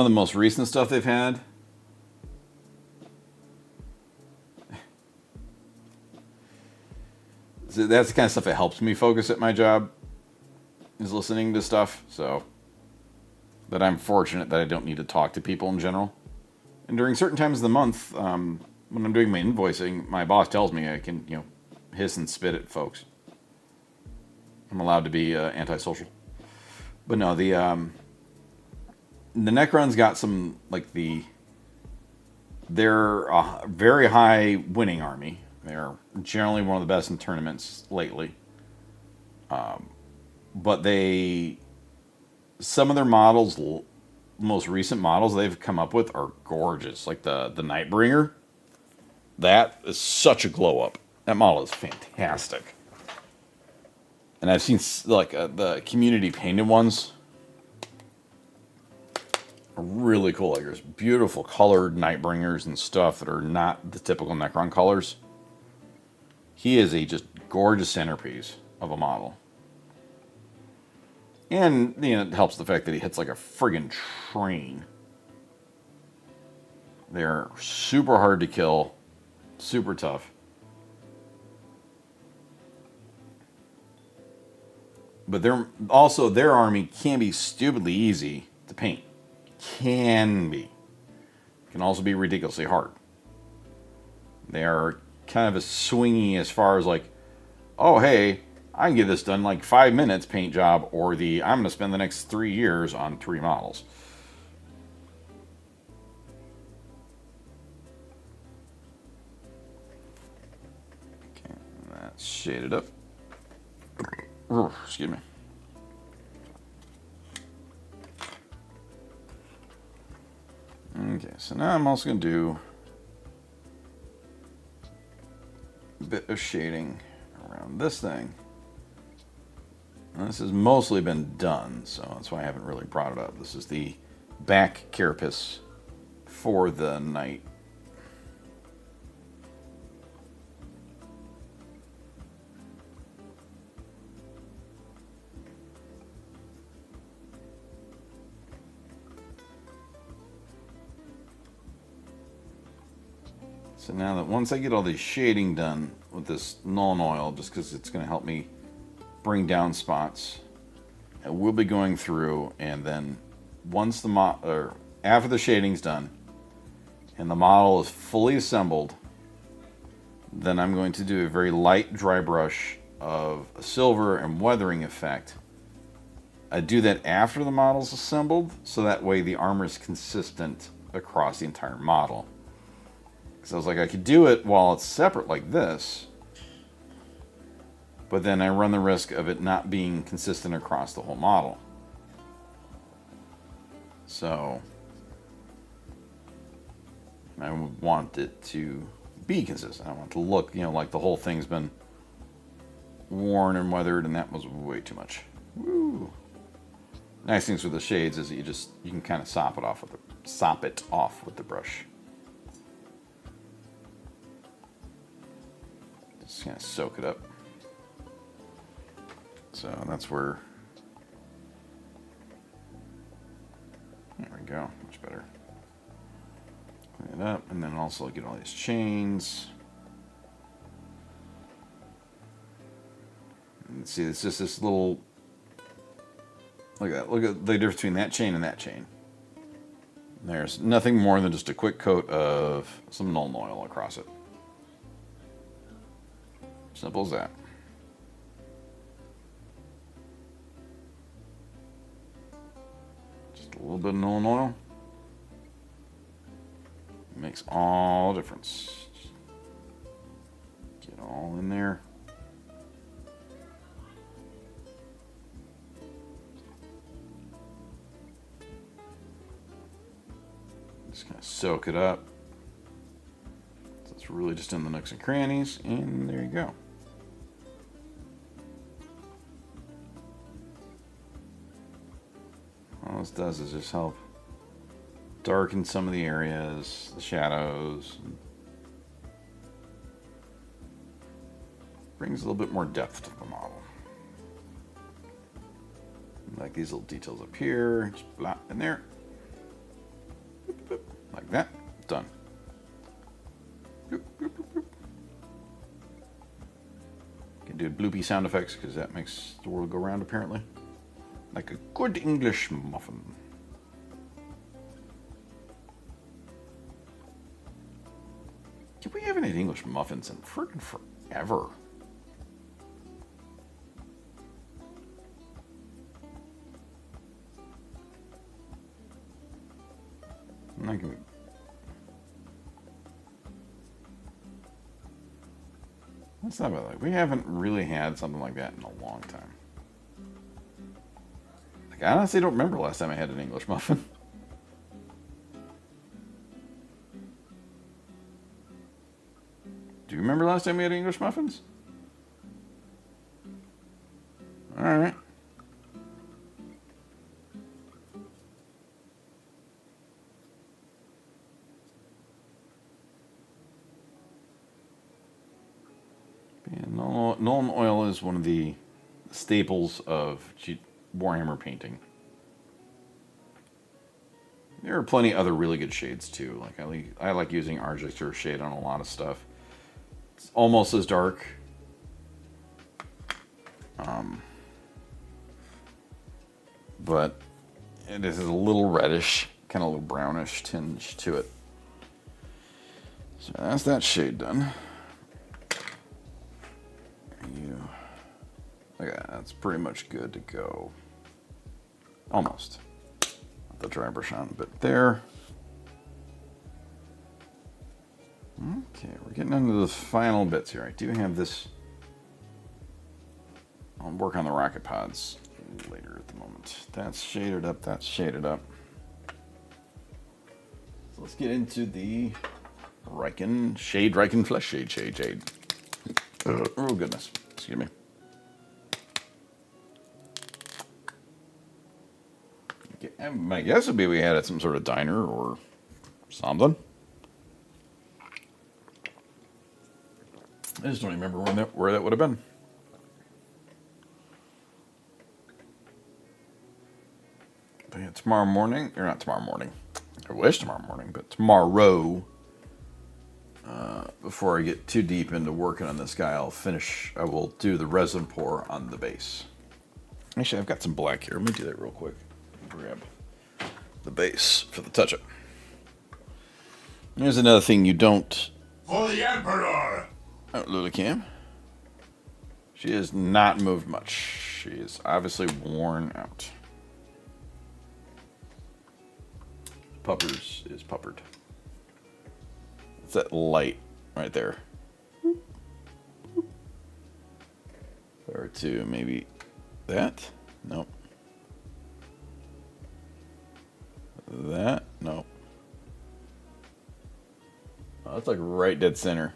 of the most recent stuff they've had. So that's the kind of stuff that helps me focus at my job, is listening to stuff. So that I'm fortunate that I don't need to talk to people in general. And during certain times of the month, when I'm doing my invoicing, my boss tells me I can, hiss and spit at folks. I'm allowed to be antisocial. But no, the Necrons got some, they're a very high winning army. They're generally one of the best in tournaments lately. But some of their models, most recent models they've come up with are gorgeous. Like the Nightbringer. That is such a glow up. That model is fantastic. And I've seen the community painted ones. Are really cool. Like there's beautiful colored Nightbringers and stuff that are not the typical Necron colors. He is a just gorgeous centerpiece of a model. And, it helps the fact that he hits like a friggin' train. They're super hard to kill. Super tough. But their army can be stupidly easy to paint. Can be. Can also be ridiculously hard. They are kind of as swingy as far as oh hey, I can get this done in 5 minutes paint job, or I'm going to spend the next 3 years on 3 models. Okay, that's shaded up. Excuse me. Okay, so now I'm also going to do a bit of shading around this thing. And this has mostly been done, so that's why I haven't really brought it up. This is the back carapace for the knight. So now that once I get all the shading done with this Nuln Oil, just because it's going to help me bring down spots, I will be going through, and then once after the shading's done and the model is fully assembled, then I'm going to do a very light dry brush of a silver and weathering effect. I do that after the model's assembled, so that way the armor is consistent across the entire model. So I was like, I could do it while it's separate like this, but then I run the risk of it not being consistent across the whole model. So I want it to be consistent. I want it to look, like the whole thing's been worn and weathered, and that was way too much. Woo. Nice things with the shades is that you can kind of sop it off with the brush. Just kind of soak it up. So that's where. There we go. Much better. Clean it up, and then also get all these chains. And see, it's just this little. Look at that. Look at the difference between that chain and that chain. There's nothing more than just a quick coat of some Nuln Oil across it. Simple as that. Just a little bit of Nuln Oil. Makes all the difference. Get all in there. Just kind of soak it up. So it's really just in the nooks and crannies, and there you go. All this does is just help darken some of the areas, the shadows. Brings a little bit more depth to the model. Like these little details up here, just blop in there. Boop, boop, like that. Done. Boop, boop, boop, boop. Can do bloopy sound effects because that makes the world go round apparently. Like a good English muffin. We haven't had English muffins in freaking forever. I'm not gonna... That's not bad. Like, we haven't really had something like that in a long time. Like, I honestly don't remember last time I had an English muffin. Do you remember last time we had English muffins? Alright. Yeah, Nuln Oil is one of the staples of Warhammer painting. There are plenty other really good shades too. Like I like using Argictor shade on a lot of stuff. It's almost as dark. But it is a little reddish, kind of a little brownish tinge to it. So that's that shade done. Okay, that's pretty much good to go. Almost. Put the dry brush on a bit there. Okay, we're getting into the final bits here. I do have this. I'll work on the rocket pods later at the moment. That's shaded up, that's shaded up. So let's get into the Riken flesh shade. Oh goodness, excuse me. Okay, my guess would be we had at some sort of diner or something. I just don't remember where that would have been. But yeah, tomorrow morning, or not tomorrow morning. I wish tomorrow morning, but tomorrow, before I get too deep into working on this guy, I will do the resin pour on the base. Actually, I've got some black here. Let me do that real quick. Grab the base for the touch-up. Here's another thing you don't... For the Emperor! Oh, Lulicam. She has not moved much. She is obviously worn out. Puppers is puppered. It's that light right there. Or two, maybe that? Nope. That? Nope. Oh, that's like right dead center.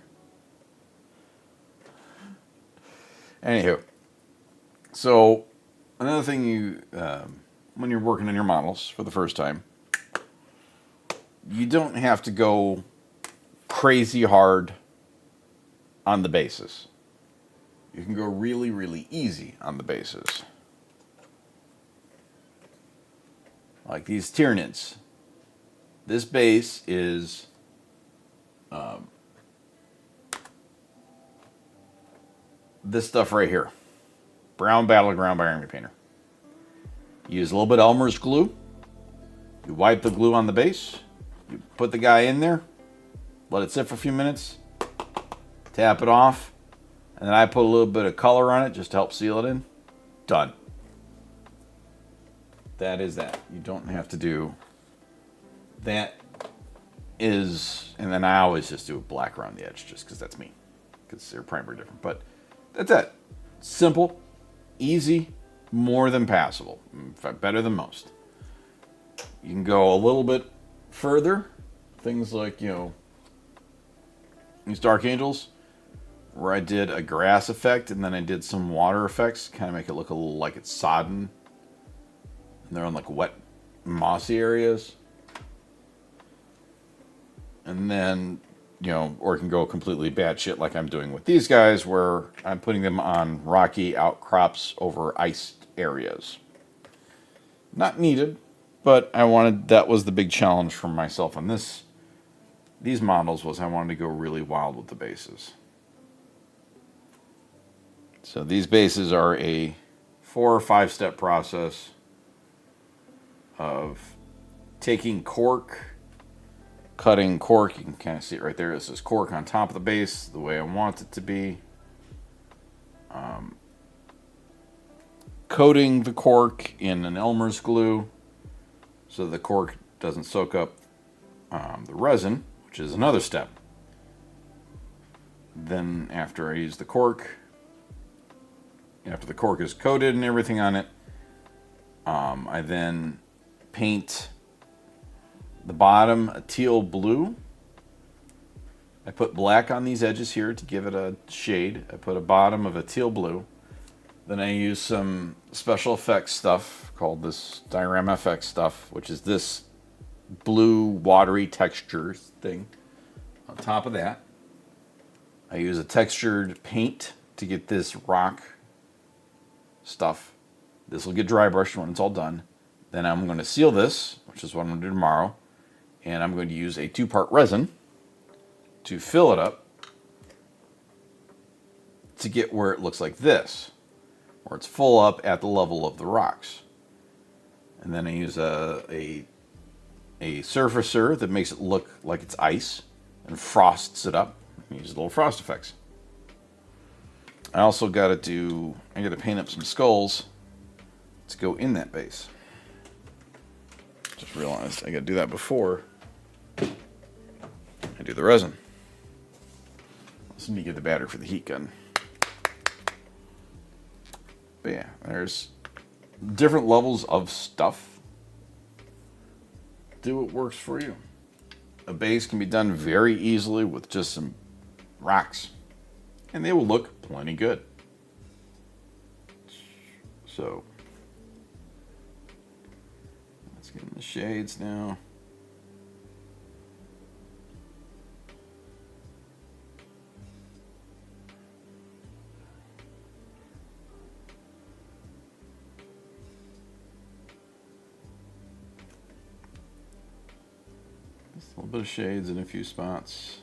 Anywho, so another thing you, when you're working on your models for the first time, you don't have to go crazy hard on the bases. You can go really, really easy on the bases. Like these Tyranids. This base is this stuff right here. Brown Battleground by Army Painter. Use a little bit of Elmer's glue. You wipe the glue on the base. You put the guy in there. Let it sit for a few minutes. Tap it off. And then I put a little bit of color on it just to help seal it in. Done. That is that. You don't have to do... That is... And then I always just do a black around the edge just because that's me. Because they're primary different. But that's it. Simple. Easy. More than passable. In fact, better than most. You can go a little bit further. Things like, you know... These Dark Angels. Where I did a grass effect and then I did some water effects. Kind of make it look a little like it's sodden. And they're on like wet, mossy areas. And then, or it can go completely batshit like I'm doing with these guys, where I'm putting them on rocky outcrops over iced areas. Not needed, but that was the big challenge for myself on these models, was I wanted to go really wild with the bases. So these bases are a 4 or 5 step process of taking cork, cutting cork. You can kind of see it right there. This is cork on top of the base, the way I want it to be. Coating the cork in an Elmer's glue so the cork doesn't soak up the resin, which is another step. Then after I use the cork, after the cork is coated and everything on it, I then paint the bottom a teal blue. I put black on these edges here to give it a shade. I put a bottom of a teal blue. Then I use some special effects stuff called this Diorama FX stuff, which is this blue watery texture thing. On top of that, I use a textured paint to get this rock stuff. This will get dry brushed when it's all done. Then I'm going to seal this, which is what I'm going to do tomorrow. And I'm going to use a 2-part resin to fill it up to get where it looks like this, where it's full up at the level of the rocks. And then I use a surfacer that makes it look like it's ice and frosts it up. I use little frost effects. I also got to paint up some skulls to go in that base. Just realized I got to do that before I do the resin. Let's need to get the battery for the heat gun. But yeah, there's different levels of stuff. Do what works for you. A base can be done very easily with just some rocks, and they will look plenty good. So let's get in the shades now. Just a little bit of shades in a few spots.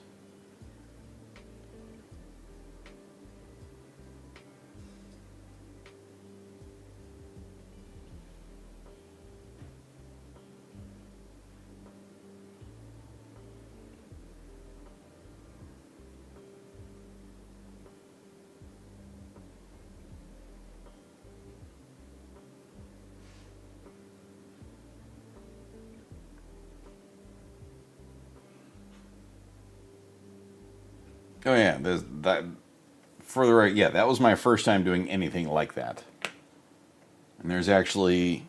Oh yeah, there's that. For the right, yeah, that was my first time doing anything like that. And there's actually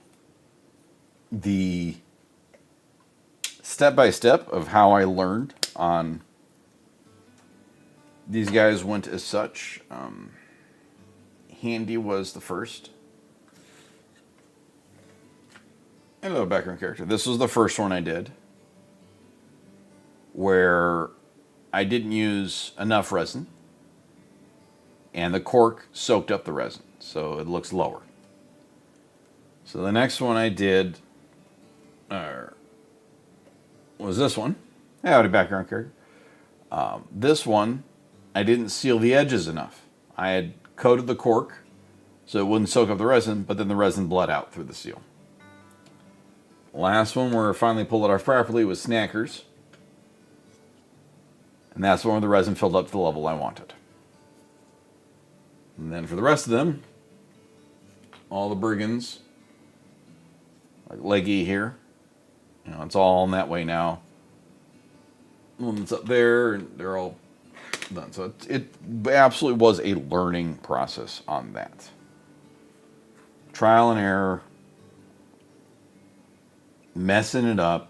the step-by-step of how I learned on these guys went as such. Handy was the first. Hello, background character. This was the first one I did, where I didn't use enough resin, and the cork soaked up the resin, so it looks lower. So the next one I did was this one. Howdy, background character. This one, I didn't seal the edges enough. I had coated the cork so it wouldn't soak up the resin, but then the resin bled out through the seal. Last one where I finally pulled it off properly was Snackers. And that's when the resin filled up to the level I wanted. And then for the rest of them, all the brigands, like Leggy here, it's all in that way now. The one that's up there, and they're all done. So it absolutely was a learning process on that. Trial and error, messing it up,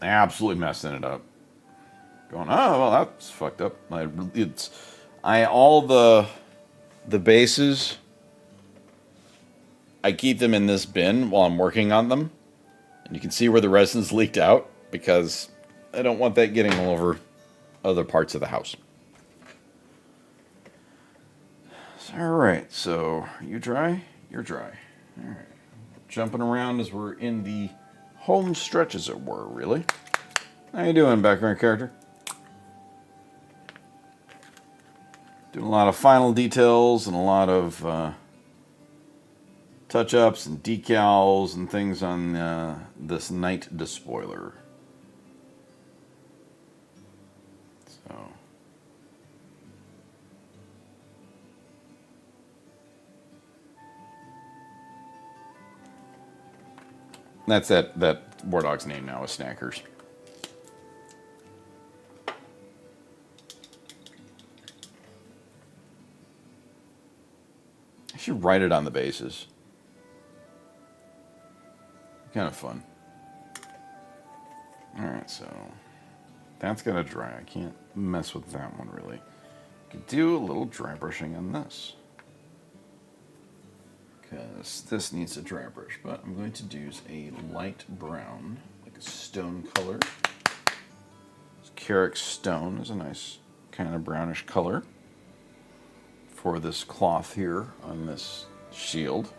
absolutely messing it up. Going, oh, well, that's fucked up. All the bases, I keep them in this bin while I'm working on them. And you can see where the resin's leaked out because I don't want that getting all over other parts of the house. All right, so you dry? You're dry. All right. Jumping around as we're in the home stretch, as it were, really. How you doing, background character? Doing a lot of final details and a lot of touch-ups and decals and things on this Night Despoiler. So... That's that War Dog's name now is Snackers. I should write it on the bases. Kind of fun. Alright, so that's gonna dry. I can't mess with that one really. Could do a little dry brushing on this. Because this needs a dry brush, but I'm going to use a light brown, like a stone color. Carrick stone is a nice kind of brownish color for this cloth here on this shield.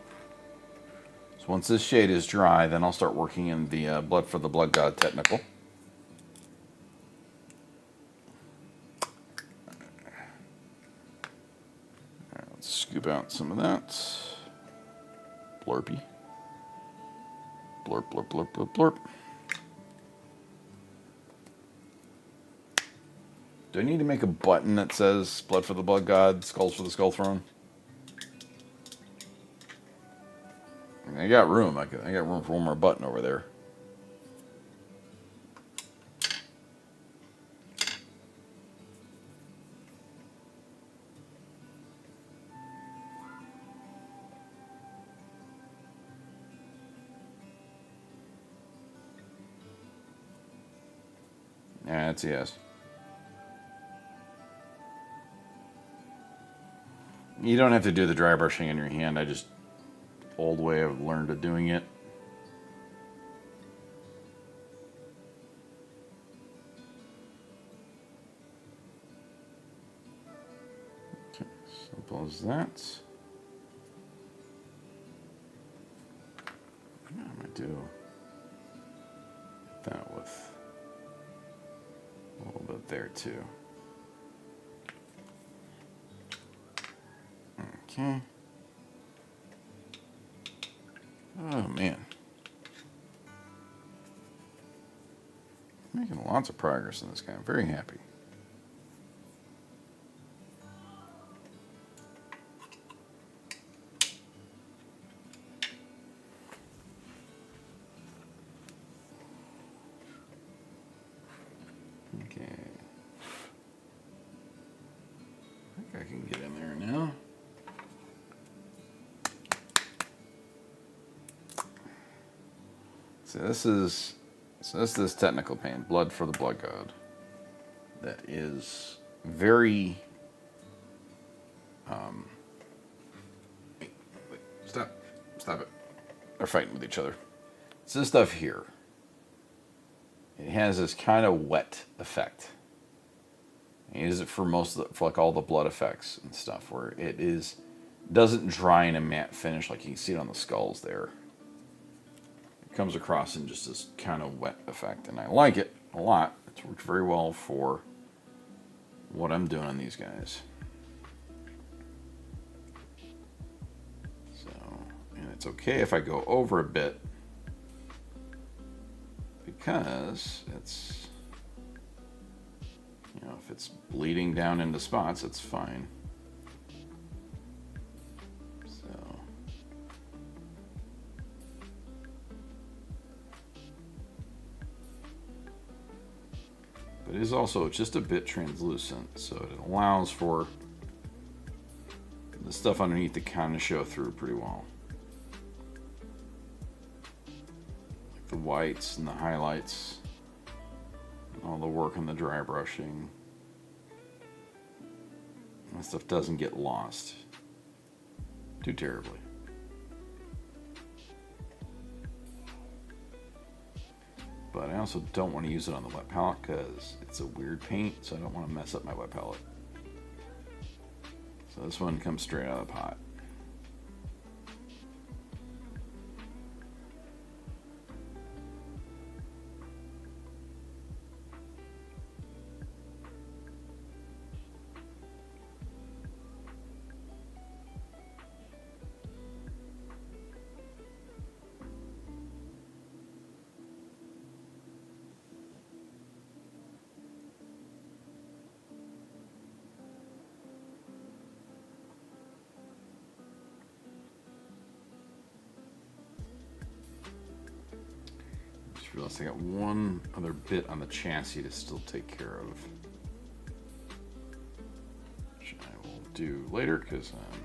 So once this shade is dry, then I'll start working in the Blood for the Blood God technical. All right, let's scoop out some of that. Blurpy. Blurp, blurp, blurp, blurp, blurp. Do I need to make a button that says Blood for the Blood God, Skulls for the Skull Throne? I got room. I got room for one more button over there. Yeah, that's a yes. You don't have to do the dry brushing in your hand. I just, old way I've learned of doing it. Okay, simple as that. What am I do that with a little bit there too. Okay. Oh man. Making lots of progress in this guy. I'm very happy. Okay. I think I can get in there now. So this is this technical paint, Blood for the Blood God, that is very wait, stop it. They're fighting with each other. It's this stuff here. It has this kind of wet effect. I use it for for like all the blood effects and stuff, where it doesn't dry in a matte finish like you can see it on the skulls there. Comes across in just this kind of wet effect, and I like it a lot. It's worked very well for what I'm doing on these guys. So, and it's okay if I go over a bit because it's, you know, if it's bleeding down into spots, it's fine. But it is also just a bit translucent, so it allows for the stuff underneath to kind of show through pretty well. Like the whites and the highlights, and all the work on the dry brushing. That stuff doesn't get lost too terribly. But I also don't want to use it on the wet palette because it's a weird paint, so I don't want to mess up my wet palette. So this one comes straight out of the pot. Just realized I got one other bit on the chassis to still take care of, which I will do later because I'm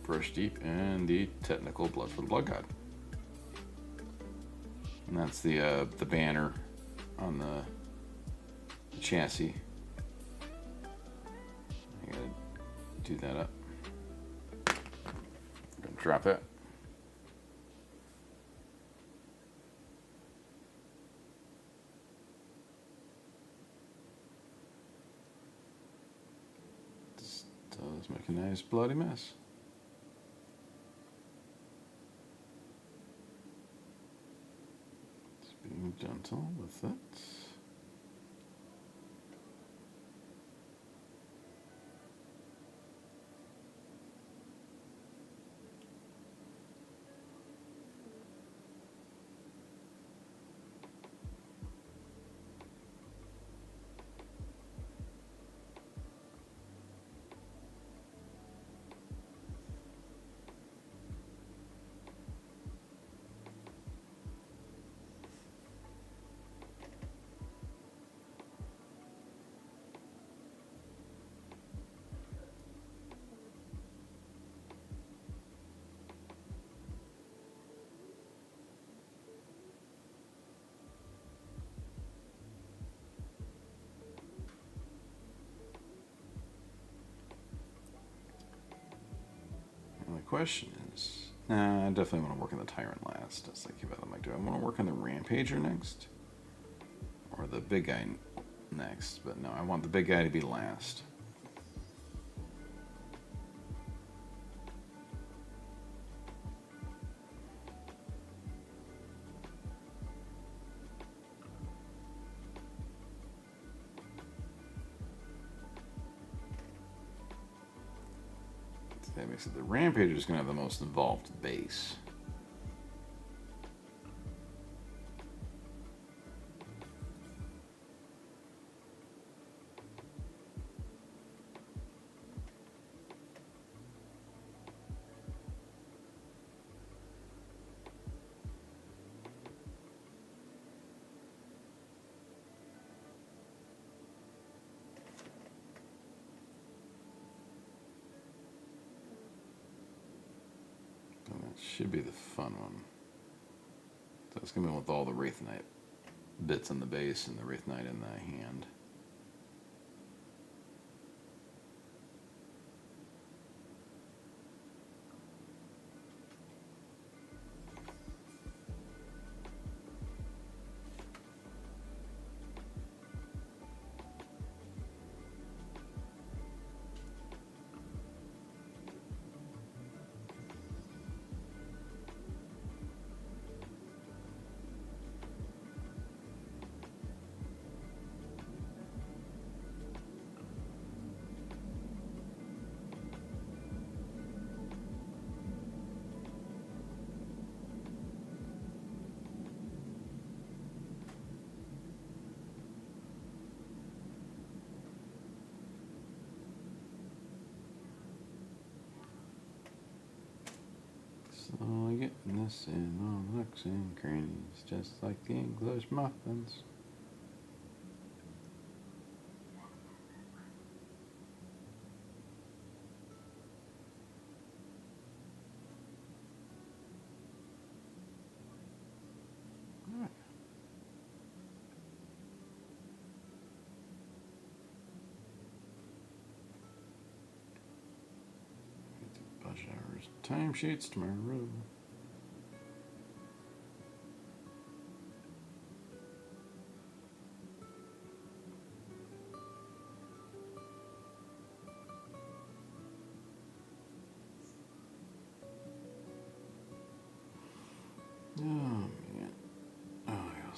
brush deep in the technical Blood for the Blood God, and that's the banner on the chassis. I gotta do that up. Gonna drop that. This does make a nice bloody mess. Just being gentle with it. The question is, I definitely want to work on the Tyrant last. It's like, I'm like, do I want to work on the Rampager next? Or the big guy next? But no, I want the big guy to be last. That makes it the Rampager is going to have the most involved base. Should be the fun one. So it's going to be with all the Wraith Knight bits on the base and the Wraith Knight in the hand. Slowly getting this in all nooks and crannies, just like the English muffins. Alright. Get the budget hours timesheets tomorrow.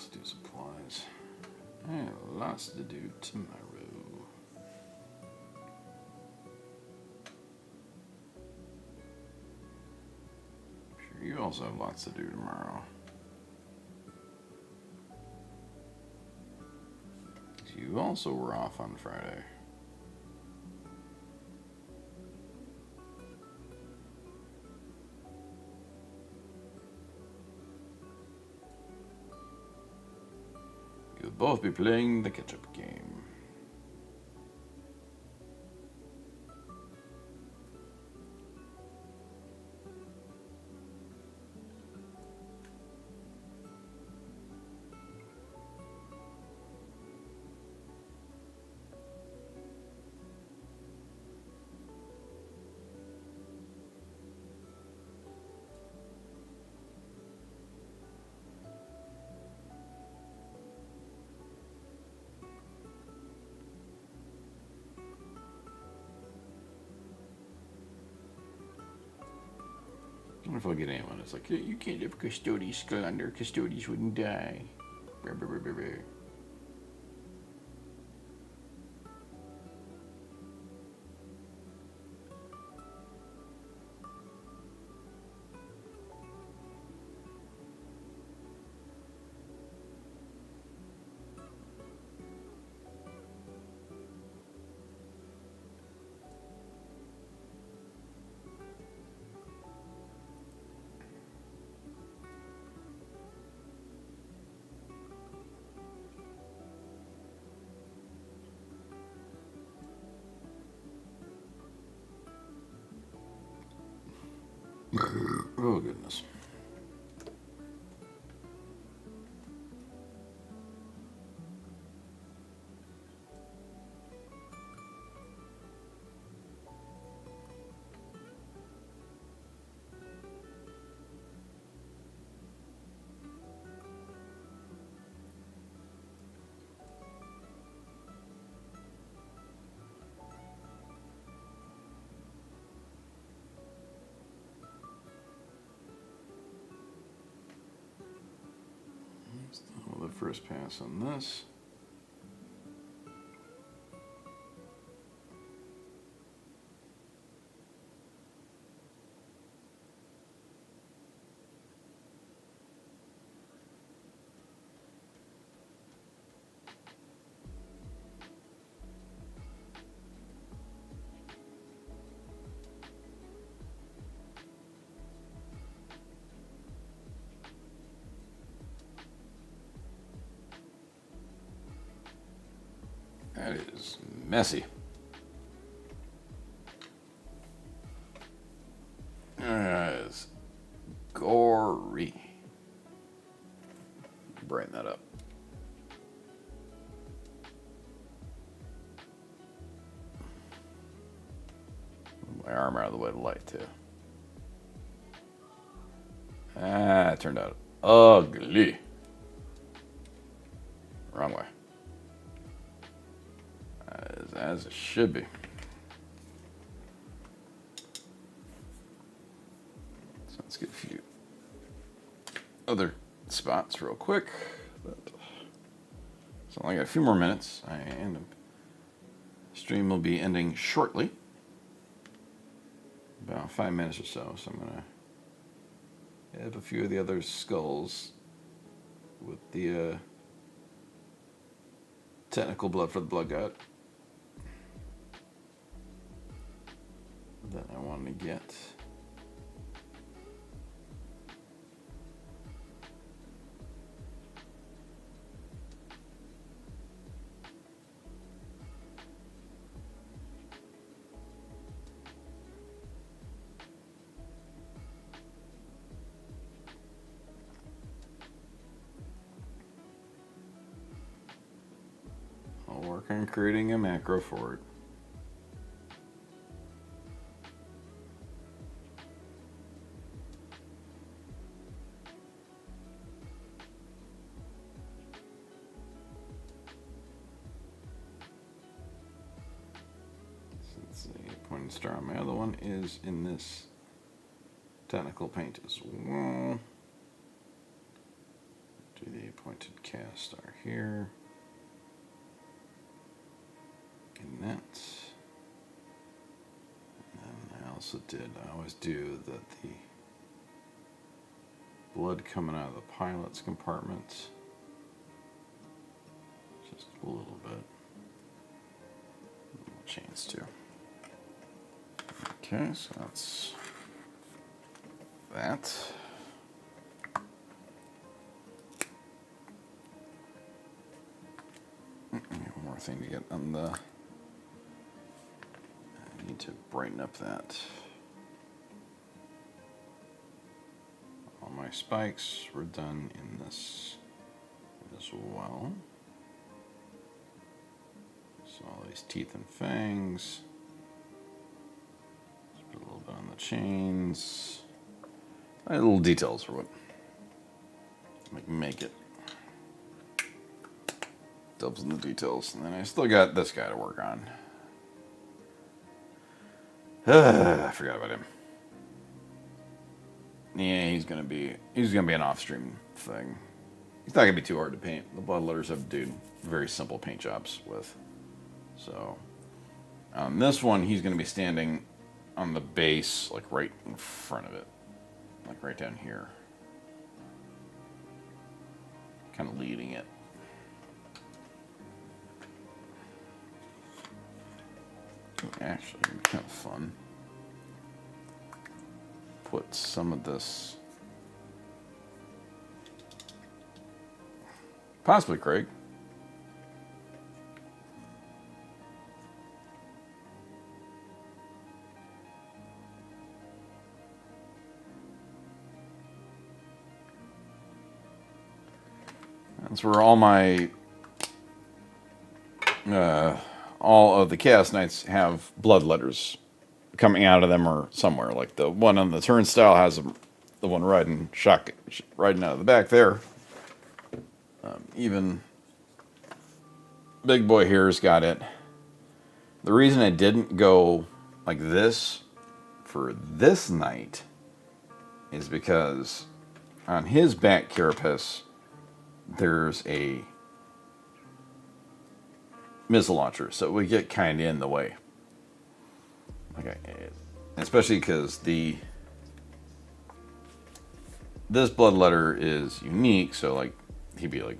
Let's do supplies. And lots to do tomorrow. Sure, you also have lots to do tomorrow. You also were off on Friday. You'll both be playing the catch-up game. I wonder if I'll get anyone. It's like, you can't have Custodes skull under. Custodes wouldn't die. Brr, brr, brr, brr, brr. Oh, goodness. Well, the first pass on this. That is messy. That is gory. Brighten that up. My arm out of the way to light too. Ah, it turned out ugly. Wrong way. As it should be. So let's get a few other spots real quick. So I got a few more minutes, and the stream will be ending shortly, about 5 minutes or so. So I'm gonna have a few of the other skulls with the technical blood for the blood god that I want to get. I'll work on creating a macro for it. Pointing star on my other one is in this technical paint as well. Do the pointed cast are here. And that. And then I also did, I always do the blood coming out of the pilot's compartment. Just a little bit. Little chains too. Okay, so that's that. One more thing to get on the. I need to brighten up that. All my spikes were done in this as well. So all these teeth and fangs. Let's put a little bit on the chains. Little details for what make it. Doubles in the details, and then I still got this guy to work on. I forgot about him. Yeah, he's gonna be an off-stream thing. He's not gonna be too hard to paint. The blood letters have very simple paint jobs with. So on this one, he's gonna be standing on the base, like right in front of it, like right down here, kind of leading it. Actually, it'd be kind of fun. Put some of this, possibly Craig. That's where all of the Chaos Knights have blood letters coming out of them or somewhere. Like the one on the turnstile has the one riding out of the back there. Even Big Boy here's got it. The reason I didn't go like this for this knight is because on his back carapace there's a missile launcher, so we get kind of in the way. Okay, especially because this blood letter is unique, so like he'd be like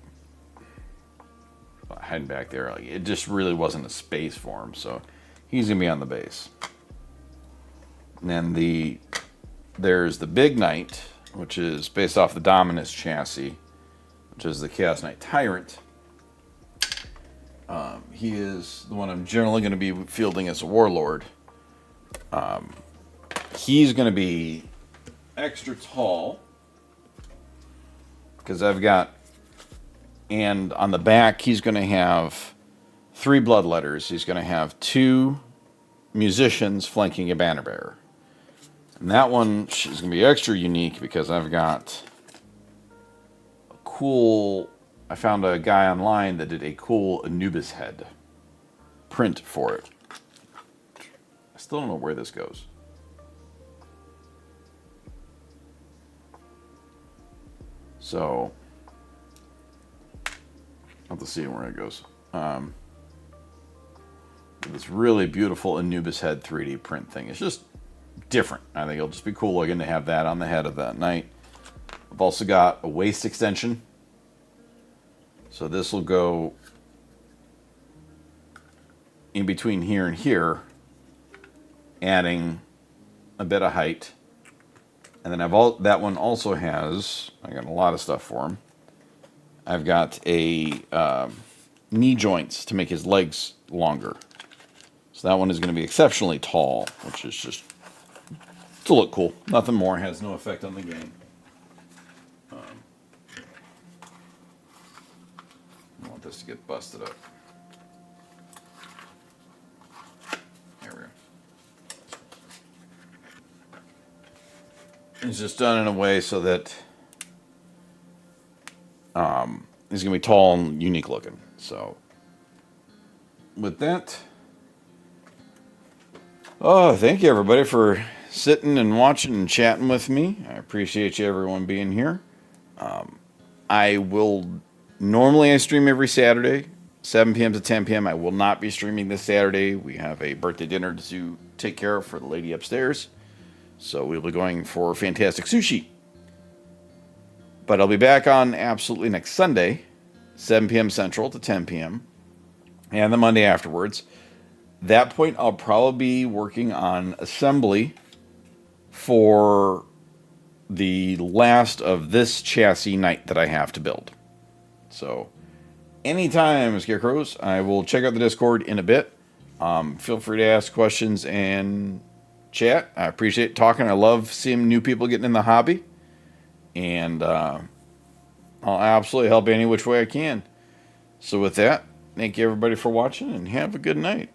heading back there. Like it just really wasn't a space for him, so he's gonna be on the base. And then there's the Big Knight, which is based off the Dominus chassis, which is the Chaos Knight Tyrant. He is the one I'm generally going to be fielding as a Warlord. He's going to be extra tall because I've got, and on the back he's going to have 3 blood letters. He's going to have 2 musicians flanking a banner bearer. And that one is going to be extra unique because I've got a cool... I found a guy online that did a cool Anubis head print for it. I still don't know where this goes. So, I'll have to see where it goes. This really beautiful Anubis head 3D print thing. It's just different. I think it'll just be cool looking to have that on the head of that knight. I've also got a waist extension. So this will go in between here and here, adding a bit of height. And then that one also has, I got a lot of stuff for him. I've got a knee joints to make his legs longer. So that one is going to be exceptionally tall, which is just to look cool. Nothing more, has no effect on the game. I want this to get busted up. There we go. It's just done in a way so that he's going to be tall and unique looking. So, with that, thank you everybody for sitting and watching and chatting with me. I appreciate you everyone being here. I stream every Saturday, 7 p.m. to 10 p.m. I will not be streaming this Saturday. We have a birthday dinner to take care of for the lady upstairs. So we'll be going for fantastic sushi. But I'll be back on absolutely next Sunday, 7 p.m. Central to 10 p.m. and the Monday afterwards. That point, I'll probably be working on assembly for the last of this chassis night that I have to build. So, anytime, Scarecrows, I will check out the Discord in a bit. Feel free to ask questions and chat. I appreciate talking. I love seeing new people getting in the hobby. And I'll absolutely help any which way I can. So with that, thank you everybody for watching and have a good night.